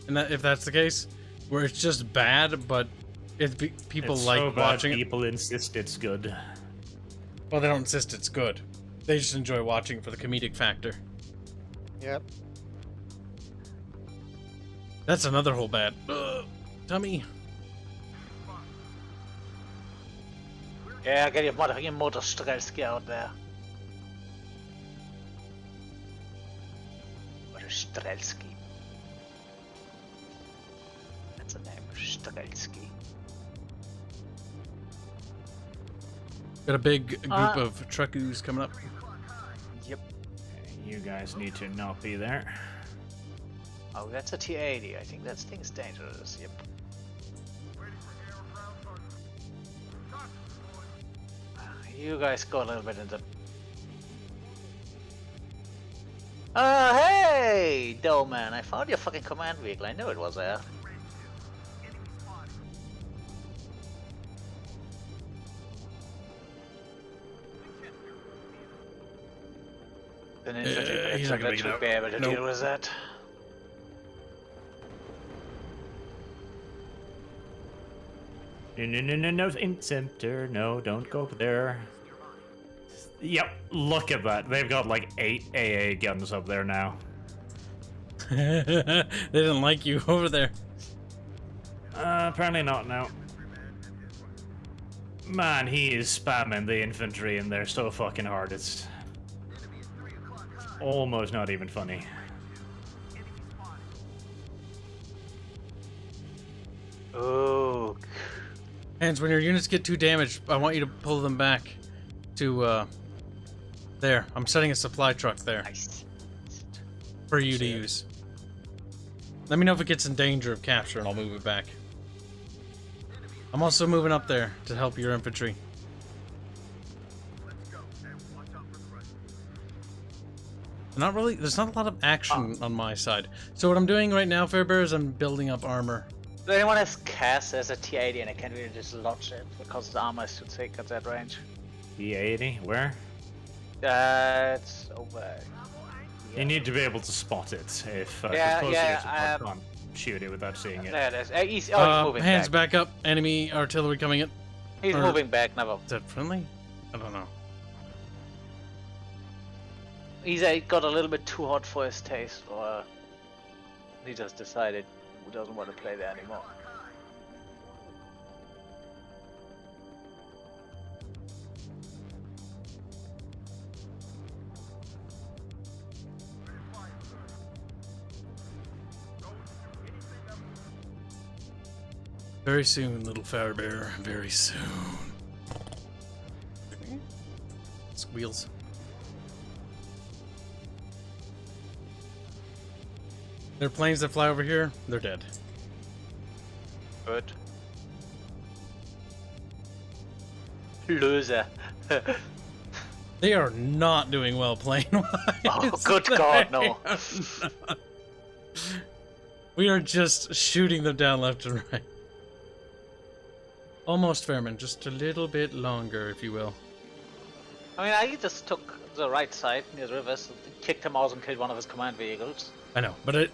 and that if that's the case, where it's just bad, but people it's like so bad watching it. People insist it's good. Well, they don't insist it's good. They just enjoy watching for the comedic factor. Yep. That's another whole bad. Tummy. Yeah, get your motherfucking motor Sqekies out there. Motor Sqekies. That's the name, Sqekies. Got a big group of truckoos coming up. Yep. You guys need to not be there. Oh, that's a T-80. I think that thing's dangerous. Yep. You guys go a little bit into... hey! Doughman, I found your fucking command vehicle. I knew it was there. An infantry he's not gonna should be able to deal with that. No, in center. No, don't go up there. Yep, look at that. They've got like 8 AA guns up there now. They didn't like you over there. Apparently not now. Man, he is spamming the infantry in there so fucking hard. It's almost not even funny. Oh. Hands, when your units get too damaged, I want you to pull them back to, there. I'm setting a supply truck there. Nice. For you to use. Let me know if it gets in danger of capture and I'll move it back. I'm also moving up there to help your infantry. Not really, there's not a lot of action on my side. So what I'm doing right now, Fairbear, is I'm building up armor. Does anyone have cast as a T-80 and I can't really just launch it because the armor is too thick at that range? T-80? Where? That's over. You need to be able to spot it. If Yeah, close yeah, you can't shoot it without seeing it. There it is. He's moving Hands back. back up. Enemy artillery coming in. He's or- moving back, never. Is that friendly? I don't know. He's got a little bit too hot for his taste, or he just decided he doesn't want to play there anymore. Very soon, little Fairbear. Very soon. Squeals. There are planes that fly over here. They're dead. Good. Loser. They are not doing well plane-wise. Oh, good God, no. We are just shooting them down left and right. Almost, Fairman. Just a little bit longer, if you will. I mean, I just took the right side near the rivers, kicked him out and killed one of his command vehicles. I know, but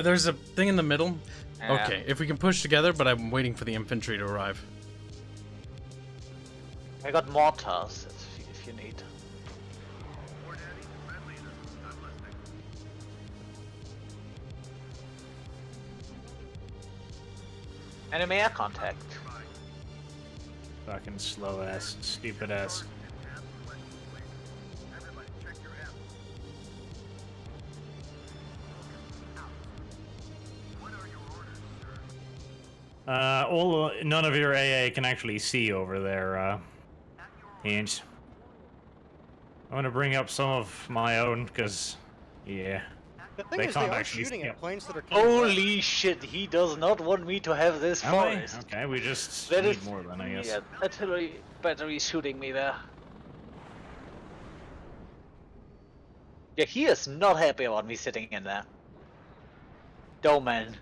there's a thing in the middle. Yeah. Okay, if we can push together, but I'm waiting for the infantry to arrive. I got mortars if you need. Enemy air contact. Fucking slow ass, stupid ass. None of your AA can actually see over there, Hanse. I'm gonna bring up some of my own, because, yeah. The thing They is, they can't are actually shooting see at it. planes that are coming Holy west. shit, he does not want me to have this Am I? forest. Okay, we just That need is- more then, I guess. Yeah, artillery battery shooting me there. Yeah, he is not happy about me sitting in there. No man.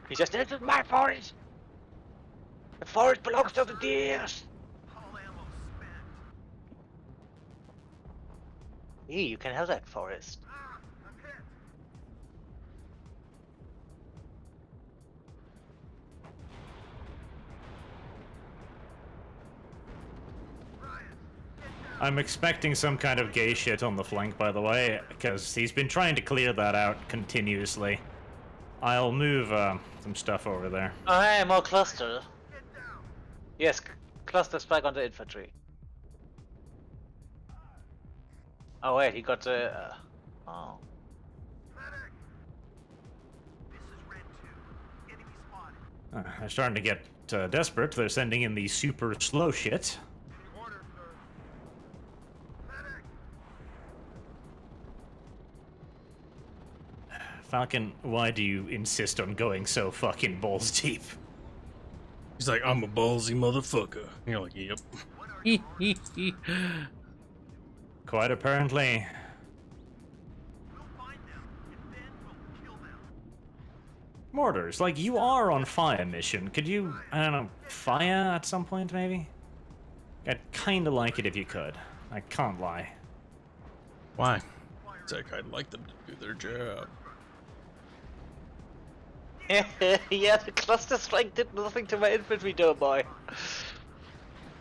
He just, this is my forest! The forest belongs to the deers! Hey, you can have that forest. I'm expecting some kind of gay shit on the flank, by the way, because he's been trying to clear that out continuously. I'll move some stuff over there. Oh, hey, more cluster. Yes, cluster strike on the infantry. Oh wait, he got the. Oh. They're starting to get desperate. They're sending in the super slow shit. Falcon, why do you insist on going so fucking balls deep? He's like, I'm a ballsy motherfucker. And you're like, yep. Quite apparently. Mortars, like, you are on fire mission. Could you, I don't know, fire at some point, maybe? I'd kinda like it if you could. I can't lie. Why? It's like, I'd like them to do their job. Yeah, the cluster strike did nothing to my infantry, though, boy.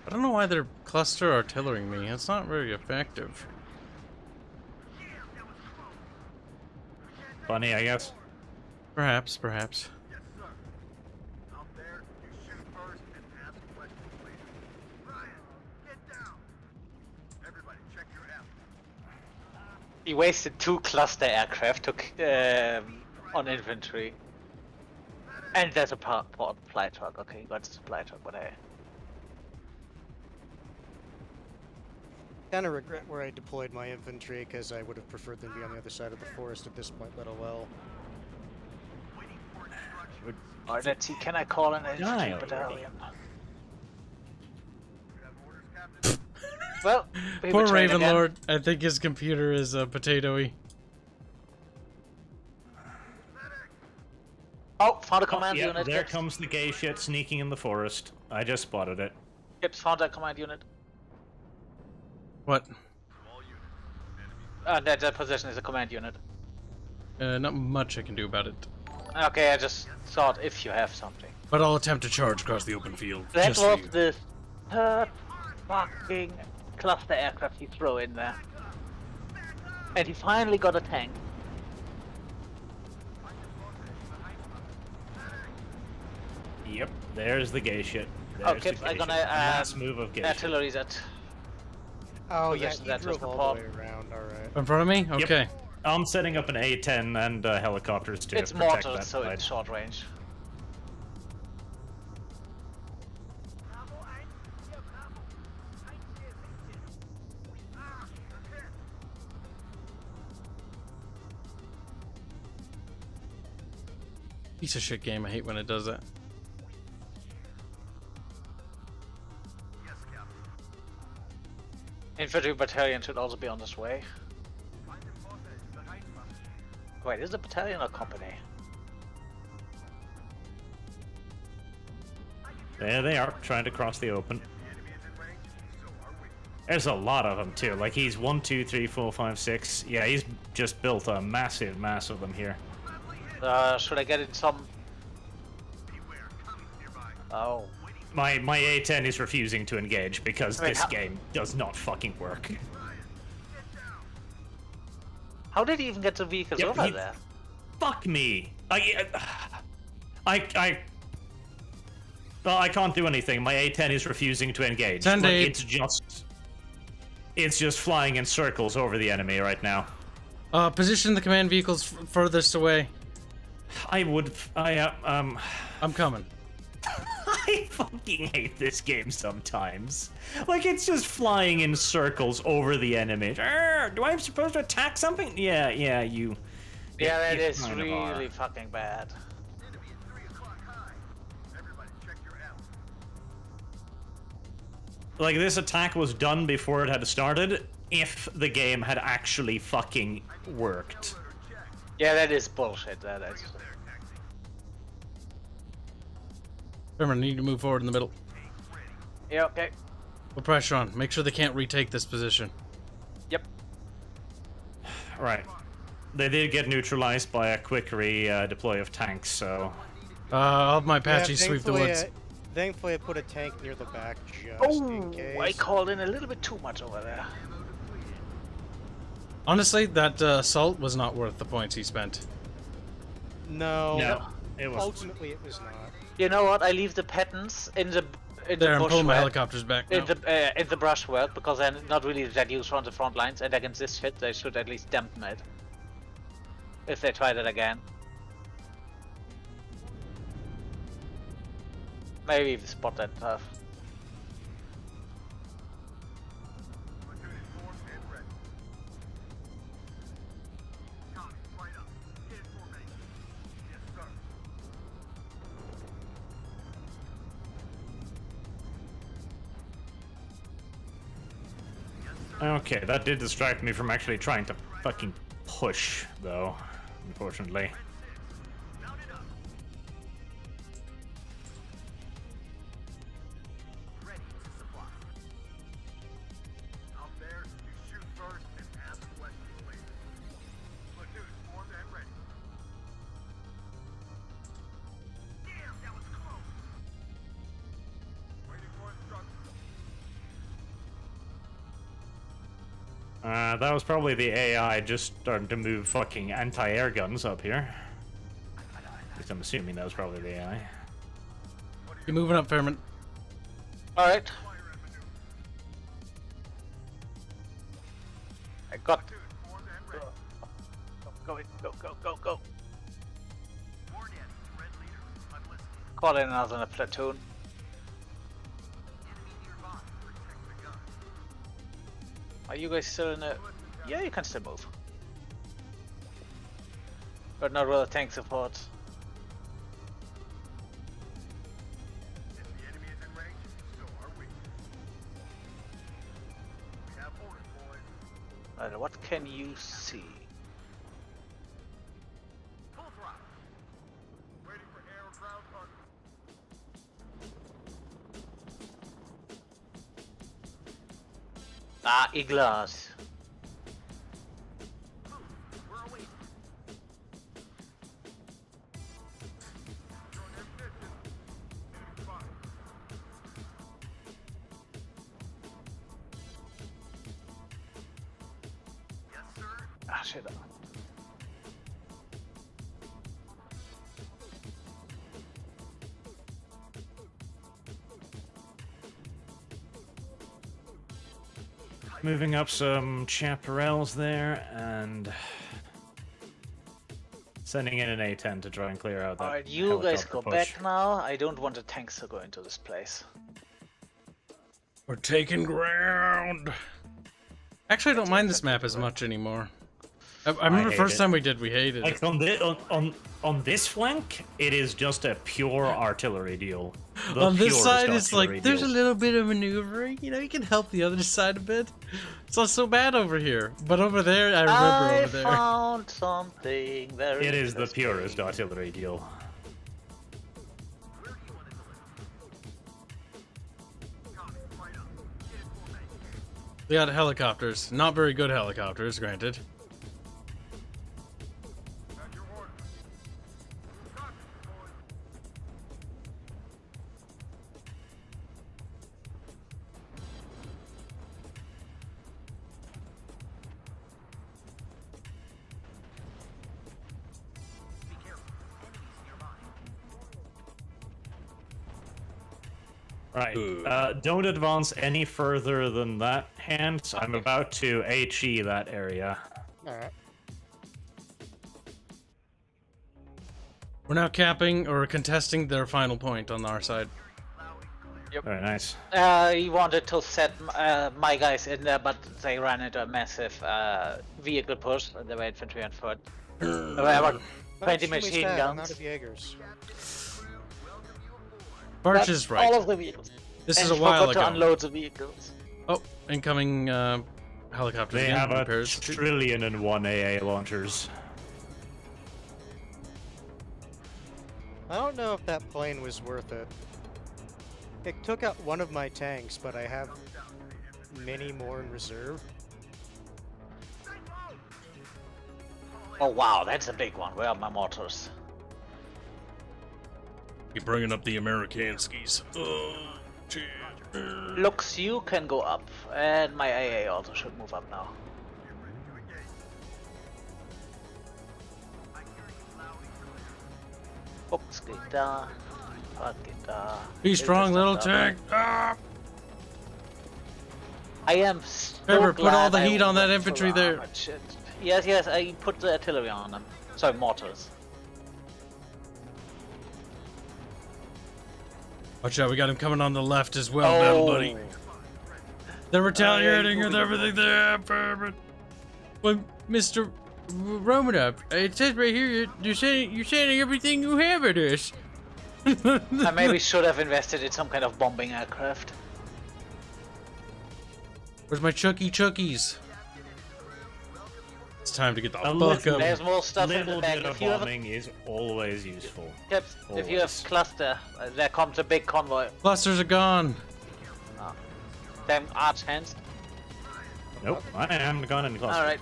I don't know why they're cluster artillerying me. It's not very effective. Funny, I guess. Perhaps, perhaps. Yes, sir. Out there, you shoot first and ask questions later. Ryan, get down. Everybody, check your app. He wasted 2 cluster aircraft on infantry. And there's a supply truck. Okay, you got a supply truck, but hey. Kinda regret where I deployed my infantry, because I would have preferred them to be on the other side of the forest at this point, but oh well. Alright, let's see, can I call an infantry already. battalion? Well, we Poor betrayed again. Ravenlord. I think his computer is potatoey. Oh, found a command Yeah, unit. there Kibs. comes the gay shit sneaking in the forest. I just spotted it. Kibs found a command unit. What? That position is a command unit. Not much I can do about it. Okay, I just thought if you have something. But I'll attempt to charge across the open field. That just for was you. the third fucking cluster aircraft he threw in there. And he finally got a tank. Yep, there's the gay shit. Oh, There's the Kibs, I'm gay gonna shit. Last move of gay shit. artillery's at. Oh yeah, Position he that was drove the all pop. the way around, alright. In front of me? Yep. Okay. I'm setting up an A-10 and helicopters to It's protect mortar, that so side. it's short range. Piece of shit game. I hate when it does that. Yes, Captain. Infantry battalion should also be on this way. Find them both behind us. Wait, is it a battalion or company? There they are, trying to cross the open. The enemy is in range, so are we. There's a lot of them too. Like he's 1, 2, 3, 4, 5, 6. Yeah, he's just built a massive mass of them here. Should I get in some? Beware, coming nearby. Oh. My A10 is refusing to engage because Wait, this how- game does not fucking work. Ryan, get down. How did he even get the vehicles Yep, over he- there? Fuck me. Well, I can't do anything. My A10 is refusing to engage. Send Like, aid. it's just flying in circles over the enemy right now. Position the command vehicles furthest away. I'm coming. I fucking hate this game sometimes. Like, it's just flying in circles over the enemy. Do I supposed to attack something? Yeah, you. Yeah, that you is kind of really are. fucking bad. Enemy at 3 o'clock high. Everybody check your L. Like, this attack was done before it had started, if the game had actually fucking worked. Letter checked. Yeah, that is bullshit. That is. There, taxi. Remember, need to move forward in the middle. Tank ready. Yeah, okay. Put pressure on. Make sure they can't retake this position. Yep. Right. They did get neutralized by a quick deploy of tanks, so... I'll have my Apache sweep the woods. Thankfully, I put a tank near the back just in case. I called in a little bit too much over there. Honestly, that assault was not worth the points he spent. No. It was... Ultimately, it was not. You know what? I leave the patents in the There, I'm pulling my bushwhack- helicopters back now. in the brushwork because they're not really that useful on the front lines, and against this shit, they should at least dampen it. If they tried it again. Maybe even spot that tough. Platoon informed and ready. Tommy, right up. Get in formation. Yes, sir. Okay, that did distract me from actually trying to fucking push, though, unfortunately. Mount it up. Ready to supply. Out there, you shoot first and ask questions later. Platoon formed and ready. Damn, that was close. Waiting for instructions. That was probably the AI just starting to move fucking anti-air guns up here. At least I'm assuming that was probably the AI. You're moving up, Fairman. Alright. Fire and maneuver. I got. Platoon formed and ready. Go. Warn in. Red leader. I'm listening. Call in another platoon. Enemy nearby. Protect the gun. Are you guys still in the... Yeah, you can still move. But not really tank support. If the enemy is in range, so are we. We have orders, boys. Alright, what can you see? Full throttle. Waiting for air or ground targets. Ah, Iglas. We're awaiting. Showing their position. Fire. Yes, sir. Ah, shit. Moving up some chaparrals there, and sending in an A10 to try and clear out that Alright, you guys helicopter go push. back now. I don't want the tanks to go into this place. We're taking ground. Actually, I don't mind this map as much anymore. I remember the hate first it. time we did, we hated Like it. on this flank, it is just a pure artillery deal. The On this purest side, it's artillery like, there's a deal. little bit of maneuvering. You know, you can help the other side a bit. It's not so bad over here. But over there, I remember over there. Found something very It is the interesting. purest artillery deal. They got helicopters. Not very good helicopters, granted. Right. Don't advance any further than that, Hanse. I'm about to HE that area. Alright. We're now capping or contesting their final point on our side. Very nice. He wanted to set my guys in there, but they ran into a massive vehicle push, and they were infantry on foot. There were about 20 Shoot me machine stat, I'm out guns. of Jaegers. Barch is right. All of the vehicles. This and is a he while forgot to ago. unload the vehicles. Oh, incoming helicopters. They again. have a Repairs. trillion and one AA launchers. I don't know if that plane was worth it. It took out one of my tanks, but I have many more in reserve. Oh wow, that's a big one. Where are my mortars? You're bringing up the Americanskis. Looks, you can go up, and my AA also should move up now. Oops, geht da. Was geht da? Be strong, little Hilfe, tank. Ah! I am so Trevor, put glad all the I heat on that went infantry for there. armored shit. Yes, yes, I put the artillery on them. Sorry, mortars. Watch out, we got him coming on the left as well, battle buddy. They're retaliating with everything there. Well, Mr. Romanov, it says right here you're saying everything you have it is. I maybe should have invested in some kind of bombing aircraft. Where's my Sqekies? It's time to get the A fuck little up. There's more stuff in the Little back. bit of If you have a, bombing is always useful. yep, if you have Always. cluster, there comes a big convoy. Clusters are gone. Damn arch hands. Nope, I haven't gone any closer. Alright,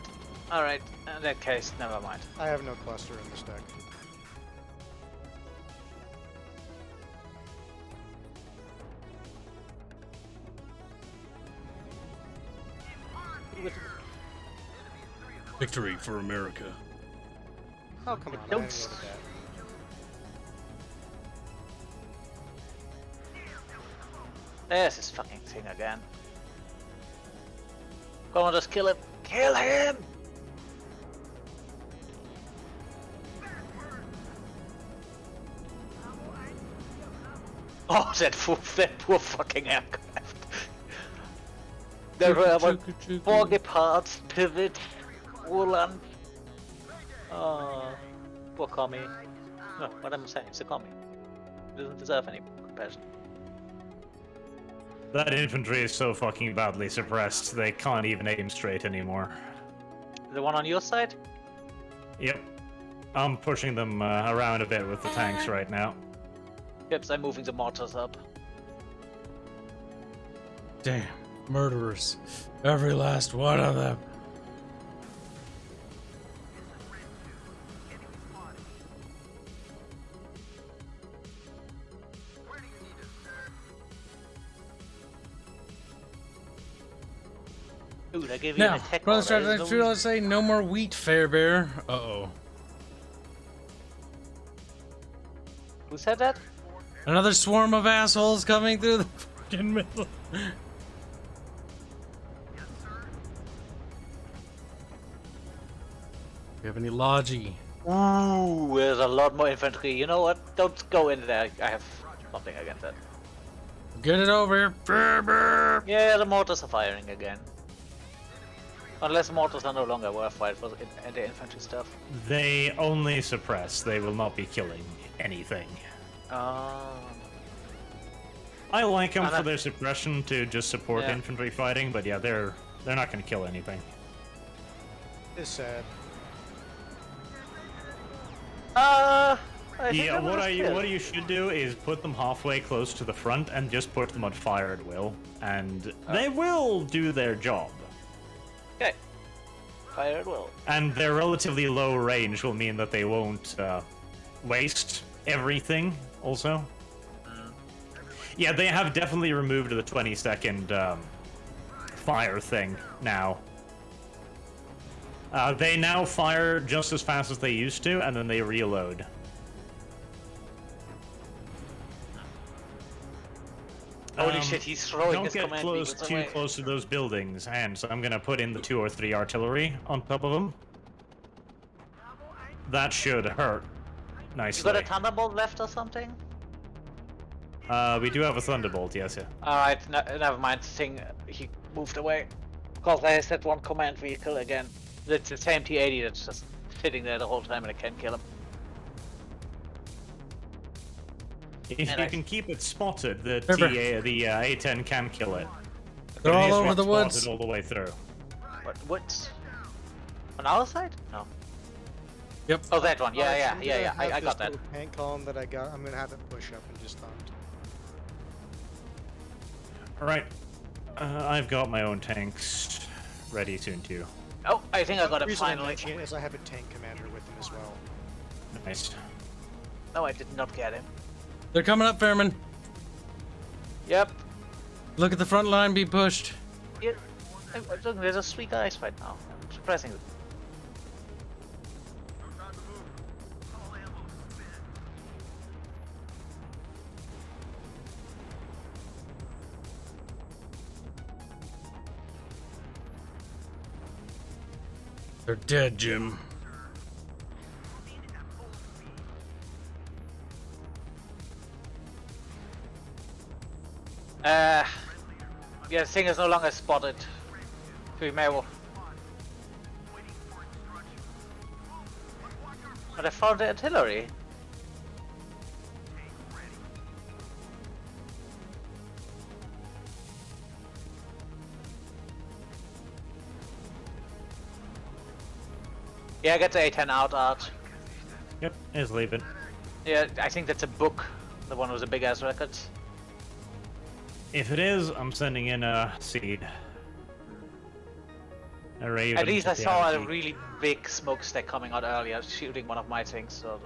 alright. In that case, never mind. I have no cluster in this deck. Victory for America. Oh, come on. I Don't didn't look at that. There's this fucking thing again. Go on, just kill him. Kill him! Oh, that poor fucking aircraft. There were about 4 Gepards, Pivot, Roland. Oh, poor commie. No, what am I saying? It's a commie. He doesn't deserve any compassion. That infantry is so fucking badly suppressed, they can't even aim straight anymore. The one on your side? Yep. I'm pushing them around a bit with the tanks right now. Kibs, I'm moving the mortars up. Damn, murderers. Every last one of them. Ooh, they gave you an Now, attack brothers, order. There's no let's say no more wheat, Fairbear. Uh-oh. Who said that? Another swarm of assholes coming through the fucking middle. You have any logi? Ooh, there's a lot more infantry. You know what? Don't go in there. I have something against that. Get it over here, Fairbear. Yeah, the mortars are firing again. Unless mortars are no longer worthwhile for the infantry stuff. They only suppress. They will not be killing anything. I like them for their suppression to just support infantry fighting, but yeah, they're not going to kill anything. It's sad. Yeah, what you should do is put them halfway close to the front and just put them on fire at will, and they will do their job. Okay. Fire at will. And their relatively low range will mean that they won't waste everything, also. Yeah, they have definitely removed the 20-second fire thing now. They now fire just as fast as they used to, and then they reload. Holy shit, he's throwing his Don't command get too close to those buildings, and so I'm gonna put in the 2 or 3 artillery on top of them. That should hurt nicely. You got a thunderbolt left or something? We do have a thunderbolt, yes, yeah. Alright, never mind. He moved away. Because there's that one command vehicle again. It's the same T-80 that's just sitting there the whole time and I can't kill him. If you can keep it spotted, the A10 can kill it. They're But it all is over not the spotted woods. all the way through. What? Woods? On our side? No. Yep. Oh, that one. Yeah, I'm yeah, gonna yeah. have I got this that. little tank column that I got. I'm gonna have it push up and just hunt. Alright. I've got my own tanks ready soon too. Oh, I think I got The him reason I finally. mention it is I have a tank commander with him as well. Nice. No, I did not get him. They're coming up, Fairman. Yep. Look at the front line be pushed. Yeah. Look, there's a sweet guys right now. I'm suppressing them. They're dead, Jim. Yeah, the thing is no longer spotted. But I found the artillery. Yeah, get the A10 out, Art. Yep, let's leave it. Yeah, I think that's a book. The one with the big ass records. If it is, I'm sending in a seed. A raven. At least I to the saw a enemy. really big smokestack coming out earlier, shooting one of my things, so...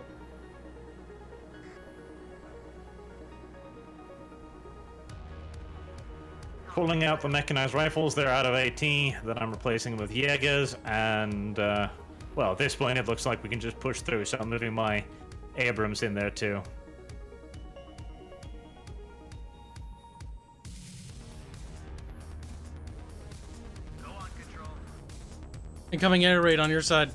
Pulling out the mechanized rifles, they're out of AT, then I'm replacing them with Jaegers, and, well, at this point it looks like we can just push through, so I'm moving my Abrams in there too. Incoming air raid on your side.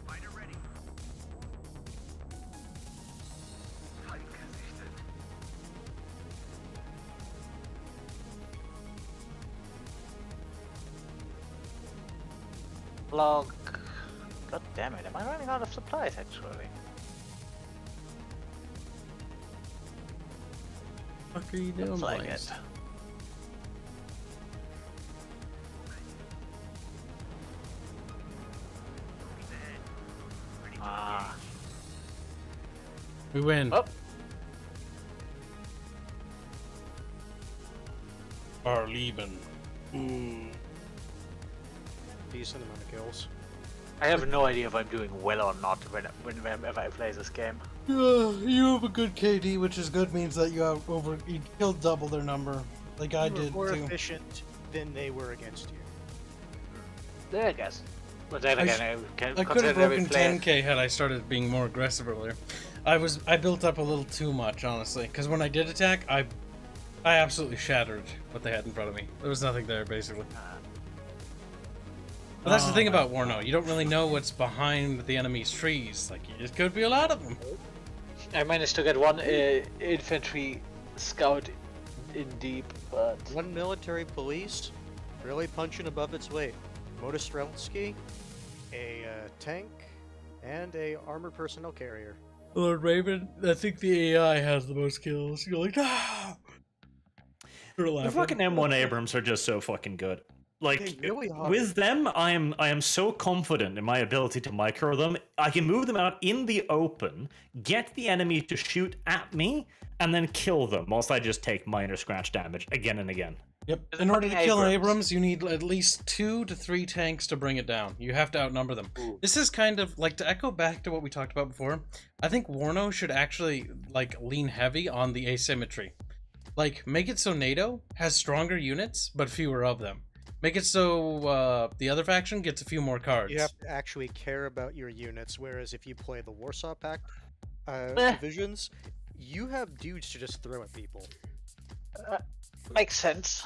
Fighter ready. Tight position. Log... God damn it, am I running out of supplies actually? What are you doing, Looks like boys? it. Ah. We win. Oh. Our Lieben. Decent amount of kills. I have no idea if I'm doing well or not whenever I play this game. You have a good KD, which is good. Means that you killed double their number, like I You were did more too. efficient than they were against you. Yeah, I guess. But then again, I can I could have consider every broken player. 10k had I started being more aggressive earlier. I built up a little too much, honestly, because when I did attack, I I absolutely shattered what they had in front of me. There was nothing there, basically. But that's the thing about Warno. You don't really know what's behind the enemy's trees. Like, it could be a lot of them. I managed to get one infantry scout in deep, but... One military police, really punching above its weight. Motor Streltsky, a tank, and a armored personnel carrier. Lord Raven, I think the AI has the most kills. You're like, ah! The fucking M1 Abrams are just so fucking good. Like, They really are. with them, I am so confident in my ability to micro them. I can move them out in the open, get the enemy to shoot at me, and then kill them, whilst I just take minor scratch damage again and again. Yep. In order to kill an Abrams, you need at least 2 to 3 tanks to bring it down. You have to outnumber them. Ooh. This is kind of, like, to echo back to what we talked about before, I think Warno should actually, like, lean heavy on the asymmetry. Like, make it so NATO has stronger units, but fewer of them. Make it so the other faction gets a few more cards. You have to actually care about your units, whereas if you play the Warsaw Pact divisions, you have dudes to just throw at people. Makes sense.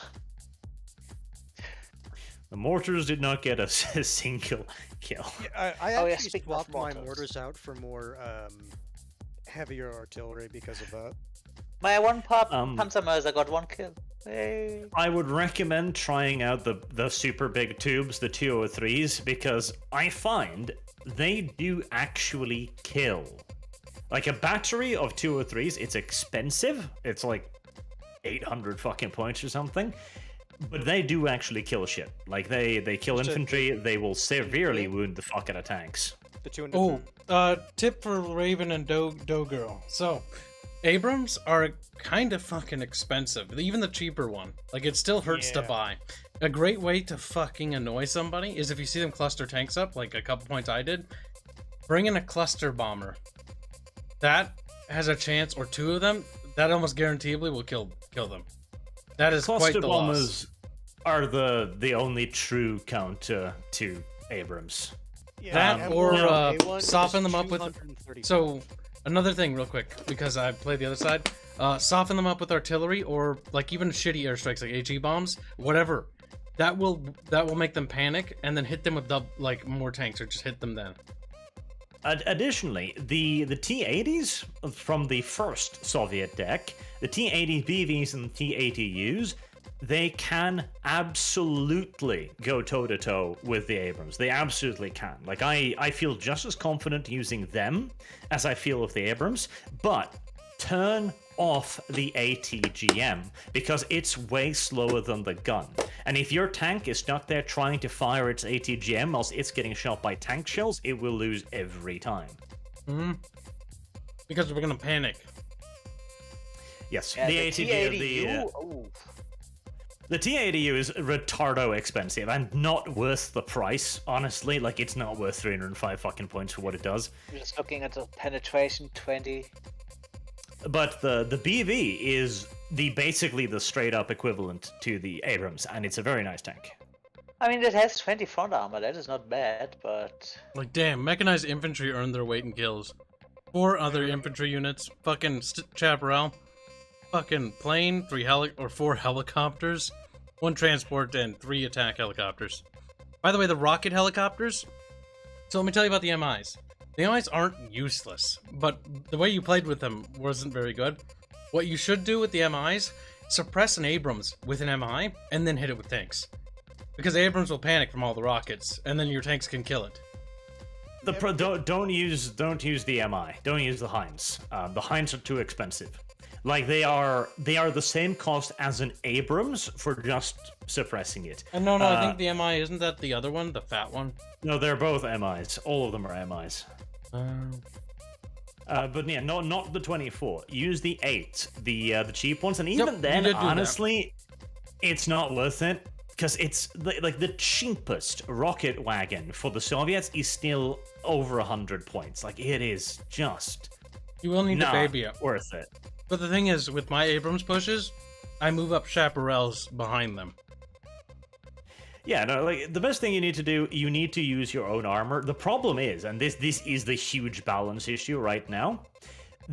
The mortars did not get us a single kill. I Oh, yeah, actually speaking of swapped my mortars. mortars out for more heavier artillery because of that. My one pop Panzermörser got 1 kill. Hey. I would recommend trying out the super big tubes, the 203s, because I find they do actually kill. Like a battery of 203s, it's expensive. It's like 800 fucking points or something. But they do actually kill shit. Like they kill infantry, they will severely wound the fuck out of tanks. The 200. Tip for Raven and Doe Girl. So, Abrams are kind of fucking expensive. Even the cheaper one. Like, it still hurts to buy. A great way to fucking annoy somebody is if you see them cluster tanks up, like a couple points I did, bring in a cluster bomber. That has a chance, or 2 of them, that almost guaranteeably will kill them. That is quite Cluster the bombers loss. are the only true counter to Abrams. Yeah, That M1, or A1 soften is them up with... 230. So, another thing real quick, because I play the other side, soften them up with artillery or like even shitty airstrikes like HE bombs, whatever. That will make them panic and then hit them with like more tanks or just hit them then. Additionally, the T-80s from the first Soviet deck, the T-80 BVs and T-80Us, they can absolutely go toe-to-toe with the Abrams. They absolutely can. Like, I feel just as confident using them as I feel with the Abrams, but turn off the ATGM, because it's way slower than the gun. And if your tank is stuck there trying to fire its ATGM whilst it's getting shot by tank shells, it will lose every time. Because we're gonna panic. Yes, Yeah, the T-80U, the T-80U is retardo expensive and not worth the price, honestly. Like, it's not worth 305 fucking points for what it does. I'm just looking at the penetration 20. But the BV is basically the straight up equivalent to the Abrams, and it's a very nice tank. I mean, it has 20 front armor. That is not bad, but Like, damn, mechanized infantry earned their weight in kills. 4 other infantry units, fucking Chaparral, fucking plane, 4 helicopters, 1 transport, and 3 attack helicopters. By the way, the rocket helicopters. So let me tell you about the MIs. The MIs aren't useless, but the way you played with them wasn't very good. What you should do with the MIs, suppress an Abrams with an MI, and then hit it with tanks. Because Abrams will panic from all the rockets, and then your tanks can kill it. Don't use the MI. Don't use the Hanse. The Hanse are too expensive. Like, they are the same cost as an Abrams for just suppressing it. No, I think the MI, isn't that the other one? The fat one? No, they're both MIs. All of them are MIs. But yeah, not the 24. Use the 8, the cheap ones, and even then, honestly, it's not worth it, because it's like the cheapest rocket wagon for the Soviets is still over 100 points. Like, it is just You will need to not baby up. worth it. But the thing is, with my Abrams pushes, I move up chaparrals behind them. Yeah, no, like, the best thing you need to do, you need to use your own armor. The problem is, and this is the huge balance issue right now,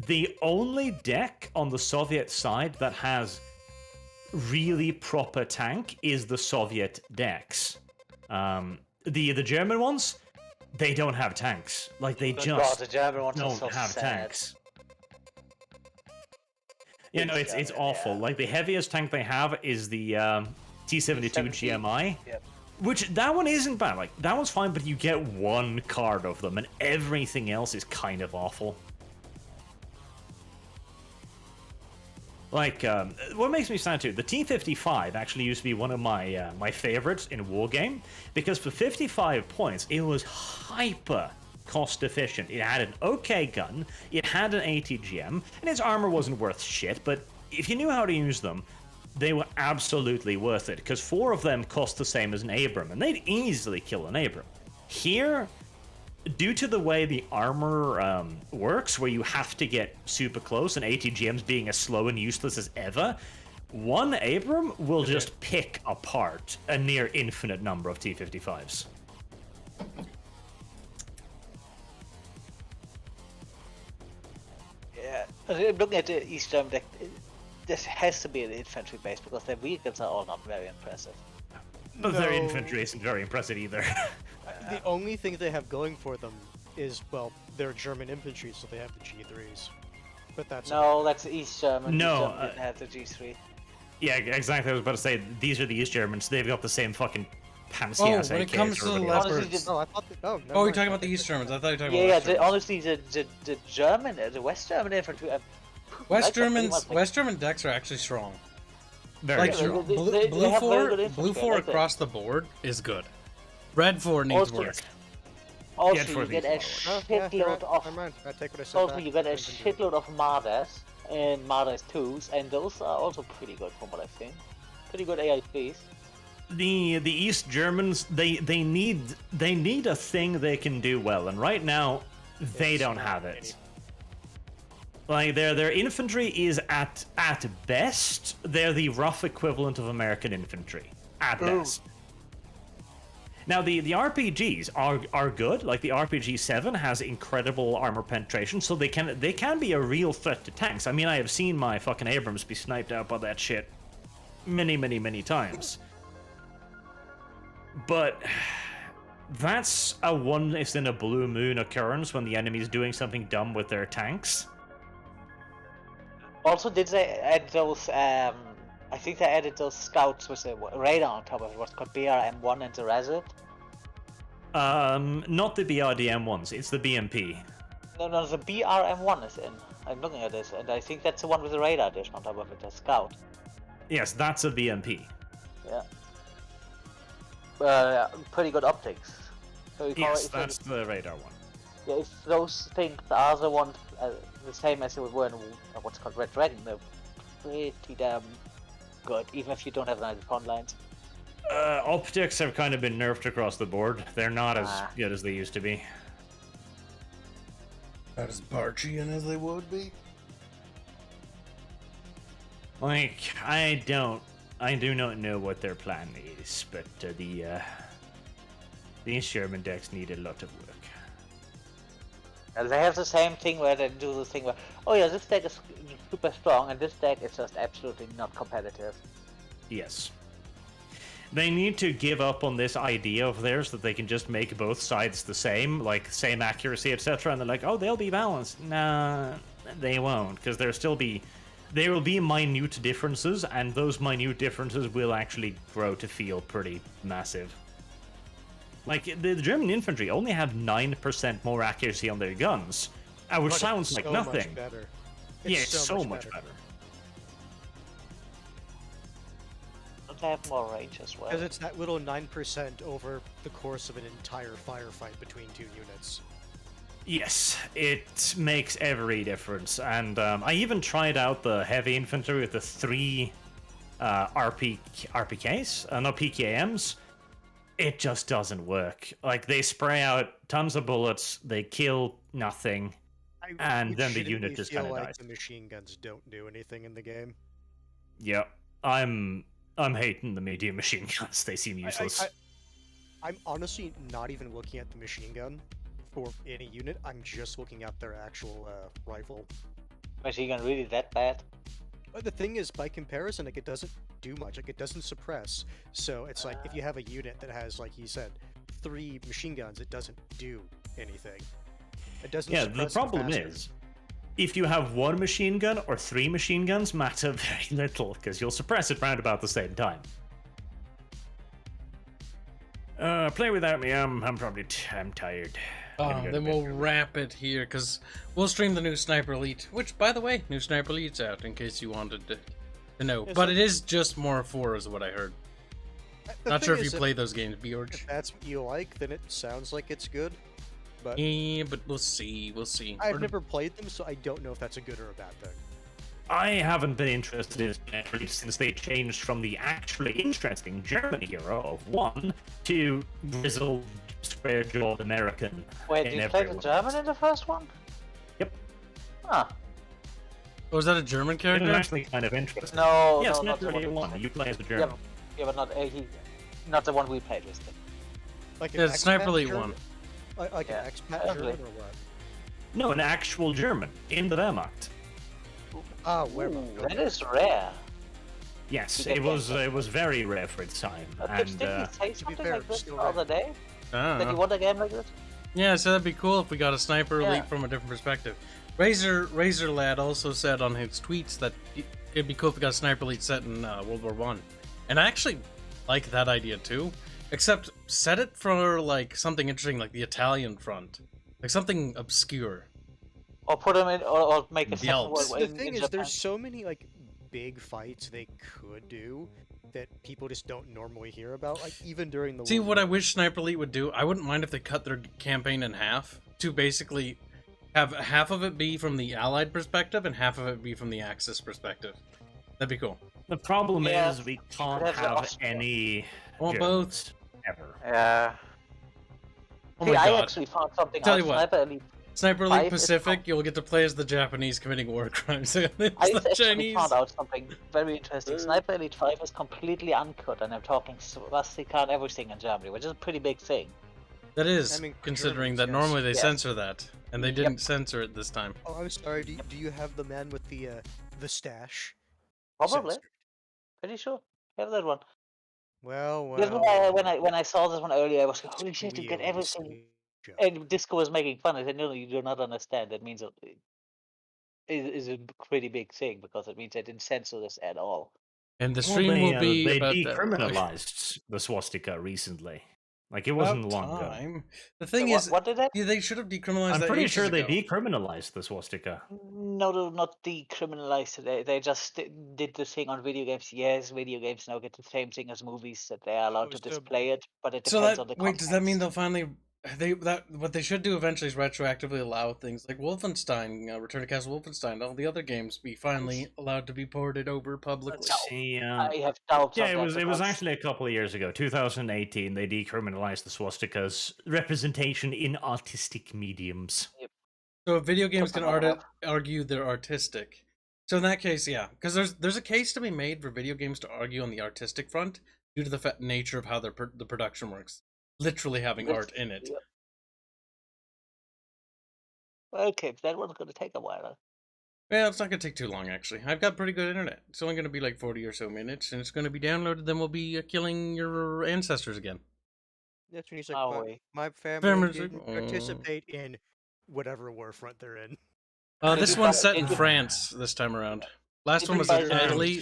the only deck on the Soviet side that has really proper tank is the Soviet decks. The German ones, they don't have tanks. Like, they God, just the German ones are don't so have sad. tanks. Yeah, no, it's German, awful. yeah. Like, the heaviest tank they have is the T-72 GMI. Yep. Which, that one isn't bad. Like, that one's fine, but you get one card of them, and everything else is kind of awful. Like, what makes me sad too, the T-55 actually used to be one of my my favorites in Wargame, because for 55 points, it was hyper cost efficient. It had an okay gun, it had an ATGM, and its armor wasn't worth shit, but if you knew how to use them, they were absolutely worth it, because 4 of them cost the same as an Abram, and they'd easily kill an Abram. Here, due to the way the armor works, where you have to get super close, and ATGMs being as slow and useless as ever, one Abram will just pick apart a near infinite number of T-55s. Yeah, I'm looking at the East German deck. This has to be an infantry base because their vehicles are all not very impressive. But their No. infantry isn't very impressive either. The only thing they have going for them is, well, they're German infantry, so they have the G3s. But that's No, that's East German. No, East German didn't have the G3. Yeah, exactly. I was about to say, these are the East Germans. They've got the same fucking pantsy Oh, ass when it AKs comes to the everybody else. Honestly, leopards. Oh, I thought that. Oh, Oh, you're talking about the East Germans. I thought you were talking Yeah, about yeah. West Germans. Honestly, the German, the West German infantry. West German decks are actually strong. Very Like Yeah, strong. they- they blue have very four, good infantry, blue I four like that. across the board is good. Red four needs Also- work. Also, for you get a these Oh, yeah, shitload of. never mind. I take what I said Also, back. you get a I didn't do it. shitload of Mardas and Mardas 2s, and those are also pretty good from what I've seen. Pretty good AIPs. The East Germans, they need a thing they can do well, and right now they It's don't not have any- it. Like their infantry is at best, they're the rough equivalent of American infantry. At Ooh. best. Now the RPGs are good. Like the RPG 7 has incredible armor penetration, so they can be a real threat to tanks. I mean, I have seen my fucking Abrams be sniped out by that shit many times. But that's a once in a blue moon occurrence when the enemy's doing something dumb with their tanks. Also, did they add those? I think they added those scouts with the radar on top of it. What's called BRM1 and the Razid. Not the BRDM ones, it's the BMP. No, the BRM1 is in. I'm looking at this, and I think that's the one with the radar dish on top of it, the scout. Yes, that's a BMP. Yeah. Pretty good optics. So you call Yes, it, that's the radar one. yeah, if those things are the ones the same as they were in what's called Red Dragon, they're pretty damn good, even if you don't have nice front lines. Optics have kind of been nerfed across the board. They're not as Ah. good as they used to be. Not as Barchian as they would be. Like, I do not know what their plan is, but these Sherman decks need a lot of work. And they have the same thing where they do the thing where, oh yeah, this deck is super strong, and this deck is just absolutely not competitive. Yes. They need to give up on this idea of theirs that they can just make both sides the same, like same accuracy, etc. And they're like, oh, they'll be balanced. Nah, they won't, because there will be minute differences, and those minute differences will actually grow to feel pretty massive. Like, the German infantry only have 9% more accuracy on their guns, which But sounds it's like so nothing. Much better. Yeah, it's so much better. Don't they have more range as well? Because it's that little 9% over the course of an entire firefight between two units. Yes, it makes every difference, and I even tried out the heavy infantry with the 3 RPKs, no PKMs. It just doesn't work. Like, they spray out tons of bullets, they kill nothing, and then the unit just kind of like dies. the machine guns don't do anything in the game. Yeah, I'm hating the medium machine guns. They seem useless. I'm honestly not even looking at the machine gun for any unit. I'm just looking at their actual rifle. Machine gun really that bad? But the thing is, by comparison, like, it doesn't do much. Like, it doesn't suppress. So it's like, if you have a unit that has, like you said, 3 machine guns, it doesn't do anything. It doesn't Yeah, the suppress problem faster. is, if you have 1 machine gun or 3 machine guns, matter very little, because you'll suppress it round about the same time. Play without me. I'm probably I'm tired. Gonna go to Then bed we'll early. wrap it here, because we'll stream the new Sniper Elite, which, by the way, new Sniper Elite's out, in case you wanted to know. Yeah, But so- it is just more 4, is what I heard. The Not thing sure if is, you play those games, Bjorge. If that's what you like, then it sounds like it's good. But Yeah, but we'll see, we'll see. I've never played them, so I don't know if that's a good or a bad thing. I haven't been interested in it since they changed from the actually interesting German hero of 1 to grizzled, square-jawed American. Wait, in you played every the way. German in the first one? Yep. Ah, Was that a German It was character? actually kind of interesting. no, Yes, no, not Sniper the Elite one. 1. You play as the Yeah, German. but, yeah, but not the one we played with. Like Yeah, Sniper expat Elite German? 1. Like Yeah, an expat probably. German or what? No, an actual German in the Wehrmacht. Ah, where? Ooh, that is rare. Yes, You get it was very rare for its time, Did and he say be something fair, like this still the other day? I don't That you know. want a game like this? Yeah, so that'd be cool if we got a Sniper Elite Yeah. from a different perspective. Razor Lad also said on his tweets that it'd be cool if we got a Sniper Elite set in World War One, and I actually like that idea too. Except set it for like something interesting, like the Italian front, like something obscure. Or put them in, or make a The second Alps. one The in thing is, Japan. there's so many like big fights they could do that people just don't normally hear about. Like even during the See, World what I War- wish Sniper Elite would do, I wouldn't mind if they cut their campaign in half to basically have half of it be from the Allied perspective and half of it be from the Axis perspective. That'd be cool. the problem Yeah, is we can't have the have Austria. any I want both. Germans ever. Yeah. Oh See, my I god. actually found something Tell out. you what. Sniper Elite. Sniper Elite 5 is Pacific, not- you'll get to play as the Japanese committing war crimes against I the actually Chinese. found out something very interesting. Sniper Elite 5 is completely uncut, and I'm talking swastika and everything in Germany, which is a pretty big thing. That is, I mean, for considering Germans, that yes. normally they Yes. censor that, and they didn't censor it this time. Oh, I'm sorry. Do you have the man with the stash? Probably. censored? Pretty sure. Have that one. Well, Because well. when I saw this one earlier, I was like, holy shit, you we get always everything. say- And Disco was making fun. I said, no, you do not understand. That means it is a pretty big thing, because it means they didn't censor this at all. And the Well, stream will be they about decriminalized the swastika recently. Like it about wasn't long ago. time. The thing What- is, what did that? yeah, they should have decriminalized I'm that pretty ages sure they ago. decriminalized the swastika. No, no, not decriminalized. They just did the thing on video games. Yes, video games now get the same thing as movies, that they are allowed to so- display it, but it So depends that on the wait, does that mean context. they'll finally what they should do eventually is retroactively allow things like Wolfenstein, Return to Castle Wolfenstein, all the other games be finally allowed to be ported over publicly? No. See, I have doubts yeah, on it that was because actually a couple of years ago, 2018. They decriminalized the swastika's representation in artistic mediums. So if video games can Something like argue they're artistic, so in that case, yeah, because there's a case to be made for video games to argue on the artistic front due to the nature of how the production works, literally having This- art in it. yeah. Okay, that one's going to take a while. Well, it's not going to take too long, actually. I've got pretty good internet. It's only going to be like 40 or so minutes, and it's going to be downloaded, then we'll be killing your ancestors again. That's when he's like, Oh, "But wait. my family Farmers are- didn't participate in whatever war front they're in." Did This you one's buy- set did in you- France this time around. Last Did one you was buy in the- Italy.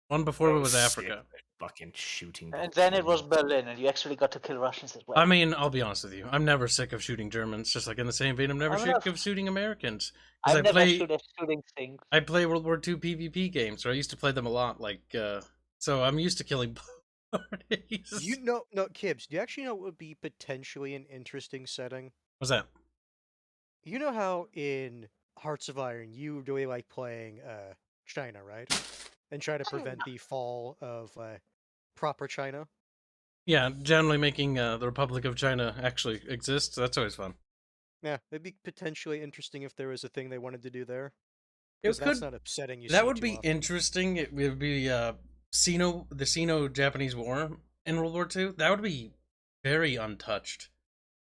One before it was sick Africa. Fucking shooting. And then it was Berlin, and you actually got to kill Russians as well. I mean, I'll be honest with you. I'm never sick of shooting Germans. Just like in the same vein, I'm never I'm sick not- of shooting Americans. I've I never play- shooting things. I play World War II PvP games, or I used to play them a lot. So I'm used to killing parties. You know, no, Kibs. Do you actually know what would be potentially an interesting setting? What's that? You know how in Hearts of Iron you really like playing China, right? And try to prevent the fall of proper China. Yeah, generally making the Republic of China actually exist. That's always fun. Yeah, it'd be potentially interesting if there was a thing they wanted to do there. It 'Cause that's could. not upsetting you. That so would too be often. interesting. It would be the Sino-Japanese War in World War II. That would be very untouched.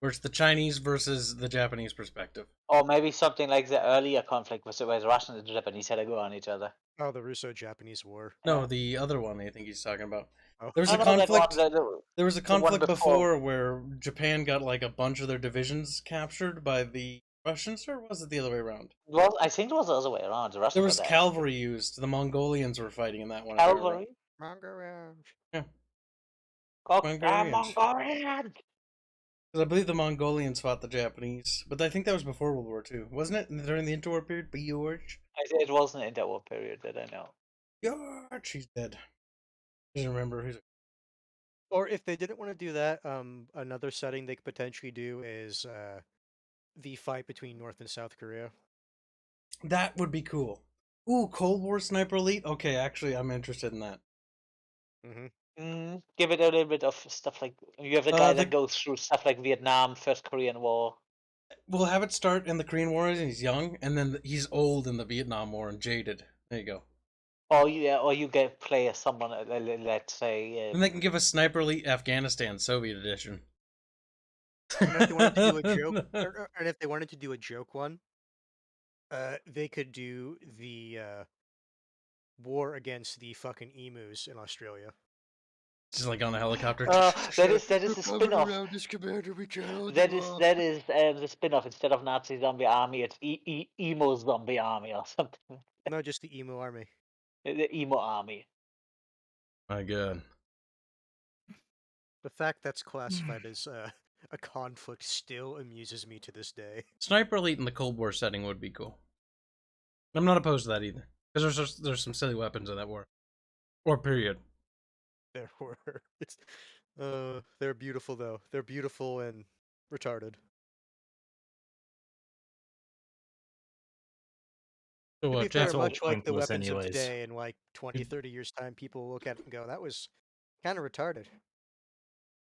Where it's the Chinese versus the Japanese perspective. Or maybe something like the earlier conflict where the Russians and the Japanese had a go on each other. Oh, the Russo-Japanese War. No, the other one I think he's talking about. Oh. There was No, a no, that one, conflict. There was a the one conflict before. before where Japan got like a bunch of their divisions captured by the Russians, or was it the other way around? Well, I think it was the other way around. The Russians There were was there. cavalry used. The Mongolians were fighting in that one. if I remember. Cavalry? Mongolians. Yeah, Mongolians. Mongolians. Because I believe the Mongolians fought the Japanese, but I think that was before World War II, wasn't it? During the interwar period, but George. It wasn't in that war period that I know. George, she's dead. I didn't remember who's. Or if they didn't want to do that, another setting they could potentially do is the fight between North and South Korea. That would be cool. Ooh, Cold War Sniper Elite? Okay, actually, I'm interested in that. Give it a little bit of stuff like you have the guy that goes through stuff like Vietnam, First Korean War. We'll have it start in the Korean War and he's young, and then he's old in the Vietnam War and jaded. There you go. Or you get play as someone, let's say. And they can give us Sniper Elite Afghanistan Soviet edition. And if they wanted to do a joke, and if they wanted to do a joke one, they could do the war against the fucking emus in Australia. Just like on a helicopter. That is the spin-off. That is the spin-off. Instead of Nazi zombie army, it's emo zombie army or something. No, just the emo army. The emo army. My God. The fact that's classified as a conflict still amuses me to this day. Sniper Elite in the Cold War setting would be cool. I'm not opposed to that either, because there's some silly weapons in that war, or period. There were. They're beautiful though. They're beautiful and retarded. So To be fair, Jeff, much like the pointless weapons anyways. of today, in like 20, 30 years' time, people will look at it and go, that was kind of retarded.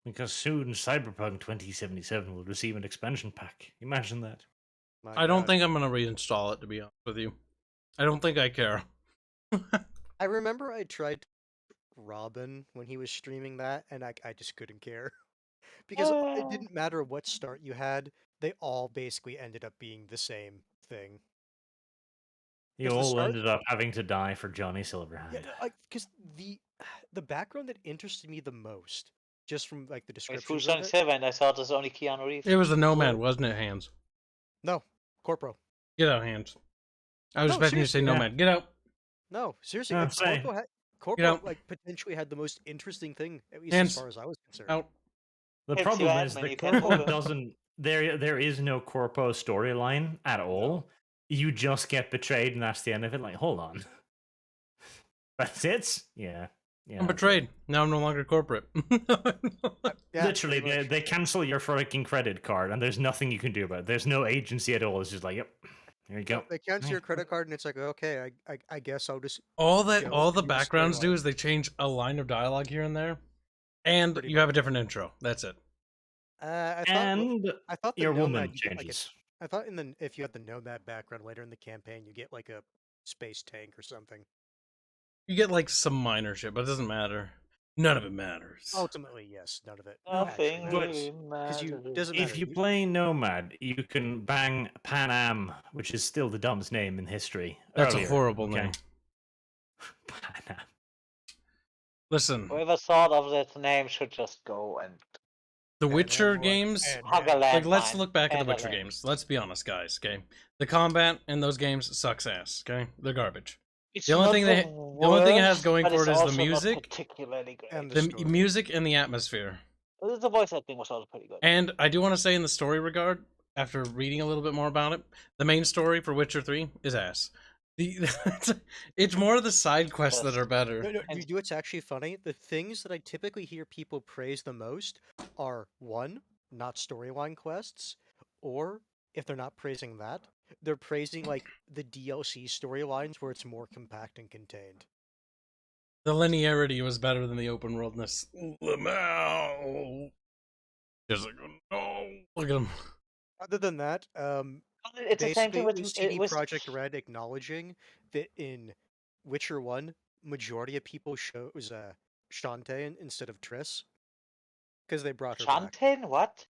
Because soon Cyberpunk 2077 will receive an expansion pack. Imagine that. My I don't God. think I'm gonna reinstall it, to be honest with you. I don't think I care. I remember I tried Robin when he was streaming that, and I just couldn't care. Because it didn't matter what start you had, they all basically ended up being the same thing. You 'Cause the all start- ended up having to die for Johnny Silverhand. Yeah, because the background that interested me the most, just from like the It's description. 277. I thought it was only Keanu Reeves. It was the Nomad, wasn't it, Hands? No, Corpro. Get out, Hands. I was No, expecting you to say seriously, Nomad. Get out. No, seriously, No, like, say. Corpro You know- like potentially had the most interesting thing, at least Hands as far as I was concerned. Out. The It's problem your is admin, that you can't hold Corpo it. doesn't. There is no Corpo storyline at all. You just get betrayed, and that's the end of it. Like, hold on. That's it? Yeah. I'm betrayed. Now I'm no longer corporate. Yeah, Literally, pretty much. they cancel your freaking credit card, and there's nothing you can do about it. There's no agency at all. It's just like, yep, here you go. They cancel your credit card, and it's like, okay, I guess I'll just. all Go the through the backgrounds do storyline. is they change a line of dialogue here and there, and Pretty you have a different intro. That's it. I thought the your Nomad, woman you get, like, changes. I thought if you had the Nomad background later in the campaign, you get like a space tank or something. You get like some minor shit, but it doesn't matter. None of it matters. Ultimately, yes, none of it. Nothing actually really matters. 'Cause you matters. doesn't If matter. you play Nomad, you can bang Pan Am, which is still the dumbest name in history. That's earlier, a horrible okay? name. Pan Am. Listen, Whoever thought of that name should just go and the Witcher everyone- games. hug a landmine. Like, let's look back at the and a Witcher land. games. Let's be honest, guys. Okay, the combat in those games sucks ass. Okay, they're garbage. It's The only not thing they- the only thing it has worst, going but for it's it is the also not music particularly great. and The story. music and the atmosphere. The voice acting was also pretty good. And I do want to say, in the story regard, after reading a little bit more about it, the main story for Witcher 3 is ass. It's more of the side quests that are better. No, you do what's actually funny? The things that I typically hear people praise the most are, one, not storyline quests, or if they're not praising that, they're praising like the DLC storylines where it's more compact and contained. The linearity was better than the open worldness. Lamau. Just like, no. Look at him. Other than that, It's the same basically thing with CD with- Projekt Red acknowledging that in Witcher 1, majority of people chose Shantae instead of Triss because they brought her back. Shantae. What?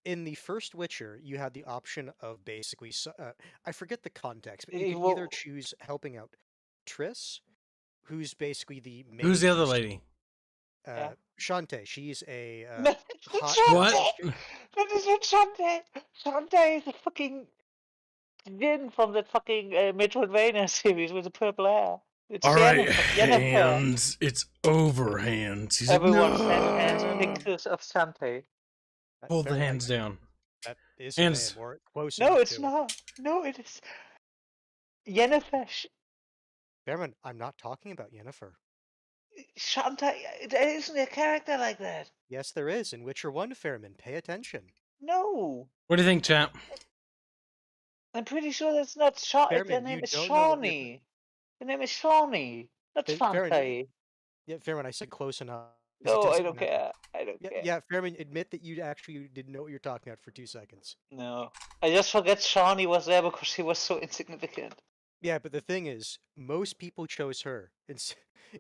In the first Witcher, you had the option of basically, I forget the context, but you Eh, could well- either choose helping out Triss, who's basically the main. Who's the other lady? Shantae. She's a No, hot. What? That is not Shantae. Shantae is the fucking Jin from that fucking Metroidvania series with the purple hair. It's All right, Yennefer. hands. It's over, hands. He's like, Everyone no. and pictures of Shantae. Hold the hands down. That is Hands. her name, or close No, enough it's to it. not. No, it is Yennefer. Behrman, I'm not talking about Yennefer. Shantae. There isn't a character like that. Yes, there is. In Witcher 1, Fairman, pay attention. No. What do you think, chap? I'm pretty sure that's not Shaw. Fairman, Their name you is don't know what you're- Shawnee. The name is Shawnee, not Fairman, Shantae. Yeah, Fairman, I said close enough. It No, I doesn't don't matter. care. I don't Yeah, care. yeah, Fairman, admit that you actually didn't know what you're talking about for 2 seconds. No. I just forget Shawnee was there because she was so insignificant. Yeah, but the thing is, most people chose her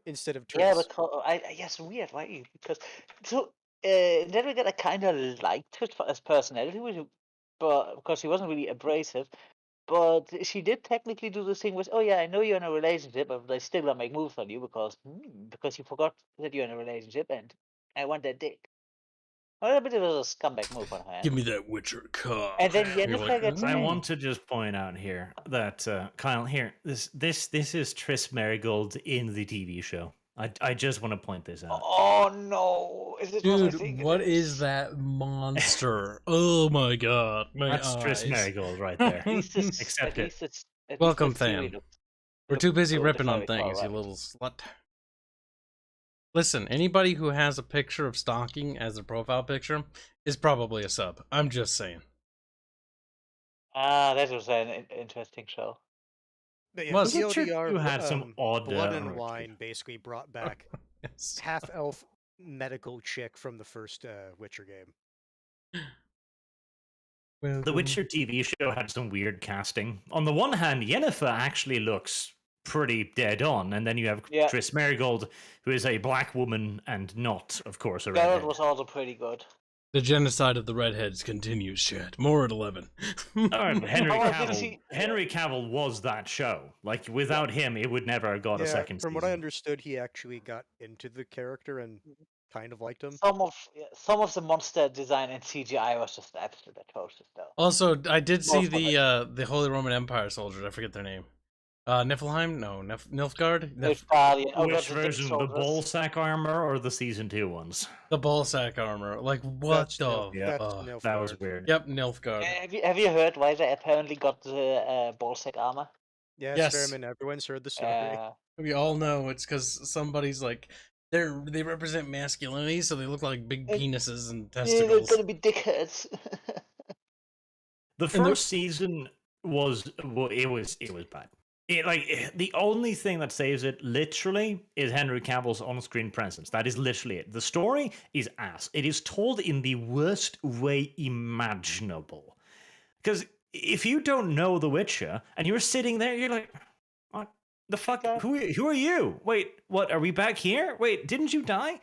instead of Triss. Yeah, because yes, weird, right? Because so in that regard, I kind of liked her as personality, but because she wasn't really abrasive. But she did technically do the thing with, oh yeah, I know you're in a relationship, but I still gonna make moves on you because you forgot that you're in a relationship and I want that dick. Well, a bit of a scumbag move on her. Give me that Witcher cock. And then You're Yennefer like, gets I in. want to just point out here that Kyle, here, this is Triss Marigold in the TV show. I just want to point this out. Oh no! Is it what I dude, think it what is that monster? Oh my god, my That's Triss eyes. Marigold right there. At least it's, Accept at it. least it's, at Welcome, least the theory fam. looks- We're too busy looks ripping on very far things, you right. little slut. Listen, anybody who has a picture of stalking as a profile picture is probably a sub. I'm just saying. Ah, that was an interesting show. But Was the Witcher ODR, 2 had some odd Blood and artwork. Wine basically brought back Yes. half-elf medical chick from the first Witcher game. The Witcher TV show had some weird casting. On the one hand, Yennefer actually looks pretty dead on, and then you have Yeah. Triss Marigold, who is a black woman and not, of course, a Geralt redhead. was also pretty good. The genocide of the redheads continues, chat. More at 11. Henry Oh, did Cavill. she- Henry Cavill was that show. Like without him, it would never have got a second from season. what I understood, he actually got into the character and kind of liked him. Some of the monster design and CGI was just absolute atrocious, though. Also, I did see Most of the Holy Roman Empire soldiers. I forget their name. Niflheim? No, Nilfgaard? Which Guardian? Oh, Which that's the dick version? The soldiers. ball sack armor or the season 2 ones? The ballsack armor. Like, what That's the Nilf- Yeah, that's fuck? That was Nilfgaard. weird. Yep, Nilfgaard. Have you heard why they apparently got the ballsack armor? Yes, Yes. Fairman, everyone's heard the story. We all know it's because somebody's like, they represent masculinity, so they look like big penises and Yeah, they're testicles. gonna be dickheads. The And first season was bad. The only thing that saves it literally is Henry Cavill's on-screen presence. That is literally it. The story is ass. It is told in the worst way imaginable. Because if you don't know The Witcher and you're sitting there, you're like, what the fuck? Okay. Who are you? Wait, what? Are we back here? Wait, didn't you die?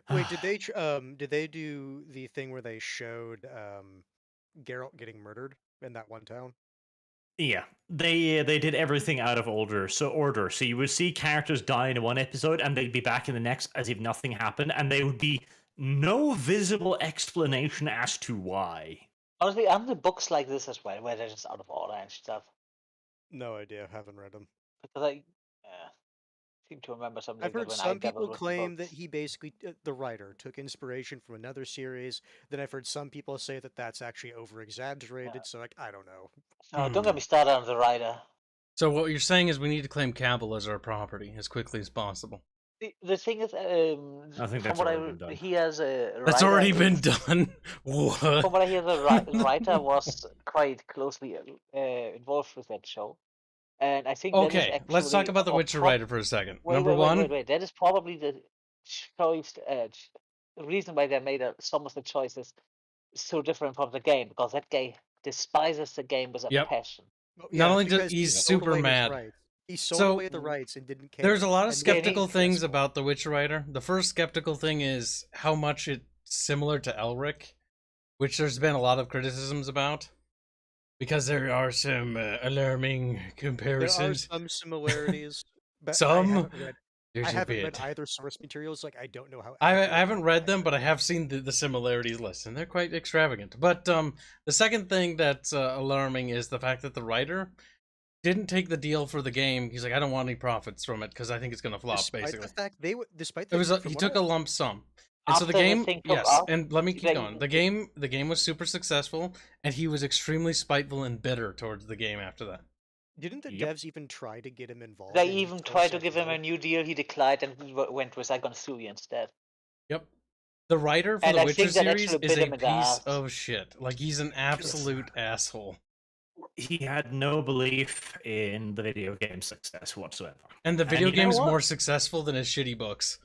Wait, did they do the thing where they showed Geralt getting murdered in that one town? Yeah, they did everything out of order. So you would see characters die in one episode, and they'd be back in the next as if nothing happened, and there would be no visible explanation as to why. Honestly, aren't the books like this as well, where they're just out of order and stuff? No idea, haven't read them. Because I seem to remember something. I've like heard that when some I dabbled people with the claim that books. he basically, the writer, took inspiration from another series. Then I've heard some people say that that's actually over-exaggerated, Yeah. so like, I don't know. No, don't get me started on the writer. So what you're saying is we need to claim Cavill as our property as quickly as possible. The thing is, I think that's from what already been done. he has a That's writer already is- been done. What? From what I hear, the writer was quite closely involved with that show, and I think that is Okay, let's talk actually about the a Witcher prop- writer for a second. Wait, Number wait, one, wait. That is probably the choice. The reason why they made some of the choices so different from the game, because that guy despises the game with a Yep. passion. Well, Not only because does- he he's sold super away his mad. rights. He sold So, away the rights and didn't care. there's a lot of And skeptical made it things successful. about the Witcher writer. The first skeptical thing is how much it's similar to Elric, which there's been a lot of criticisms about. Because there are some alarming There are comparisons. some similarities, but Some? I There's a haven't read bit. either source materials. Like I don't know how. I accurate haven't they read are. them, but I have seen the similarities list, and they're quite extravagant. But the second thing that's alarming is the fact that the writer didn't take the deal for the game. He's like, I don't want any profits from it because I think it's gonna flop. Despite the Basically, fact despite it the was from he what took I a lump sum, and so the After the game, thing took yes. off, And let me keep they- going. The game was super successful, and he was extremely spiteful and bitter towards the game after that. didn't the Yep. devs even try to get him involved. They and he even still tried to said give him no? a new deal. He declined and went with "I'm gonna sue you" instead. Yep. The writer for And the I Witcher think that series actually is bit a him in the piece ass. of shit. Like he's an absolute asshole. He had no belief in the video game success whatsoever. And the And video you know game's what? more successful than his shitty books.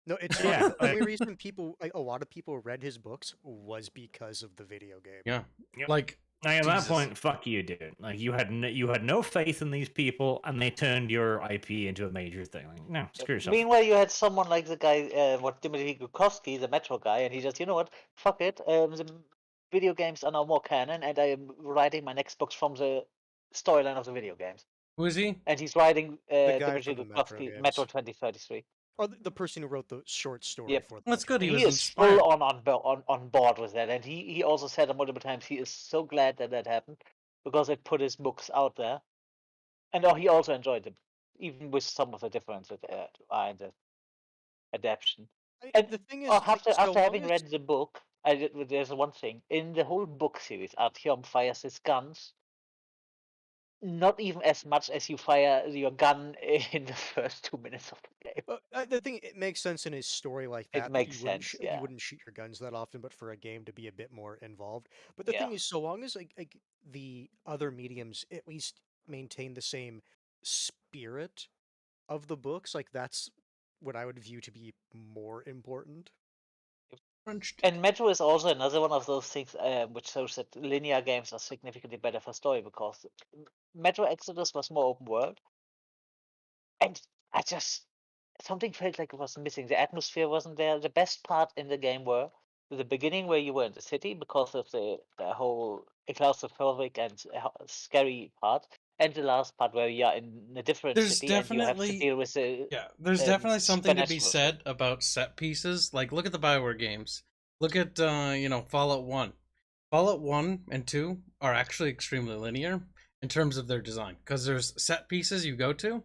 No, it's Yeah, not. The like- only reason a lot of people read his books was because of the video game. Yeah. Yep. Like Like, at that Jesus. point, fuck you, dude. Like you had no faith in these people, and they turned your IP into a major thing. Like, no, screw yourself. Meanwhile, you had someone like the guy, Dmitry Glukovsky, the Metro guy, and he just, you know what, fuck it. The video games are now more canon, and I am writing my next books from the storyline of the video games. Who is he? And he's writing The guy Dmitry from the Metro Glukovsky, games. Metro 2033. Or the person who wrote the short story Yep. for. That's good. He He was is inspired. full on board with that, and he also said multiple times he is so glad that that happened because it put his books out there, and he also enjoyed them, even with some of the differences are in the adaptation. And The thing is, after so long having as- read the book, there's one thing in the whole book series. Artyom fires his guns, not even as much as you fire your gun in the first 2 minutes of the game. the thing, it makes sense in a story like that. makes you wouldn't sense, you yeah. wouldn't shoot your guns that often, but for a game to be a bit more involved. But the Yeah. thing is, so long as like the other mediums at least maintain the same spirit of the books, like that's what I would view to be more important. And Metro is also another one of those things which shows that linear games are significantly better for story because Metro Exodus was more open world, and I just something felt like it was missing. The atmosphere wasn't there. The best part in the game were the beginning where you were in the city because of the whole claustrophobic and scary part, and the last part where you are in a different There's city and you have to definitely- deal with the Yeah, there's definitely something to be supernatural said about set pieces. Like, look at the Bioware games. Look at Fallout 1. Fallout 1 and 2 are actually extremely linear in terms of their design because there's set pieces you go to,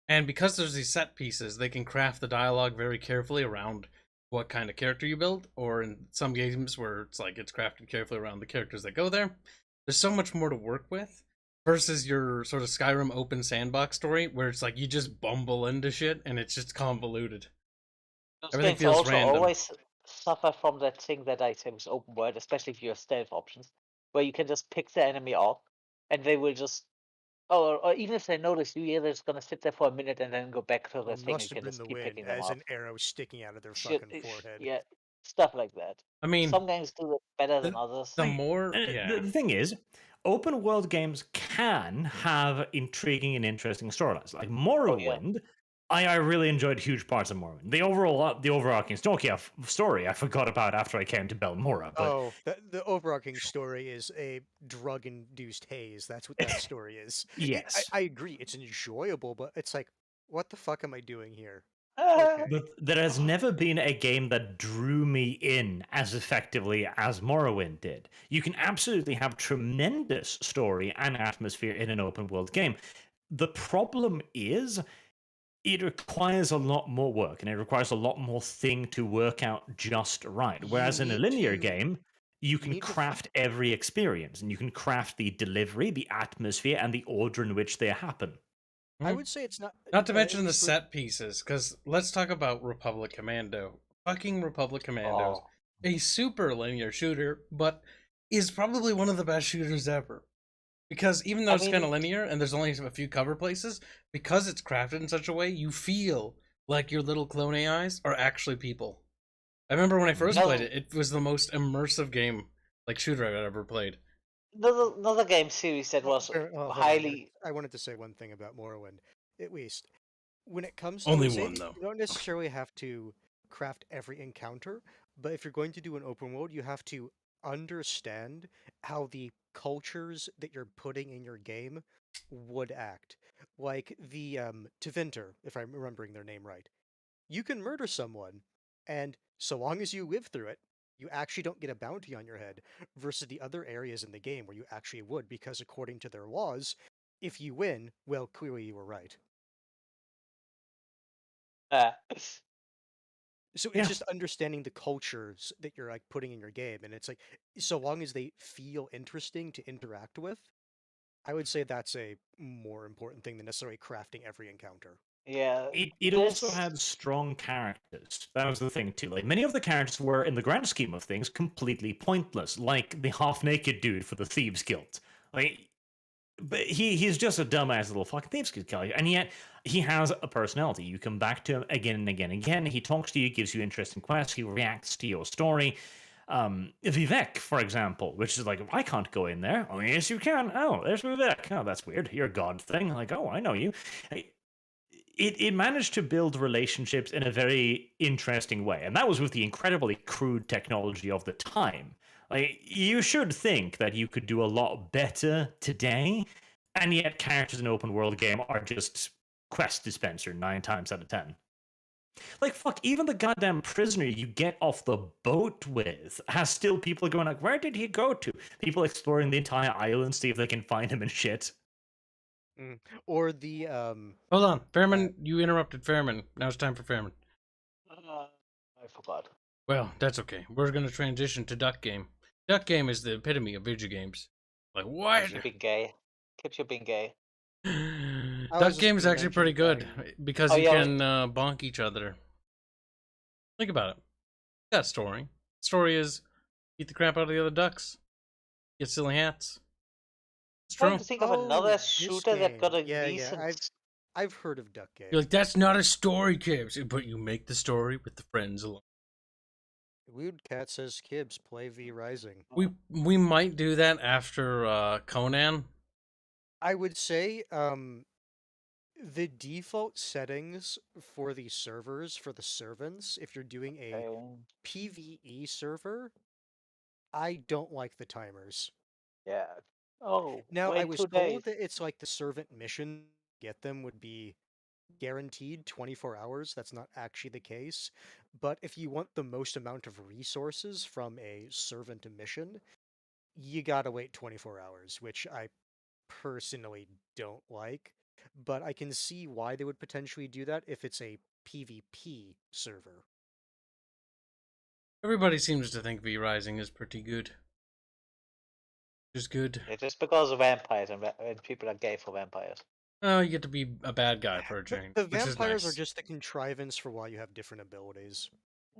and because there's these set pieces, they can craft the dialogue very carefully around what kind of character you build, or in some games where it's crafted carefully around the characters that go there. There's so much more to work with versus your sort of Skyrim open sandbox story where it's like you just bumble into shit and it's just convoluted. Those Everything games feels also random. always suffer from that thing that I say with open world, especially if you have stealth options, where you can just pick the enemy off, and they will just, or even if they notice you, they're just gonna sit there for a minute and then go back to the thing. You Must have can been just the keep wind picking them as off. an arrow sticking out of their Shit, fucking forehead. yeah, stuff like that. I mean, Some games do it better than others. the more, And yeah, The thing is, open world games can have intriguing and interesting storylines. Like Morrowind, I really enjoyed huge parts of Morrowind. The overarching story I forgot about after I came to Belmora. But The overarching story is a drug-induced haze. That's what that story is. yes, I agree. It's enjoyable, but it's like, what the fuck am I doing here? Ah, Okay. but there has never been a game that drew me in as effectively as Morrowind did. You can absolutely have tremendous story and atmosphere in an open world game. The problem is it requires a lot more work and it requires a lot more thing to work out just right. Whereas in a need linear to- game, you can need to craft every experience and you can craft the delivery, the atmosphere, and the order in which they happen. I would say it's not. not to at mention the least for- set pieces, because let's talk about Republic Commando. Fucking Republic Commando's oh, a super linear shooter, but is probably one of the best shooters ever. Because even though I it's kind of mean- linear and there's only a few cover places, because it's crafted in such a way, you feel like your little clone AIs are actually people. I remember when I first No. played it, it was the most immersive game, like shooter I've ever played. another game series that was hold on, highly. I wanted to say one thing about Morrowind. At least, when it comes Only to one, though. you don't necessarily have to craft every encounter, but if you're going to do an open world, you have to understand how the cultures that you're putting in your game would act. Like the Tevinter, if I'm remembering their name right. You can murder someone, and so long as you live through it, you actually don't get a bounty on your head, versus the other areas in the game where you actually would, because according to their laws, if you win, well, clearly you were right. So it's Yeah. just understanding the cultures that you're like putting in your game, and it's like so long as they feel interesting to interact with, I would say that's a more important thing than necessarily crafting every encounter. Yeah. It also had strong characters. That was the thing too. Like many of the characters were, in the grand scheme of things, completely pointless. Like the half-naked dude for the Thieves Guild. Like, but he's just a dumbass little fucking Thieves Guild guy, and yet he has a personality. You come back to him again and again and again. He talks to you, gives you interesting quests. He reacts to your story. Vivek, for example, which is like, I can't go in there. Oh, yes, you can. Oh, there's Vivek. Oh, that's weird. You're a god thing. Like, oh, I know you. It managed to build relationships in a very interesting way, and that was with the incredibly crude technology of the time. Like, you should think that you could do a lot better today, and yet characters in an open world game are just quest dispenser 9 times out of 10. Like, fuck, even the goddamn prisoner you get off the boat with has still people going like, where did he go to? People exploring the entire island, see if they can find him and shit. Or the Hold on, Fairman, you interrupted Fairman. Now it's time for Fairman. I forgot. Well, that's okay. We're gonna transition to Duck Game. Duck Game is the epitome of video games. Like, what? You're being gay. Keeps you being gay. Duck was Game is just actually pretty good mentioning because Oh, you yeah. can bonk each other. Think about it. That story. Story is beat the crap out of the other ducks. Get silly hats. It's Trying true. to think of Oh, another this shooter that got a game. Yeah, decent. I've heard of Duck Game. You're like, that's not a story, Kibs. But you make the story with the friends alone. Weird Cat says Kibs play V Rising. We might do that after Conan. I would say the default settings for the servers for the servants, if you're doing a PvE server, I don't like the timers. Yeah. Oh. Now, wait I was 2 told days. that it's like the servant mission get them would be guaranteed 24 hours. That's not actually the case. But if you want the most amount of resources from a servant mission, you gotta wait 24 hours, which I personally don't like. But I can see why they would potentially do that if it's a PvP server. Everybody seems to think V Rising is pretty good. Just good. Yeah, just because of vampires and people are gay for vampires. Oh, you get to be a bad guy for a change. The which is vampires nice. are just the contrivance for why you have different abilities.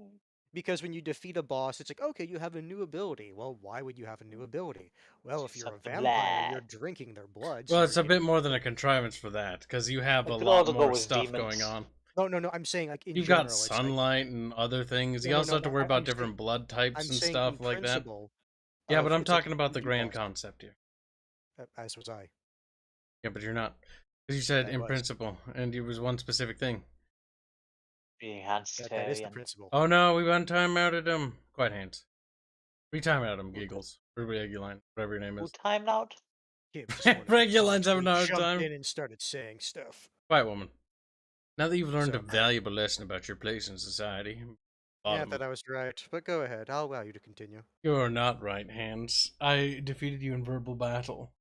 Mm. Because when you defeat a boss, it's like, okay, you have a new ability. Well, why would you have a new ability? Well, if you're a Suck the vampire, you're blood. drinking their blood. Well, so it's you're a bit getting- more than a contrivance for that, because you have It a could lot also go more with stuff demons. going on. No, I'm saying like in You've general. got it's like- sunlight and other things. You No, also have to worry I'm about saying- different blood types I'm and saying stuff in like that. principle Yeah, of- but I'm it's like talking about the PvP grand boss. concept here. As was I. Yeah, but you're not. Because you said I in was. principle, and it was one specific thing. Being That is the Hanse-tarian. principle. Oh no, we one time outed him. Quite hands. We time out him, Giggles. Or Reguline, whatever your name Who is. timed out? Kib just wanted to Reguline's talk, having so a he hard jumped time. in and started saying stuff. Quiet woman. Now that you've learned So- a valuable lesson about your place in society, a lot Yeah, of that them- I was right. But go ahead. I'll allow you to continue. You're not right, Hands. I defeated you in verbal battle.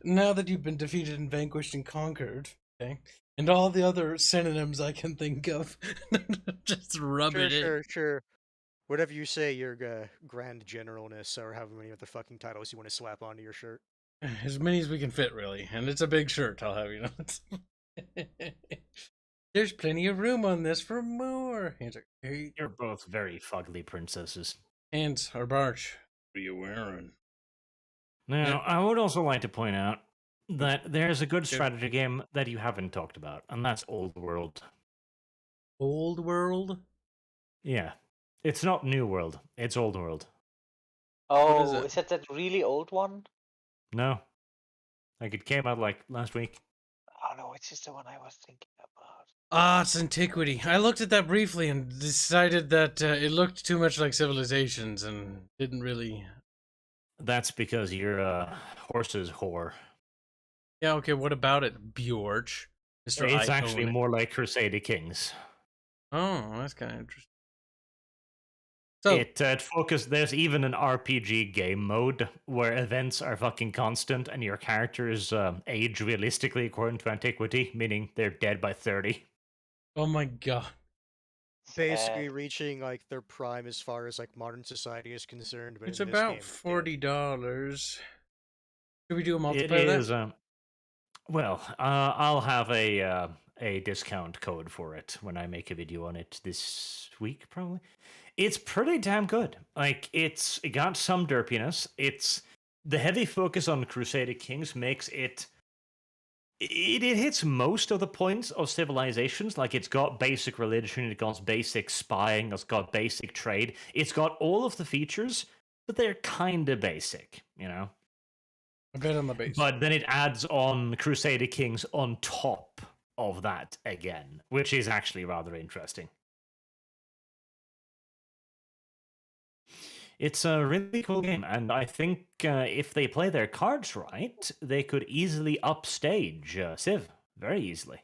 Now that you've been defeated and vanquished and conquered, okay, and all the other synonyms I can think of, just rub it in. Sure. Whatever you say, your grand generalness, or however many other fucking titles you want to slap onto your shirt. As many as we can fit, really. And it's a big shirt, I'll have you know. There's plenty of room on this for more. Hands like, hey, You're both very fugly princesses. Hands or Barch. What are you wearing? Now, I would also like to point out that there's a good Yeah. strategy game that you haven't talked about, and that's Old World. Old World? Yeah. It's not New World, it's Old World. Oh, it? is that really old one? No. Like, it came out, like, last week. Oh no, it's just the one I was thinking about. Ah, it's Antiquity. I looked at that briefly and decided that it looked too much like Civilizations and didn't really... That's because you're a horse's whore. Yeah, okay, what about it, Bjorch? Mr. It's I actually own it. more like Crusader Kings. Oh, that's kind of interesting. So, It focus. There's even an RPG game mode where events are fucking constant and your characters age realistically according to antiquity, meaning they're dead by 30. oh my god. Basically reaching like their prime as far as like modern society is concerned, but It's in this about game, $40. Should we do a It multiplayer is. then? Well, I'll have a discount code for it when I make a video on it this week, probably. It's pretty damn good. Like it got some derpiness. It's the heavy focus on Crusader Kings makes it hits most of the points of civilizations. Like it's got basic religion, it got basic spying, it's got basic trade. It's got all of the features, but they're kind of basic, you know. A bit on the base. But then it adds on Crusader Kings on top of that again, which is actually rather interesting. It's a really cool game, and I think if they play their cards right, they could easily upstage Civ very easily.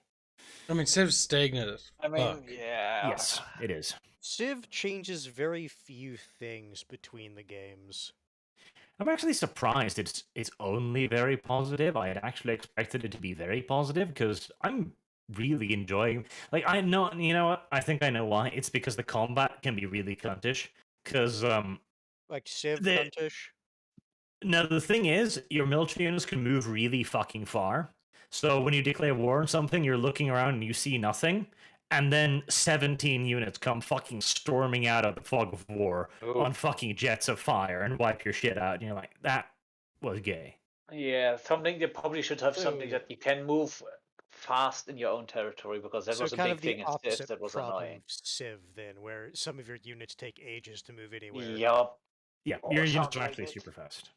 I mean, Civ's stagnant as I mean, fuck. yeah. Yes, it is. Civ changes very few things between the games. I'm actually surprised it's only very positive. I had actually expected it to be very positive because I'm really enjoying. Like I know, you know what? I think I know why. It's because the combat can be really cuntish. Because Like Civ The- Cuntish. now the thing is, your military units can move really fucking far. So when you declare war on something, you're looking around and you see nothing, and then 17 units come fucking storming out of the fog of war Ooh. on fucking jets of fire and wipe your shit out. And you're like, that was gay. Yeah, something they probably should have something So- that you can move fast in your own territory, because that So was a kind big of the thing in Civ opposite that was problem annoying. of Civ then, where some of your units take ages to move anywhere. Yup. Yeah, Oh, your sounds units are like actually it. super fast.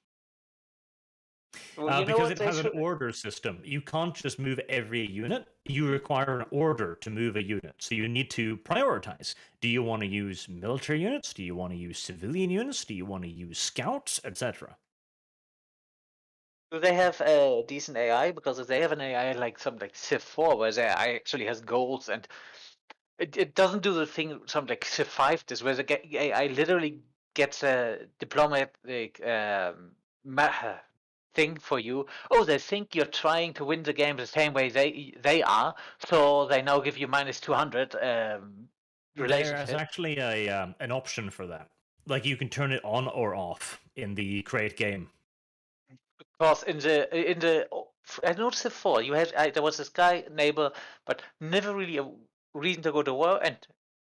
Well, you know Because what it they has should... an order system. You can't just move every unit. You require an order to move a unit. So you need to prioritize. Do you want to use military units? Do you want to use civilian units? Do you want to use scouts, etc.? Do they have a decent AI? Because if they have an AI like something like Civ 4, where the AI actually has goals, and it doesn't do the thing something like Civ 5 does, where the AI literally gets a diplomatic thing for you. Oh, they think you're trying to win the game the same way they are, so they now give you minus 200 There's relationship. actually an option for that. Like you can turn it on or off in the create game. Because in the I noticed it before. You had there was this guy neighbor, but never really a reason to go to war, and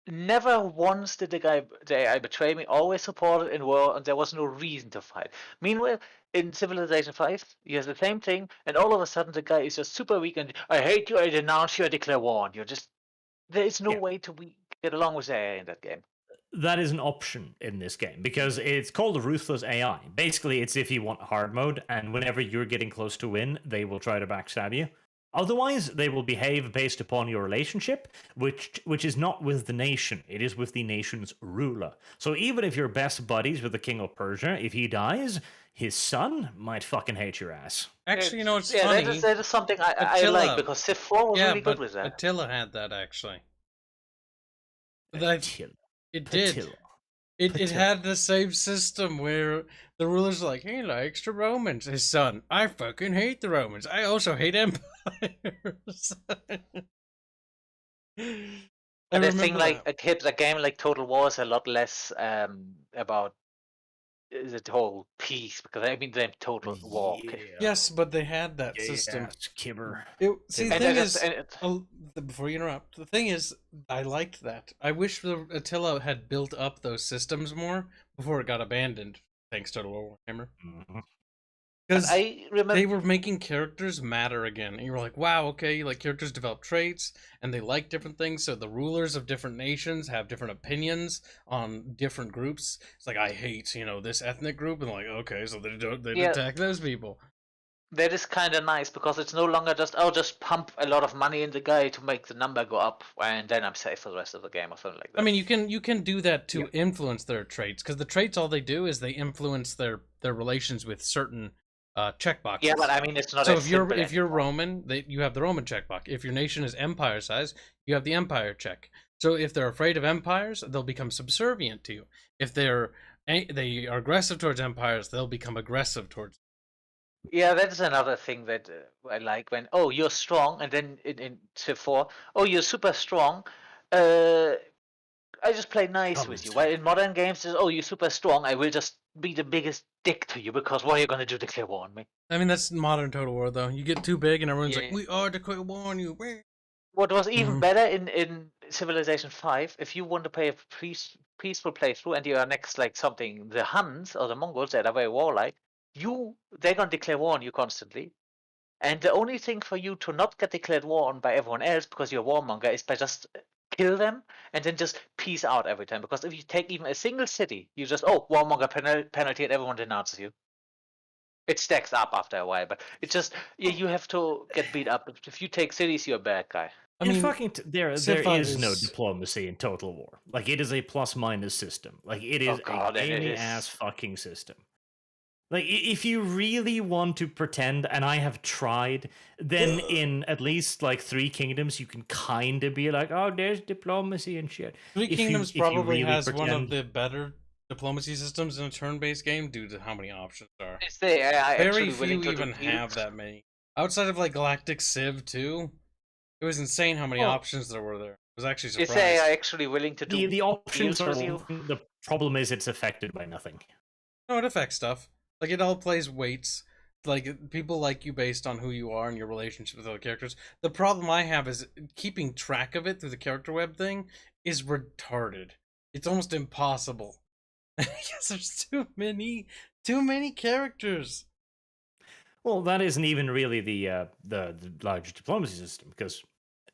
never once did the AI betray me. Always supported in war, and there was no reason to fight. Meanwhile, in Civilization 5, you have the same thing, and all of a sudden the guy is just super weak, and I hate you, I denounce you, I declare war on you. Just there is no Yeah. way to get along with AI in that game. That is an option in this game because it's called a ruthless AI. Basically, it's if you want hard mode, and whenever you're getting close to win, they will try to backstab you. Otherwise, they will behave based upon your relationship, which is not with the nation. It is with the nation's ruler. So even if you're best buddies with the king of Persia, if he dies, his son might fucking hate your ass. Actually, you know, it's yeah, funny. that is something I Attila- like, because Civ 4 was yeah, really but good with that. Attila had that, actually. Attila. It did. Attila. It Attila. had the same system where the ruler's like, he likes the Romans. His son, I fucking hate the Romans. I also hate empires. And I think like a game like Total War is a lot less about the whole peace, because I mean the Total War. Yes, but they had that system. Yes, Kibber. See, the And thing that is, before you interrupt, the thing is, I liked that. I wish the Attila had built up those systems more before it got abandoned, thanks to the Warhammer. Because I remember they were making characters matter again. And you were like, wow, okay, like characters develop traits and they like different things. So the rulers of different nations have different opinions on different groups. It's like, I hate, this ethnic group. And like, okay, so they Yeah. attack those people. That is kind of nice because it's no longer just pump a lot of money in the guy to make the number go up, and then I'm safe for the rest of the game or something like that. I mean, you can do that to influence their traits, because the traits, all they do is they influence their relations with certain checkboxes. Yeah, but I mean, it's not. So as if you're simple anymore. Roman, you have the Roman checkbox. If your nation is empire size, you have the empire check. So if they're afraid of empires, they'll become subservient to you. If they are aggressive towards empires, they'll become aggressive towards. Yeah, that's another thing that I like when you're strong, and then in Civ 4, you're super strong. I just play nice with you. While in modern games, it's, you're super strong. I will just be the biggest dick to you because what are you gonna do? Declare war on me? I mean, that's modern Total War though. You get too big, and everyone's like, "We are declare war on you." What was even better in Civilization 5, if you want to play a peaceful playthrough and you are next like something, the Huns or the Mongols that are very warlike, they're gonna declare war on you constantly. And the only thing for you to not get declared war on by everyone else because you're a warmonger is by just kill them and then just peace out every time. Because if you take even a single city, you just warmonger penalty and everyone denounces you. It stacks up after a while, but it's just you have to get beat up. If you take cities, you're a bad guy. I mean, there is no diplomacy in Total War. Like, it is a plus-minus system. Like, it is a gamey-ass fucking system. Like, if you really want to pretend, and I have tried, then in at least, like, 3 Kingdoms, you can kind of be like, oh, there's diplomacy and shit. 3 Kingdoms probably has one of the better diplomacy systems in a turn-based game due to how many options there are. Very few even have that many. Outside of, like, Galactic Civ 2, it was insane how many options there were there. I was actually surprised. Is they are actually willing to do the options are the problem is it's affected by nothing. No, it affects stuff. Like, it all plays weights. Like, people like you based on who you are and your relationship with other characters. The problem I have is keeping track of it through the character web thing is retarded. It's almost impossible. Because there's too many characters. Well, that isn't even really the large diplomacy system, because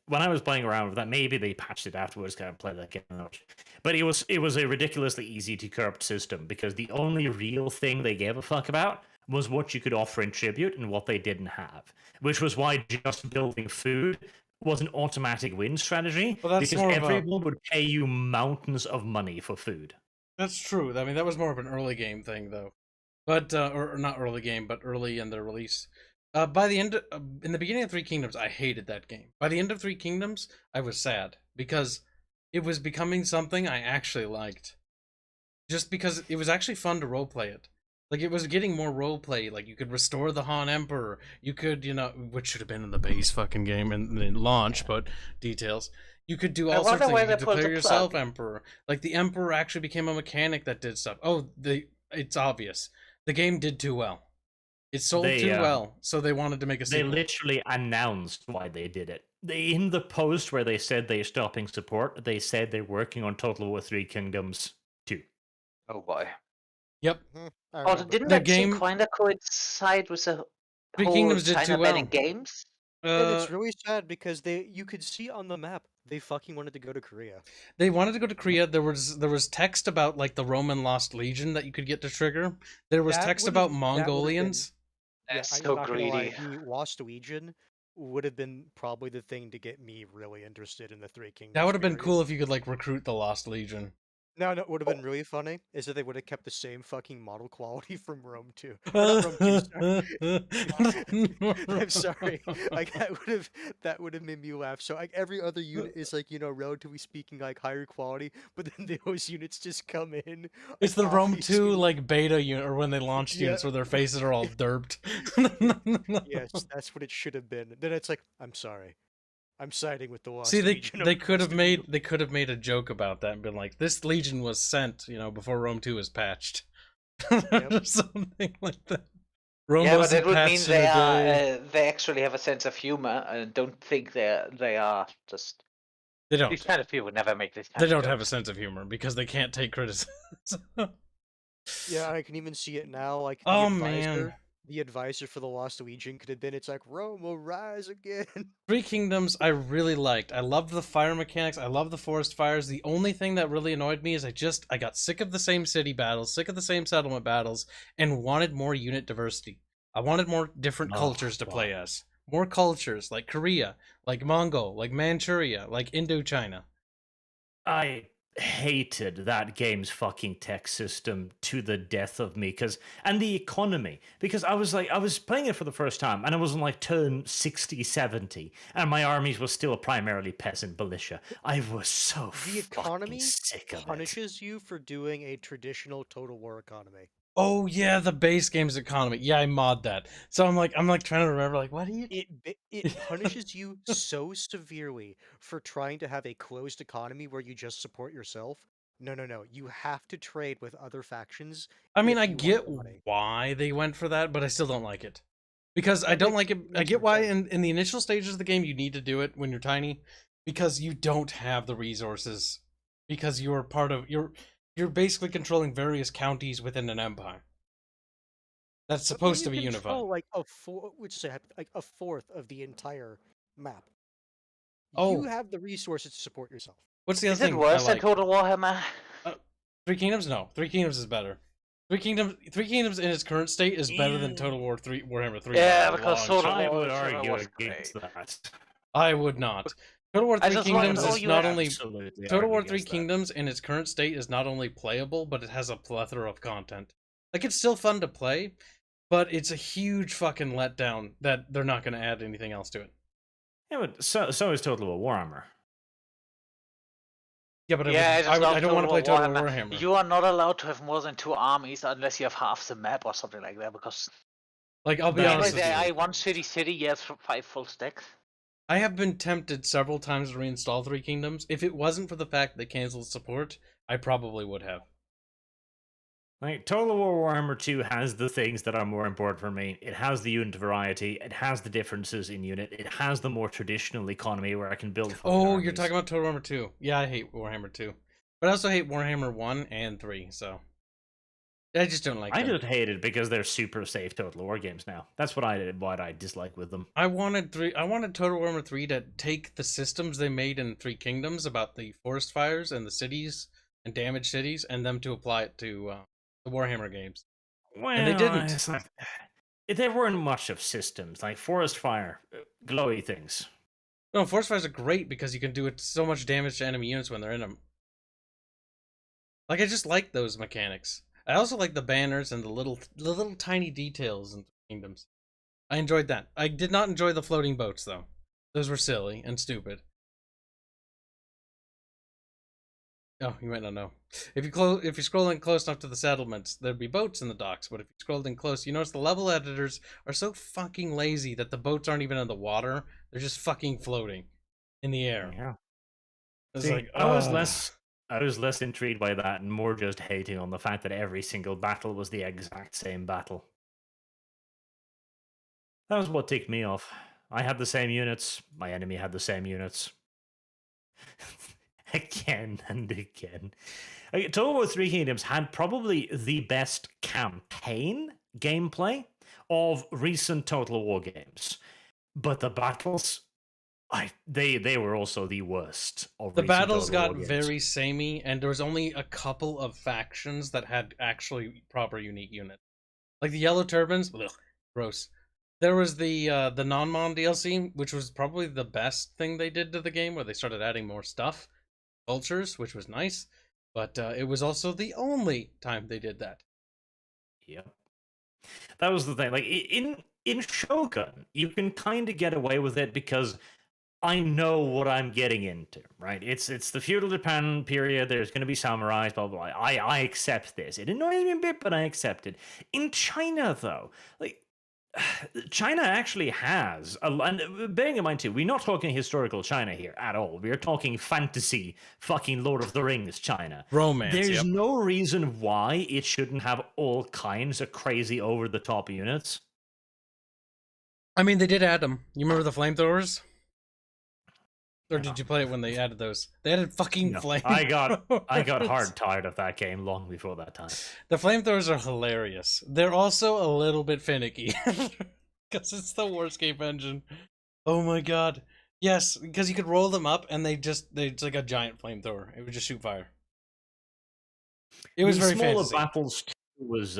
when I was playing around with that, maybe they patched it afterwards, kind of play that game out. But it was a ridiculously easy to corrupt system, because the only real thing they gave a fuck about was what you could offer in tribute and what they didn't have, which was why just building food was an automatic win strategy, because everyone would pay you mountains of money for food. That's true. I mean, that was more of an early game thing, though. But or not early game, but early in the release. By the end, in the beginning of 3 Kingdoms, I hated that game. By the end of 3 Kingdoms, I was sad because it was becoming something I actually liked. Just because it was actually fun to roleplay it. Like, it was getting more roleplay. Like, you could restore the Han Emperor. You could, which should have been in the base fucking game in launch, but details. You could do all sorts of things. You could declare yourself Emperor. Like, the Emperor actually became a mechanic that did stuff. It's obvious. The game did too well. It sold too well, so they wanted to make a sequel. They literally announced why they did it. In the post where they said they're stopping support, they said they're working on Total War 3 Kingdoms 2. Oh boy. Yep. Didn't that game kind of coincide with the 3 Kingdoms did too well. games? And it's really sad because you could see on the map they fucking wanted to go to Korea. They wanted to go to Korea. There was text about like the Roman Lost Legion that you could get to trigger. There was text about Mongolians. That's so greedy. The Lost Legion would have been probably the thing to get me really interested in the 3 Kingdoms. That would have been cool if you could like recruit the Lost Legion. No, it would have been really funny is that they would have kept the same fucking model quality from Rome 2. I'm sorry. Like, that would have made me laugh. So like every other unit is like, relatively speaking, like higher quality, but then those units just come in. It's the Rome 2 like beta unit, or when they launched units where their faces are all derped. Yes, that's what it should have been. Then it's like, I'm sorry. I'm siding with the Lost Legion. They could have made a joke about that and been like, this Legion was sent, before Rome 2 was patched. Or something like that. Rome but that would mean they actually have a sense of humor and don't think they are just. They don't. These kind of people would never make this. They don't have a sense of humor because they can't take criticism. Yeah, I can even see it now. Like, the advisor for the Lost Legion could have been, it's like, Rome will rise again. 3 Kingdoms I really liked. I loved the fire mechanics. I love the forest fires. The only thing that really annoyed me is I got sick of the same city battles, sick of the same settlement battles, and wanted more unit diversity. I wanted more different Oh, cultures to play God. as. More cultures, like Korea, like Mongol, like Manchuria, like Indochina. I hated that game's fucking tech system to the death of me, and the economy, because I was playing it for the first time and I was on like turn 60, 70, and my armies were still primarily peasant militia. I was so The fucking economy sick of it. punishes you for doing a traditional Total War economy. Oh yeah, the base game's economy. Yeah, I mod that. So I'm like trying to remember, like, what do you? It punishes you so severely for trying to have a closed economy where you just support yourself. No, no, no. You have to trade with other factions I mean, if I you want get the money. why they went for that, but I still don't like it. Because I That don't makes- like it. I makes get more why sense. in the initial stages of the game you need to do it when you're tiny, because you don't have the resources. Because you're part of you're basically controlling various counties within an empire. That's But when supposed you to be unified. control like like a fourth of the entire map, you Oh, have the resources to support yourself. what's the Is other it thing I worse than like? Total Warhammer? Three Kingdoms? No, Three Kingdoms is better. Three Kingdoms in its current state is better than Total War 3 Warhammer 3. Yeah, by a because long Total shot. I War would Warhammer argue was against great. that. I would not. Total War I Three just wanted Kingdoms all is you not had- only Absolutely Total argue War Three against that. Kingdoms in its current state is not only playable, but it has a plethora of content. Like, it's still fun to play, but it's a huge fucking letdown that they're not going to add anything else to it. Yeah, but so is Total War Warhammer. Yeah, but Yeah, I just love I don't want to play Total Warhammer. You are not allowed to have more than 2 armies unless you have half the map or something like that. Because Like, I'll be That's honest with you. I one city, yes, 5 full stacks. I have been tempted several times to reinstall Three Kingdoms. If it wasn't for the fact they canceled support, I probably would have. Like, Total War Warhammer 2 has the things that are more important for me. It has the unit variety, it has the differences in unit, it has the more traditional economy where I can build fucking Oh, armies. you're talking about Total Warhammer 2. Yeah, I hate Warhammer 2. But I also hate Warhammer 1 and 3, so... I just don't like I them. just hate it because they're super safe Total War games now. That's what I dislike with them. I wanted Total Warhammer 3 to take the systems they made in Three Kingdoms about the forest fires and the cities and damaged cities, and them to apply it to the Warhammer games. Well, And they didn't. It's like, there weren't much of systems like forest fire, glowy things. No, forest fires are great because you can do it so much damage to enemy units when they're in them. Like, I just like those mechanics. I also like the banners and the little tiny details in Kingdoms. I enjoyed that. I did not enjoy the floating boats though. Those were silly and stupid. Oh, you might not know. If you're scrolling close enough to the settlements, there'd be boats in the docks. But if you scrolled in close, you notice the level editors are so fucking lazy that the boats aren't even in the water. They're just fucking floating in the air. Yeah. It's See, like, I was less intrigued by that and more just hating on the fact that every single battle was the exact same battle. That was what ticked me off. I had the same units, my enemy had the same units. Again and again. Total War Three Kingdoms had probably the best campaign gameplay of recent Total War games. But the battles, they were also the worst of the recent battles Total got War games. very samey, and there was only a couple of factions that had actually proper unique units. Like the Yellow Turbans, ugh, gross. There was the non-mon DLC, which was probably the best thing they did to the game, where they started adding more stuff, cultures, which was nice. But it was also the only time they did that. Yep. That was the thing. Like in Shogun, you can kind of get away with it because I know what I'm getting into, right? It's the feudal Japan period. There's going to be samurais, blah, blah, blah. I accept this. It annoys me a bit, but I accept it. In China, though, like, China actually has, and bearing in mind too, we're not talking historical China here at all. We're talking fantasy, fucking Lord of the Rings China. Romance, There's yep. no reason why it shouldn't have all kinds of crazy over-the-top units. I mean, they did add them. You remember the flamethrowers? Or did you play it when they added those? They added fucking No, flamethrowers. I got hard tired of that game long before that time. The flamethrowers are hilarious. They're also a little bit finicky. Because it's the Warscape engine. Oh my god. Yes, because you could roll them up and it's like a giant flamethrower. It would just shoot fire. It was The very smaller fantasy. battles was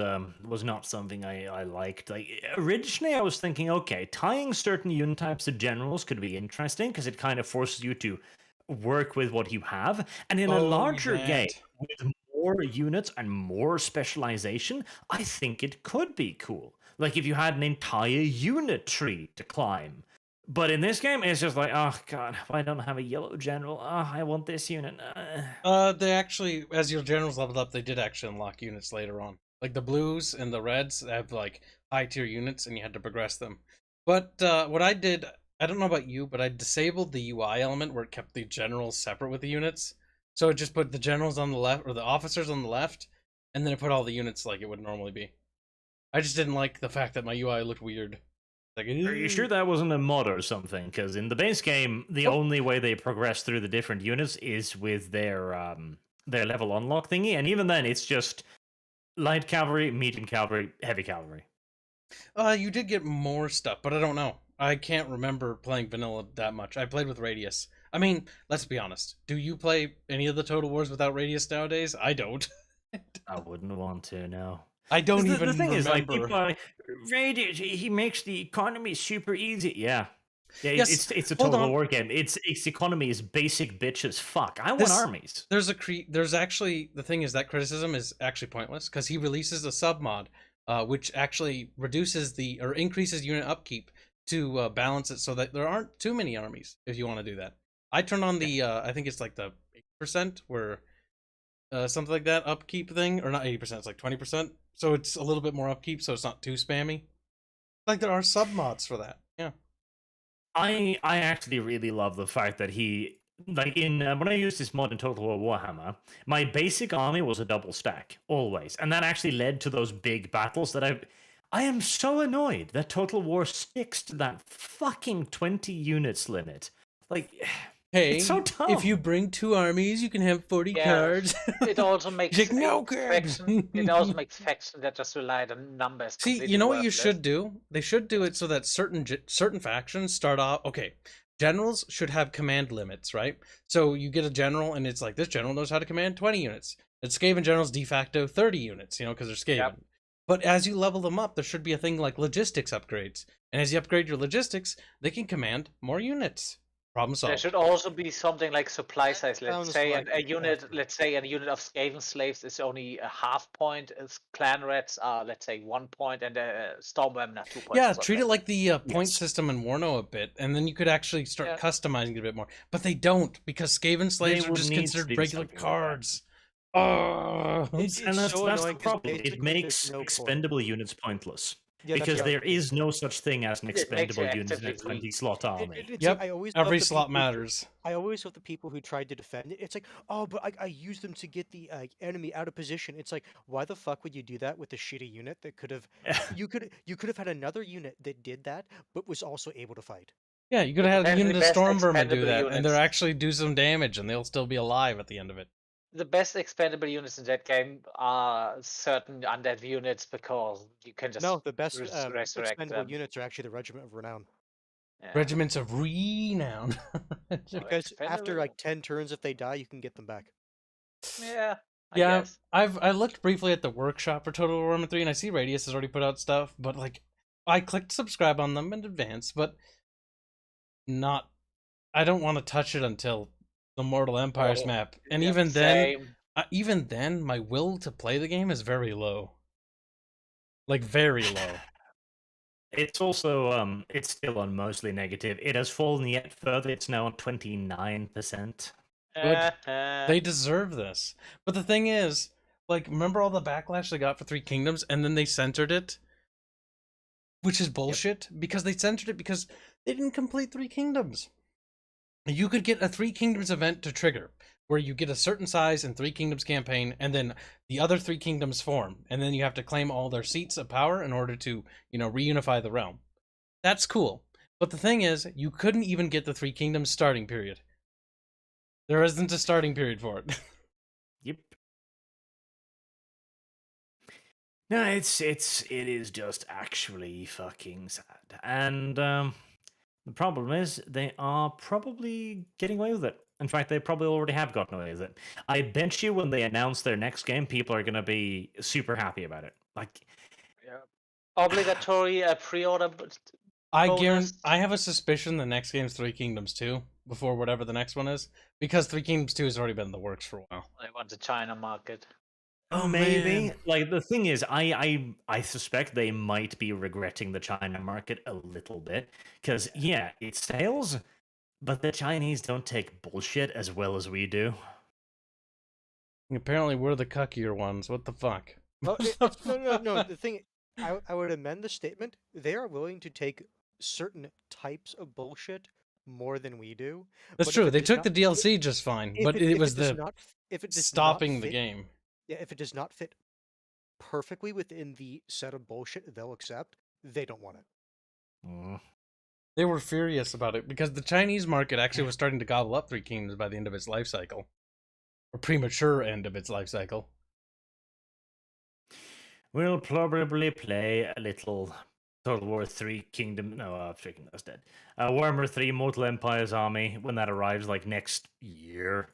not something I liked. Like originally, I was thinking, okay, tying certain unit types to generals could be interesting because it kind of forces you to work with what you have, and in a Oh, larger game that. with more units and more specialization, I think it could be cool. Like if you had an entire unit tree to climb. But in this game, it's just like, oh god, I don't have a yellow general. Oh, I want this unit. They actually, as your generals leveled up, they did actually unlock units later on. Like the blues and the reds have like high tier units, and you had to progress them. But what I did, I don't know about you, but I disabled the UI element where it kept the generals separate with the units. So it just put the generals on the left, or the officers on the left, and then it put all the units like it would normally be. I just didn't like the fact that my UI looked weird. Like, Are you sure that wasn't a mod or something? Because in the base game, the only way they progress through the different units is with their level unlock thingy, and even then, it's just light cavalry, medium cavalry, heavy cavalry. You did get more stuff, but I don't know. I can't remember playing vanilla that much. I played with Radius. I mean, let's be honest. Do you play any of the Total Wars without Radius nowadays? I don't. I wouldn't want to, no. I don't even the thing remember. is, like, people are like, Radius, he makes the economy super easy. Yeah. Yeah, Yes, it's a hold total on. war game. Its economy is basic bitch as fuck. I want armies. There's actually, the thing is that criticism is actually pointless because he releases a sub mod, which actually reduces or increases unit upkeep to balance it so that there aren't too many armies if you want to do that. I turn on the I think it's like the 8% where something like that upkeep thing, or not 80%, it's like 20%. So it's a little bit more upkeep, so it's not too spammy. Like there are sub mods for that. Yeah. I actually really love the fact that he, like, in when I used this mod in Total War Warhammer, my basic army was a double stack always, and that actually led to those big battles that I am so annoyed that Total War sticks to that fucking 20 units limit. Like, Hey, it's so dumb. if you bring 2 armies, you can have 40 Yeah, cards. It also makes Like, no cards. it also makes faction that just rely on numbers. See, you know what you should do? They should do it so that certain factions start off. Okay, generals should have command limits, right? So you get a general, and it's like this general knows how to command 20 units. And Skaven generals de facto 30 units, because they're Skaven. Yep. But as you level them up, there should be a thing like logistics upgrades, and as you upgrade your logistics, they can command more units. Problem solved. There should also be something like supply size. Let's Sounds say like a unit. Let's say a unit of Skaven slaves is only a half point. As clan reds are, let's say, 1 point, and Stormwomen are 2 points. Yeah, treat it like the point Yes. system in Warno a bit, and then you could actually start Yeah. customizing it a bit more. But they don't, because Skaven slaves They are would just need to considered do regular something like that. cards. Oh, It's And that's so the annoying 'cause problem. basically It makes there's no point. expendable units pointless. Yeah, that's Because right. there is no such thing as an makes you expendable unit in actively a 20 weak. slot army. It's Yep, like, I always love every the slot people matters. I always love the people who tried to defend it. It's like, oh, but I use them to get the enemy out of position. It's like, why the fuck would you do that with a shitty unit that could have you could have had another unit that did that, but was also able to fight. Yeah, you could have had a depends unit the of best Stormvermin do expendable that, and they'll units. actually do some damage, and they'll still be alive at the end of it. The best expendable units in that game are certain undead units because you can just No, the best resurrect expendable them. units are actually the Regiment of Renown. Yeah. Regiments of Renown. Because expendable after like units. 10 turns, if they die, you can get them back. Yeah. I Yeah, guess. I looked briefly at the workshop for Total War 3, and I see Radius has already put out stuff, but like, I clicked subscribe on them in advance, but not. I don't want to touch it until the Mortal Empires map, and Yeah, even then, my will to play the game is very low. Like very low. It's also it's still on mostly negative. It has fallen yet further. It's now on 29%. Good. They deserve this. But the thing is, like, remember all the backlash they got for Three Kingdoms, and then they censored it? Which is bullshit, because they censored it because they didn't complete Three Kingdoms. You could get a Three Kingdoms event to trigger, where you get a certain size in Three Kingdoms campaign, and then the other Three Kingdoms form, and then you have to claim all their seats of power in order to, reunify the realm. That's cool. But the thing is, you couldn't even get the Three Kingdoms starting period. There isn't a starting period for it. Yep. No, it is just actually fucking sad. And the problem is they are probably getting away with it. In fact, they probably already have gotten away with it. I bet you when they announce their next game, people are going to be super happy about it. Like, Obligatory pre-order I bonus. have a suspicion the next game's Three Kingdoms 2 before whatever the next one is, because Three Kingdoms 2 has already been in the works for a while. I want the China market. Oh, maybe. man. Like, the thing is, I suspect they might be regretting the China market a little bit. Because, yeah, it sales, but the Chinese don't take bullshit as well as we do. Apparently, we're the cuckier ones. What the fuck? Well, no. The thing, I would amend the statement. They are willing to take certain types of bullshit more than we do. That's but if true. it They does took not- the DLC just fine, if but it- it if was does the not, if it does not stopping the fit- game. Yeah, if it does not fit perfectly within the set of bullshit they'll accept, they don't want it. Mm. They were furious about it because the Chinese market actually was starting to gobble up Three Kingdoms by the end of its life cycle, or premature end of its life cycle. We'll probably play a little Total War 3 Kingdom. No, freaking that's dead. Warhammer 3 Mortal Empire's Army when that arrives, like next year.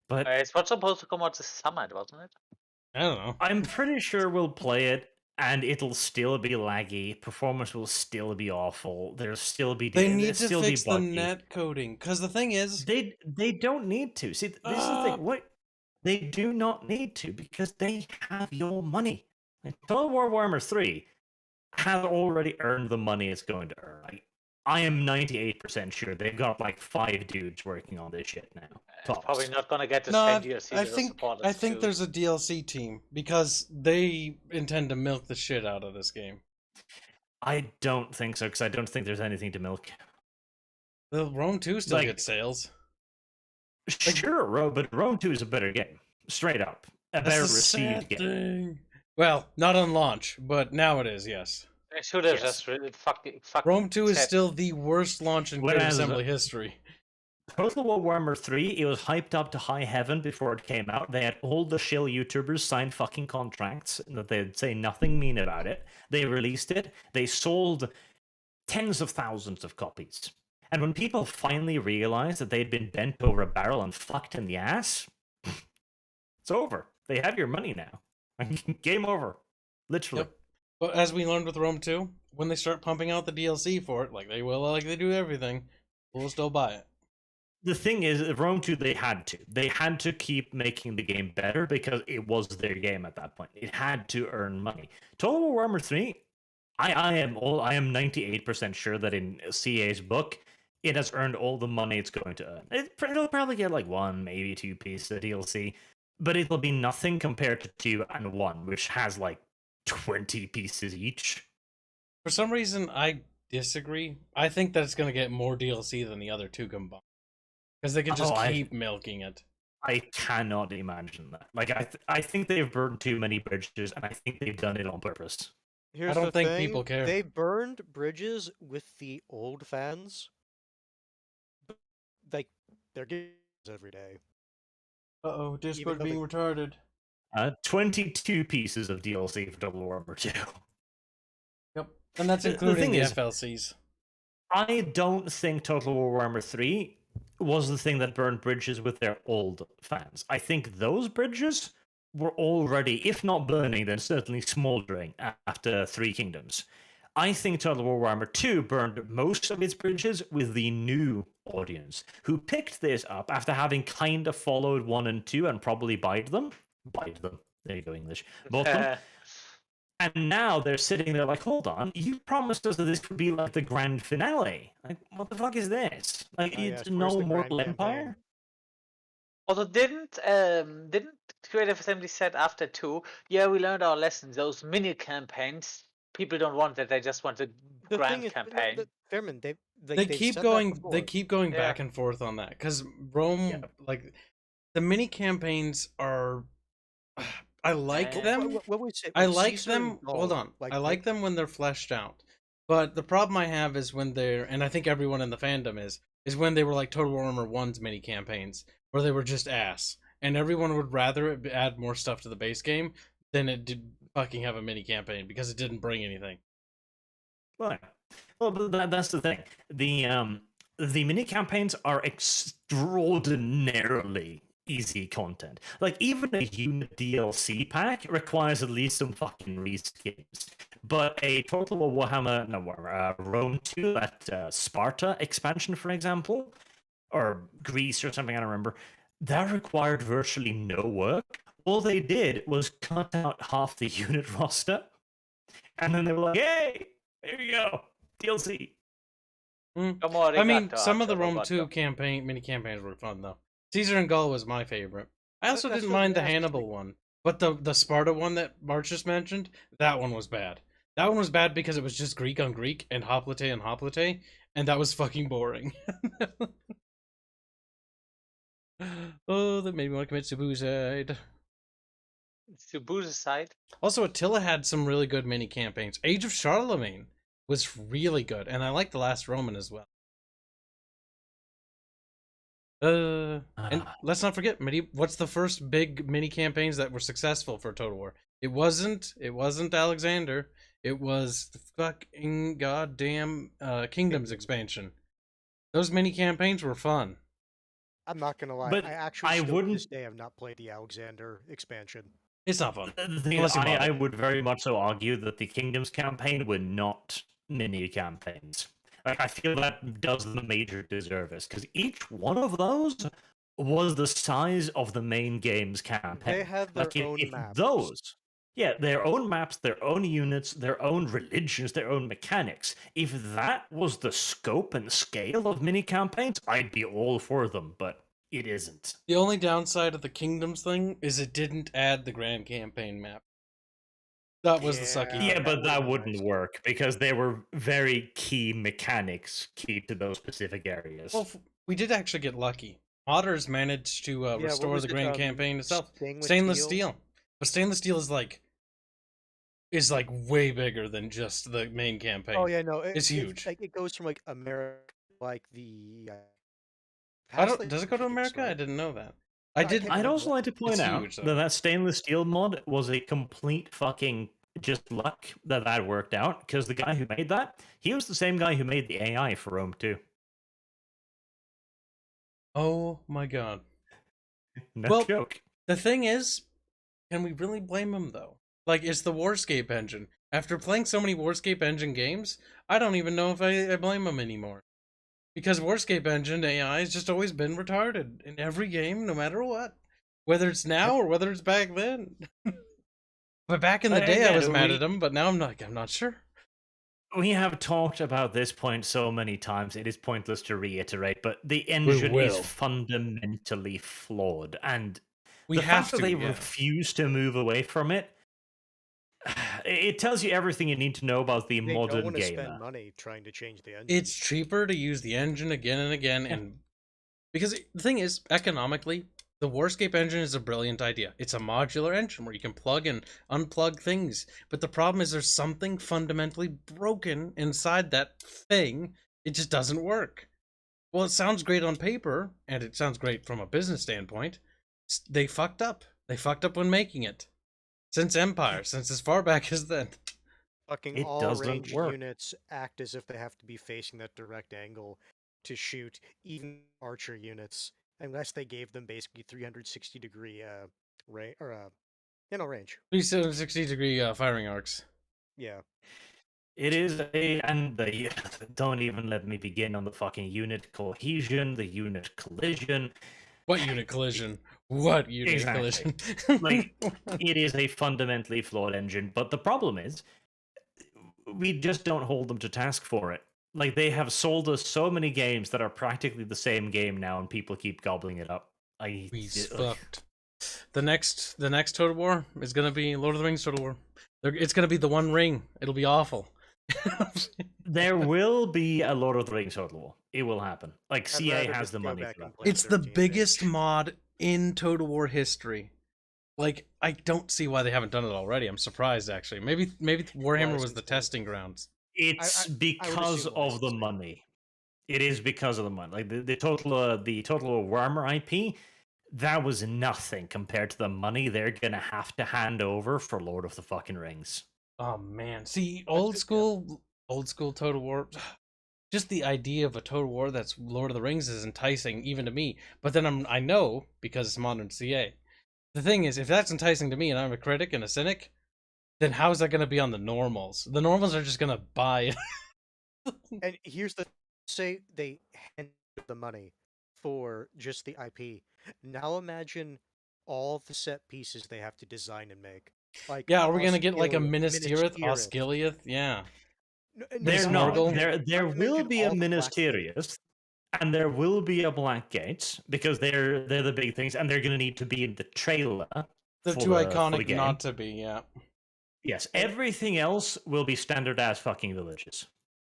But It's what's supposed to come out this summer, wasn't it? I don't know. I'm pretty sure we'll play it, and it'll still be laggy. Performance will still be awful. There'll still be They there'll need to still be fix the buggy. net coding, because the thing is, They don't need to. See, this is the thing. What they do not need to, because they have your money. Like, Total War Warhammer 3 has already earned the money it's going to earn. I am 98% sure they've got like 5 dudes working on this shit now. It's probably not going to get the no, same I DLC. I that think support I us think too. there's a DLC team because they intend to milk the shit out of this game. I don't think so, because I don't think there's anything to milk. The Rome 2 still Like- gets sales. Sure, but Rome 2 is a better game. Straight up. A better That's the received sad game. thing. Well, not on launch, but now it is, yes. They should have Yes. just really fucking. Rome 2 is said- still the worst launch in Great Whereas- Assembly history. Total War Warhammer 3, it was hyped up to high heaven before it came out. They had all the shill YouTubers sign fucking contracts that they'd say nothing mean about it. They released it. They sold tens of thousands of copies. And when people finally realized that they'd been bent over a barrel and fucked in the ass, it's over. They have your money now. Game over. Literally. Yep. But as we learned with Rome 2, when they start pumping out the DLC for it, like they will, like they do everything, we'll still buy it. The thing is, Rome 2, they had to. They had to keep making the game better because it was their game at that point. It had to earn money. Total War Warhammer 3, I am 98% sure that in CA's book, it has earned all the money it's going to earn. It'll probably get like 1, maybe 2 pieces of DLC, but it'll be nothing compared to 2 and 1, which has like 20 pieces each. For some reason, I disagree. I think that it's going to get more DLC than the other two combined. Because they can just keep milking it. I cannot imagine that. Like, I think they've burned too many bridges, and I think they've done it on purpose. Here's don't the think thing, people care. They burned bridges with the old fans. Like, they're getting every day. Uh-oh, Discord being retarded. 22 pieces of DLC for Total War Warhammer 2. Yep, and that's The including thing the is- FLCs. I don't think Total War Warhammer 3 was the thing that burned bridges with their old fans. I think those bridges were already, if not burning, then certainly smoldering after Three Kingdoms. I think Total War Warhammer 2 burned most of its bridges with the new audience, who picked this up after having kind of followed 1 and 2 and probably buyed them. There you go, English. Bought them. And now they're sitting there like, hold on, you promised us that this would be like the grand finale. Like, what the fuck is this? Like, Oh, it's yes, where's no the Mortal grand campaign? Empire? Although didn't Creative Assembly said after 2, yeah, we learned our lessons. Those mini campaigns, people don't want that. They just want a The grand thing is, campaign. Fairman, They they've keep said that going. before. They keep going Yeah. back and forth on that because Rome, Yeah. like the mini campaigns are. I like Eh. them. What we say, I when like Caesar them. and Gaul, Hold on. I like them when they're fleshed out. But the problem I have is when they're, and I think everyone in the fandom is when they were like Total War Warhammer 1's mini campaigns, where they were just ass, and everyone would rather it add more stuff to the base game than it did fucking have a mini campaign because it didn't bring anything. Well, but that's the thing. the mini campaigns are extraordinarily easy content. Like, even a unit DLC pack requires at least some fucking reskins. But a Total War Warhammer, no, Rome 2, that Sparta expansion, for example, or Greece or something, I don't remember, that required virtually no work. All they did was cut out half the unit roster, and then they were like, hey, here you go, DLC. I mean, some of the Rome 2 mini campaigns were fun, though. Caesar and Gaul was my favorite. I also didn't mind the Hannibal one. But the Sparta one that March just mentioned, that one was bad. That one was bad because it was just Greek on Greek and hoplite, and that was fucking boring. Oh, that made me want to commit suicide. Suicide? Also, Attila had some really good mini campaigns. Age of Charlemagne was really good, and I like The Last Roman as well. And let's not forget, what's the first big mini campaigns that were successful for Total War? It wasn't Alexander. It was the fucking goddamn Kingdoms expansion. Those mini campaigns were fun. I'm not gonna lie, But I actually I still to wouldn't- this day have not played the Alexander expansion. It's not fun. I would very much so argue that the Kingdoms campaign were not mini campaigns. Like, I feel that does them a major disservice, because each one of those was the size of the main game's campaign. They have their own if maps. their own maps, their own units, their own religions, their own mechanics. If that was the scope and scale of mini campaigns, I'd be all for them, but it isn't. The only downside of the Kingdoms thing is it didn't add the Grand Campaign map. That was the sucky. Yeah, but that nice. wouldn't work because there were very key mechanics key to those specific areas. Well, we did actually get lucky. Modders managed to restore the Grand Campaign itself. Stainless steel. But stainless steel is like way bigger than just the main campaign. Oh yeah, no, it's huge. Like it goes from like America, like the. Does it go to America? I didn't know that. I'd also like to point out huge, that stainless steel mod was a complete fucking just luck that worked out, because the guy who made that, he was the same guy who made the AI for Rome 2. Oh my god. No joke. The thing is, can we really blame him though? Like, it's the Warscape engine. After playing so many Warscape engine games, I don't even know if I blame him anymore. Because Warscape engine AI has just always been retarded in every game, no matter what. Whether it's now or whether it's back then. But back in the day, I was mad at him, but now I'm not sure. We have talked about this point so many times, it is pointless to reiterate, but the engine is fundamentally flawed, and the fact that they refuse to move away from it, it tells you everything you need to know about the modern gamer. They don't want to spend money trying to change the engine. It's cheaper to use the engine again and again, and because the thing is, economically, the Warscape engine is a brilliant idea. It's a modular engine where you can plug and unplug things. But the problem is there's something fundamentally broken inside that thing. It just doesn't work. Well, it sounds great on paper, and it sounds great from a business standpoint. They fucked up. They fucked up when making it. Since Empire, since as far back as then. Fucking all ranged units act as if they have to be facing that direct angle to shoot, even archer units. Unless they gave them basically 360-degree range. 360-degree firing arcs. Yeah. It is and don't even let me begin on the fucking unit cohesion, the unit collision. What unit collision? What unit collision? Like, it is a fundamentally flawed engine, but the problem is, we just don't hold them to task for it. Like, they have sold us so many games that are practically the same game now, and people keep gobbling it up. We fucked. The next Total War is gonna be Lord of the Rings Total War. It's gonna be the One Ring. It'll be awful. There will be a Lord of the Rings Total War. It will happen. Like, CA has the money for that. It's the biggest mod in Total War history. Like, I don't see why they haven't done it already. I'm surprised, actually. Maybe Warhammer was the testing grounds. It's because of the money. It is because of the money. Like the total Warhammer IP, that was nothing compared to the money they're gonna have to hand over for Lord of the fucking Rings. Oh man, see, old school Total War. just the idea of a Total War that's Lord of the Rings is enticing even to me. But then I know because it's modern CA. The thing is, if that's enticing to me and I'm a critic and a cynic, then how is that going to be on the normals? The normals are just going to buy it. And here's the say they hand the money for just the IP. Now imagine all the set pieces they have to design and make. Like Yeah, are we going to get like a Minas Ministerieth, Tirith. Osgiliath? Yeah. They're not. Snorgle? There Not to will mention be a all the Black Ministerius, and there will be a Black Gate because they're the big things, and they're going to need to be in the trailer. They're for too the iconic game. not to be, yeah. Yes, everything else will be standard as fucking villages.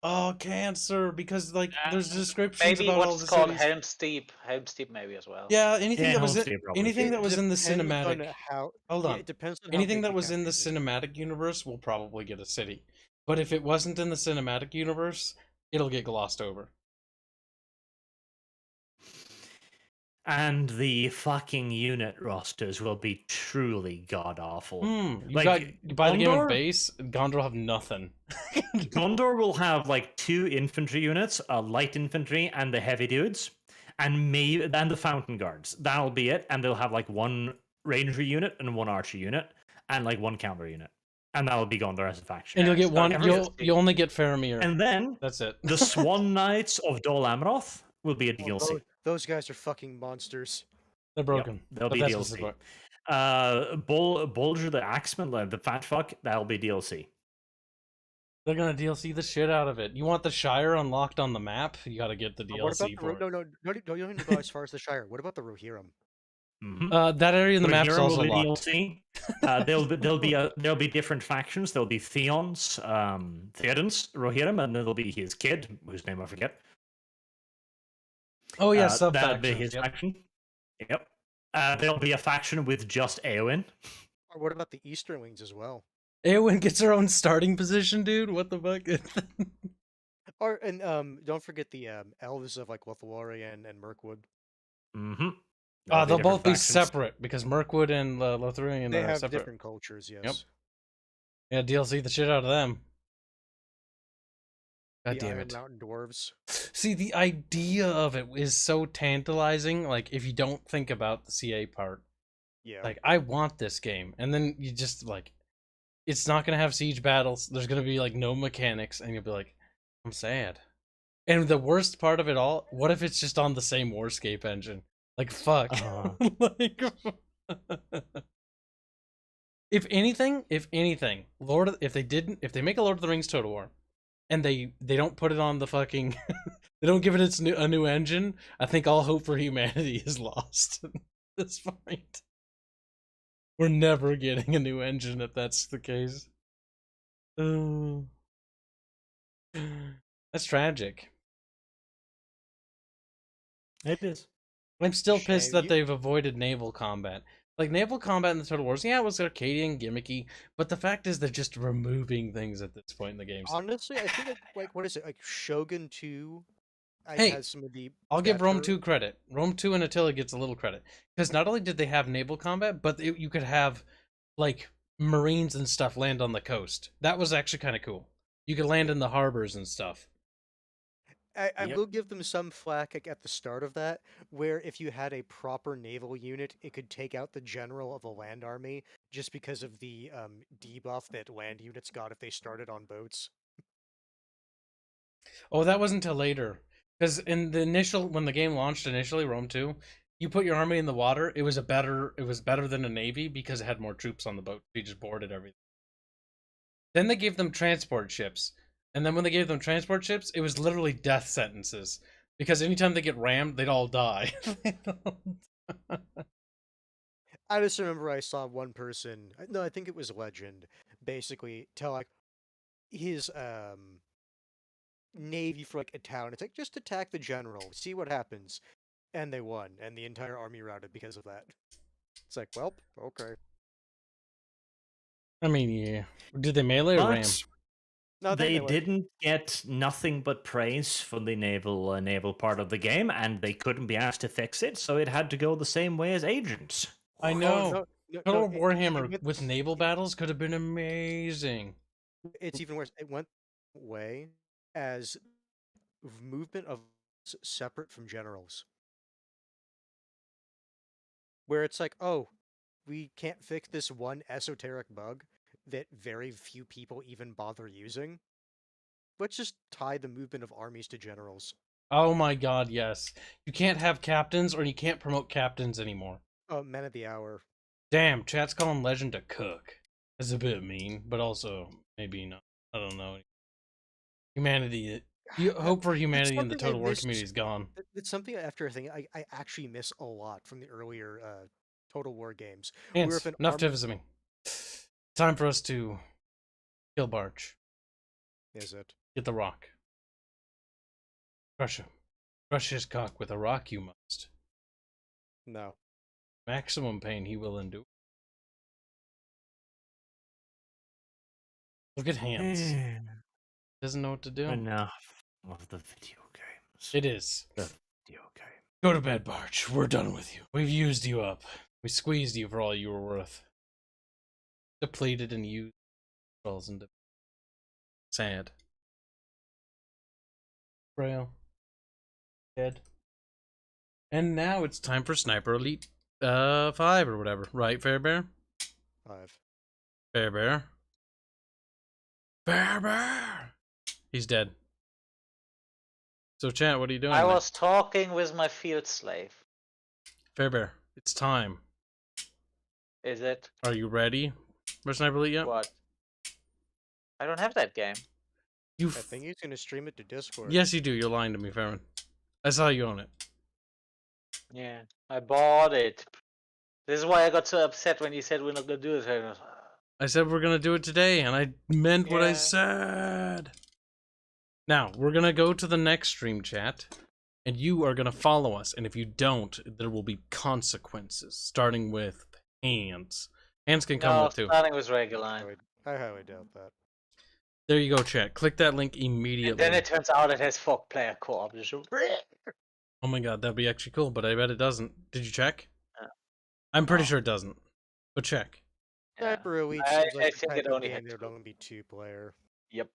Oh, cancer, because like there's descriptions Maybe about all what's the called cities. Helm's Deep maybe as well. Yeah, anything Yeah, that was Helm's Deep probably anything too. that was in the Depends on cinematic. how. Hold Yeah, on. it depends on how Anything big that the was in the campaign is. cinematic universe will probably get a city. But if it wasn't in the cinematic universe, it'll get glossed over. And the fucking unit rosters will be truly god awful. You buy the game of Gondor? base, Gondor will have nothing. Gondor will have like 2 infantry units, a light infantry and the heavy dudes, and the fountain guards. That'll be it. And they'll have like 1 ranger unit and 1 archer unit, and like 1 cavalry unit, and that'll be Gondor as a faction. And you'll get one. every- You'll only get Faramir. And then That's it. the Swan Knights of Dol Amroth will be a DLC. Those guys are fucking monsters. They're broken. They'll but be that's what's DLC. about. Bulger the Axeman, like the fat fuck, that'll be DLC. They're gonna DLC the shit out of it. You want the Shire unlocked on the map? You gotta get the What about DLC the for it. no, you don't even go as far as the Shire. What about the Rohirrim? Mm-hmm. That area in the map's also will be locked. DLC. There'll be different factions. There'll be Theons, Theodens, Rohirrim, and there'll be his kid, whose name I forget. Oh yeah, that'll be sub-factions. his Yep. faction. Yep. There'll be a faction with just Eowyn. Or what about the Easterlings as well? Eowyn gets her own starting position, dude. What the fuck? And don't forget the elves of like Lothlorien and Mirkwood. Mm-hmm. They'll both be separate because Mirkwood and Lothlorien They are have separate. different cultures, yes. Yeah, DLC the shit out of them. God The damn Iron it. Mountain dwarves. See, the idea of it is so tantalizing. Like, if you don't think about the CA part, Yeah. like, I want this game, and then you just like, it's not gonna have siege battles. There's gonna be like no mechanics, and you'll be like, I'm sad. And the worst part of it all, what if it's just on the same Warscape engine? Like, fuck. Like, if anything, if they make a Lord of the Rings Total War, and they don't put it on the fucking, they don't give it a new engine, I think all hope for humanity is lost at this point. We're never getting a new engine if that's the case. That's tragic. It is. I'm still pissed Shame. that they've avoided naval combat. Like, naval combat in the Total Wars, yeah, it was Arcadian, gimmicky, but the fact is they're just removing things at this point in the game. Honestly, I think like what is it, like Shogun 2 Hey, has some of the I'll give Rome better- 2 credit. Rome 2 and Attila gets a little credit. Because not only did they have naval combat, but you could have, like, Marines and stuff land on the coast. That was actually kind of cool. You could land in the harbors and stuff. I Yep. will give them some flack at the start of that, where if you had a proper naval unit, it could take out the general of a land army just because of the debuff that land units got if they started on boats. Oh, that wasn't until later. Because in the initial, when the game launched initially, Rome 2, you put your army in the water, it was better than a navy because it had more troops on the boat. You just boarded everything. Then they gave them transport ships. And then when they gave them transport ships, it was literally death sentences. Because anytime they get rammed, they'd all die. I just remember I saw one person, no, I think it was Legend, basically tell like his navy for like a town. It's like, just attack the general, see what happens. And they won, and the entire army routed because of that. It's like, well, okay. I mean, yeah. Did they melee or ram? But No, they won. didn't get nothing but praise from the naval part of the game, and they couldn't be asked to fix it, so it had to go the same way as Agents. I Oh, know. Total it Warhammer went with naval battles could have been amazing. It's even worse. It went way as movement of separate from generals. Where it's like, oh, we can't fix this one esoteric bug that very few people even bother using. Let's just tie the movement of armies to generals. Oh my god, yes. You can't have captains, or you can't promote captains anymore. Oh, men of the hour. Damn, chat's calling Legend a cook. That's a bit mean, but also maybe not. I don't know. Humanity. Hope for humanity in the Total War community is gone. It's something after a thing I actually miss a lot from the earlier Total War games. Hanse, enough tivisming. Time for us to kill Barch. Is it? Get the rock. Crush him. Crush his cock with a rock, you must. No. Maximum pain he will endure. Look at Hanse. Doesn't know what to do. Enough of the video games. It is. The video game. Go to bed, Barch. We're done with you. We've used you up. We squeezed you for all you were worth. Depleted and used. Sad. Frail. Dead. And now it's time for Sniper Elite 5 or whatever. Right, Fairbear? 5. Fairbear. Fairbear! He's dead. So, chat, what are you doing? I was talking with my field slave. Fairbear, it's time. Is it? Are you ready for Sniper Elite yet? What? I don't have that game. You I think he's gonna stream it to Discord. Yes, you do. You're lying to me, Fairman. I saw you own it. Yeah, I bought it. This is why I got so upset when you said we're not gonna do it. I said we're gonna do it today, and I meant what I Yeah. said. Now, we're gonna go to the next stream chat, and you are gonna follow us, and if you don't, there will be consequences, starting with Hanse. Hanse can come No, with too. starting with regular. I highly doubt that. There you go, chat. Click that link immediately. And then it turns out it has 4-player co-op. Oh my god, that'd be actually cool, but I bet it doesn't. Did you check? No. I'm pretty sure it doesn't. But check. Sniper Elite I seems like the think type it of only game had that would 2. only be 2-player. Yep.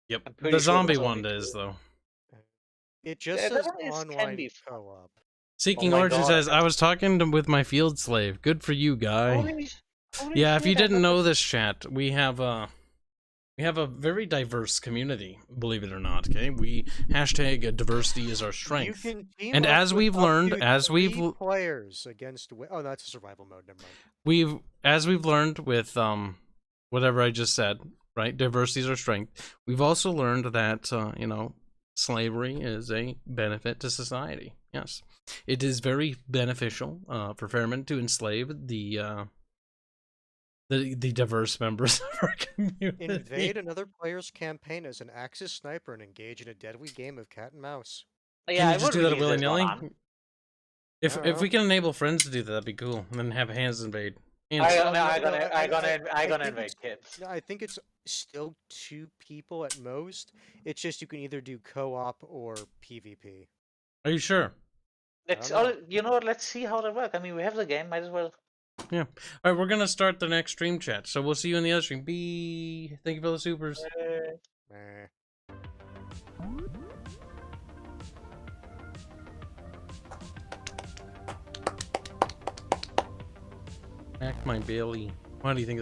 Yep. I'm The pretty sure zombie it was one only does, 2. though. It just Yeah, that says one can online be co-op. Seeking Oh my Origin God. says, I was talking with my field slave. Good for you, guy. Holy Yeah, if you shit, didn't I know this, chat, we have a very diverse community, believe it or not, okay? We hashtag diversity is our strength. You can team And up as with we've up learned, to as we've 3 players against oh, that's a survival mode. Never mind. we've learned with whatever I just said, right? Diversity is our strength. We've also learned that you know, slavery is a benefit to society. Yes, it is very beneficial for Fairman to enslave the diverse members of our community. Invade another player's campaign as an Axis sniper and engage in a deadly game of cat and mouse. Yeah, Can I you just would do that release this one willy-nilly? on. If we can enable friends to do that, that'd be cool. And then have Hanse invade. Hanse. I gonna think invade Kibs. No, I think it's still 2 people at most. It's just you can either do co-op or PvP. Are you sure? Let's, I don't know. you know what? Let's see how that works. I mean, we have the game. Might as well. Yeah. All right, we're gonna start the next stream chat. So we'll see you in the other stream. Bye. Thank you for the supers. Eh. Smack my belly. What do you think of that?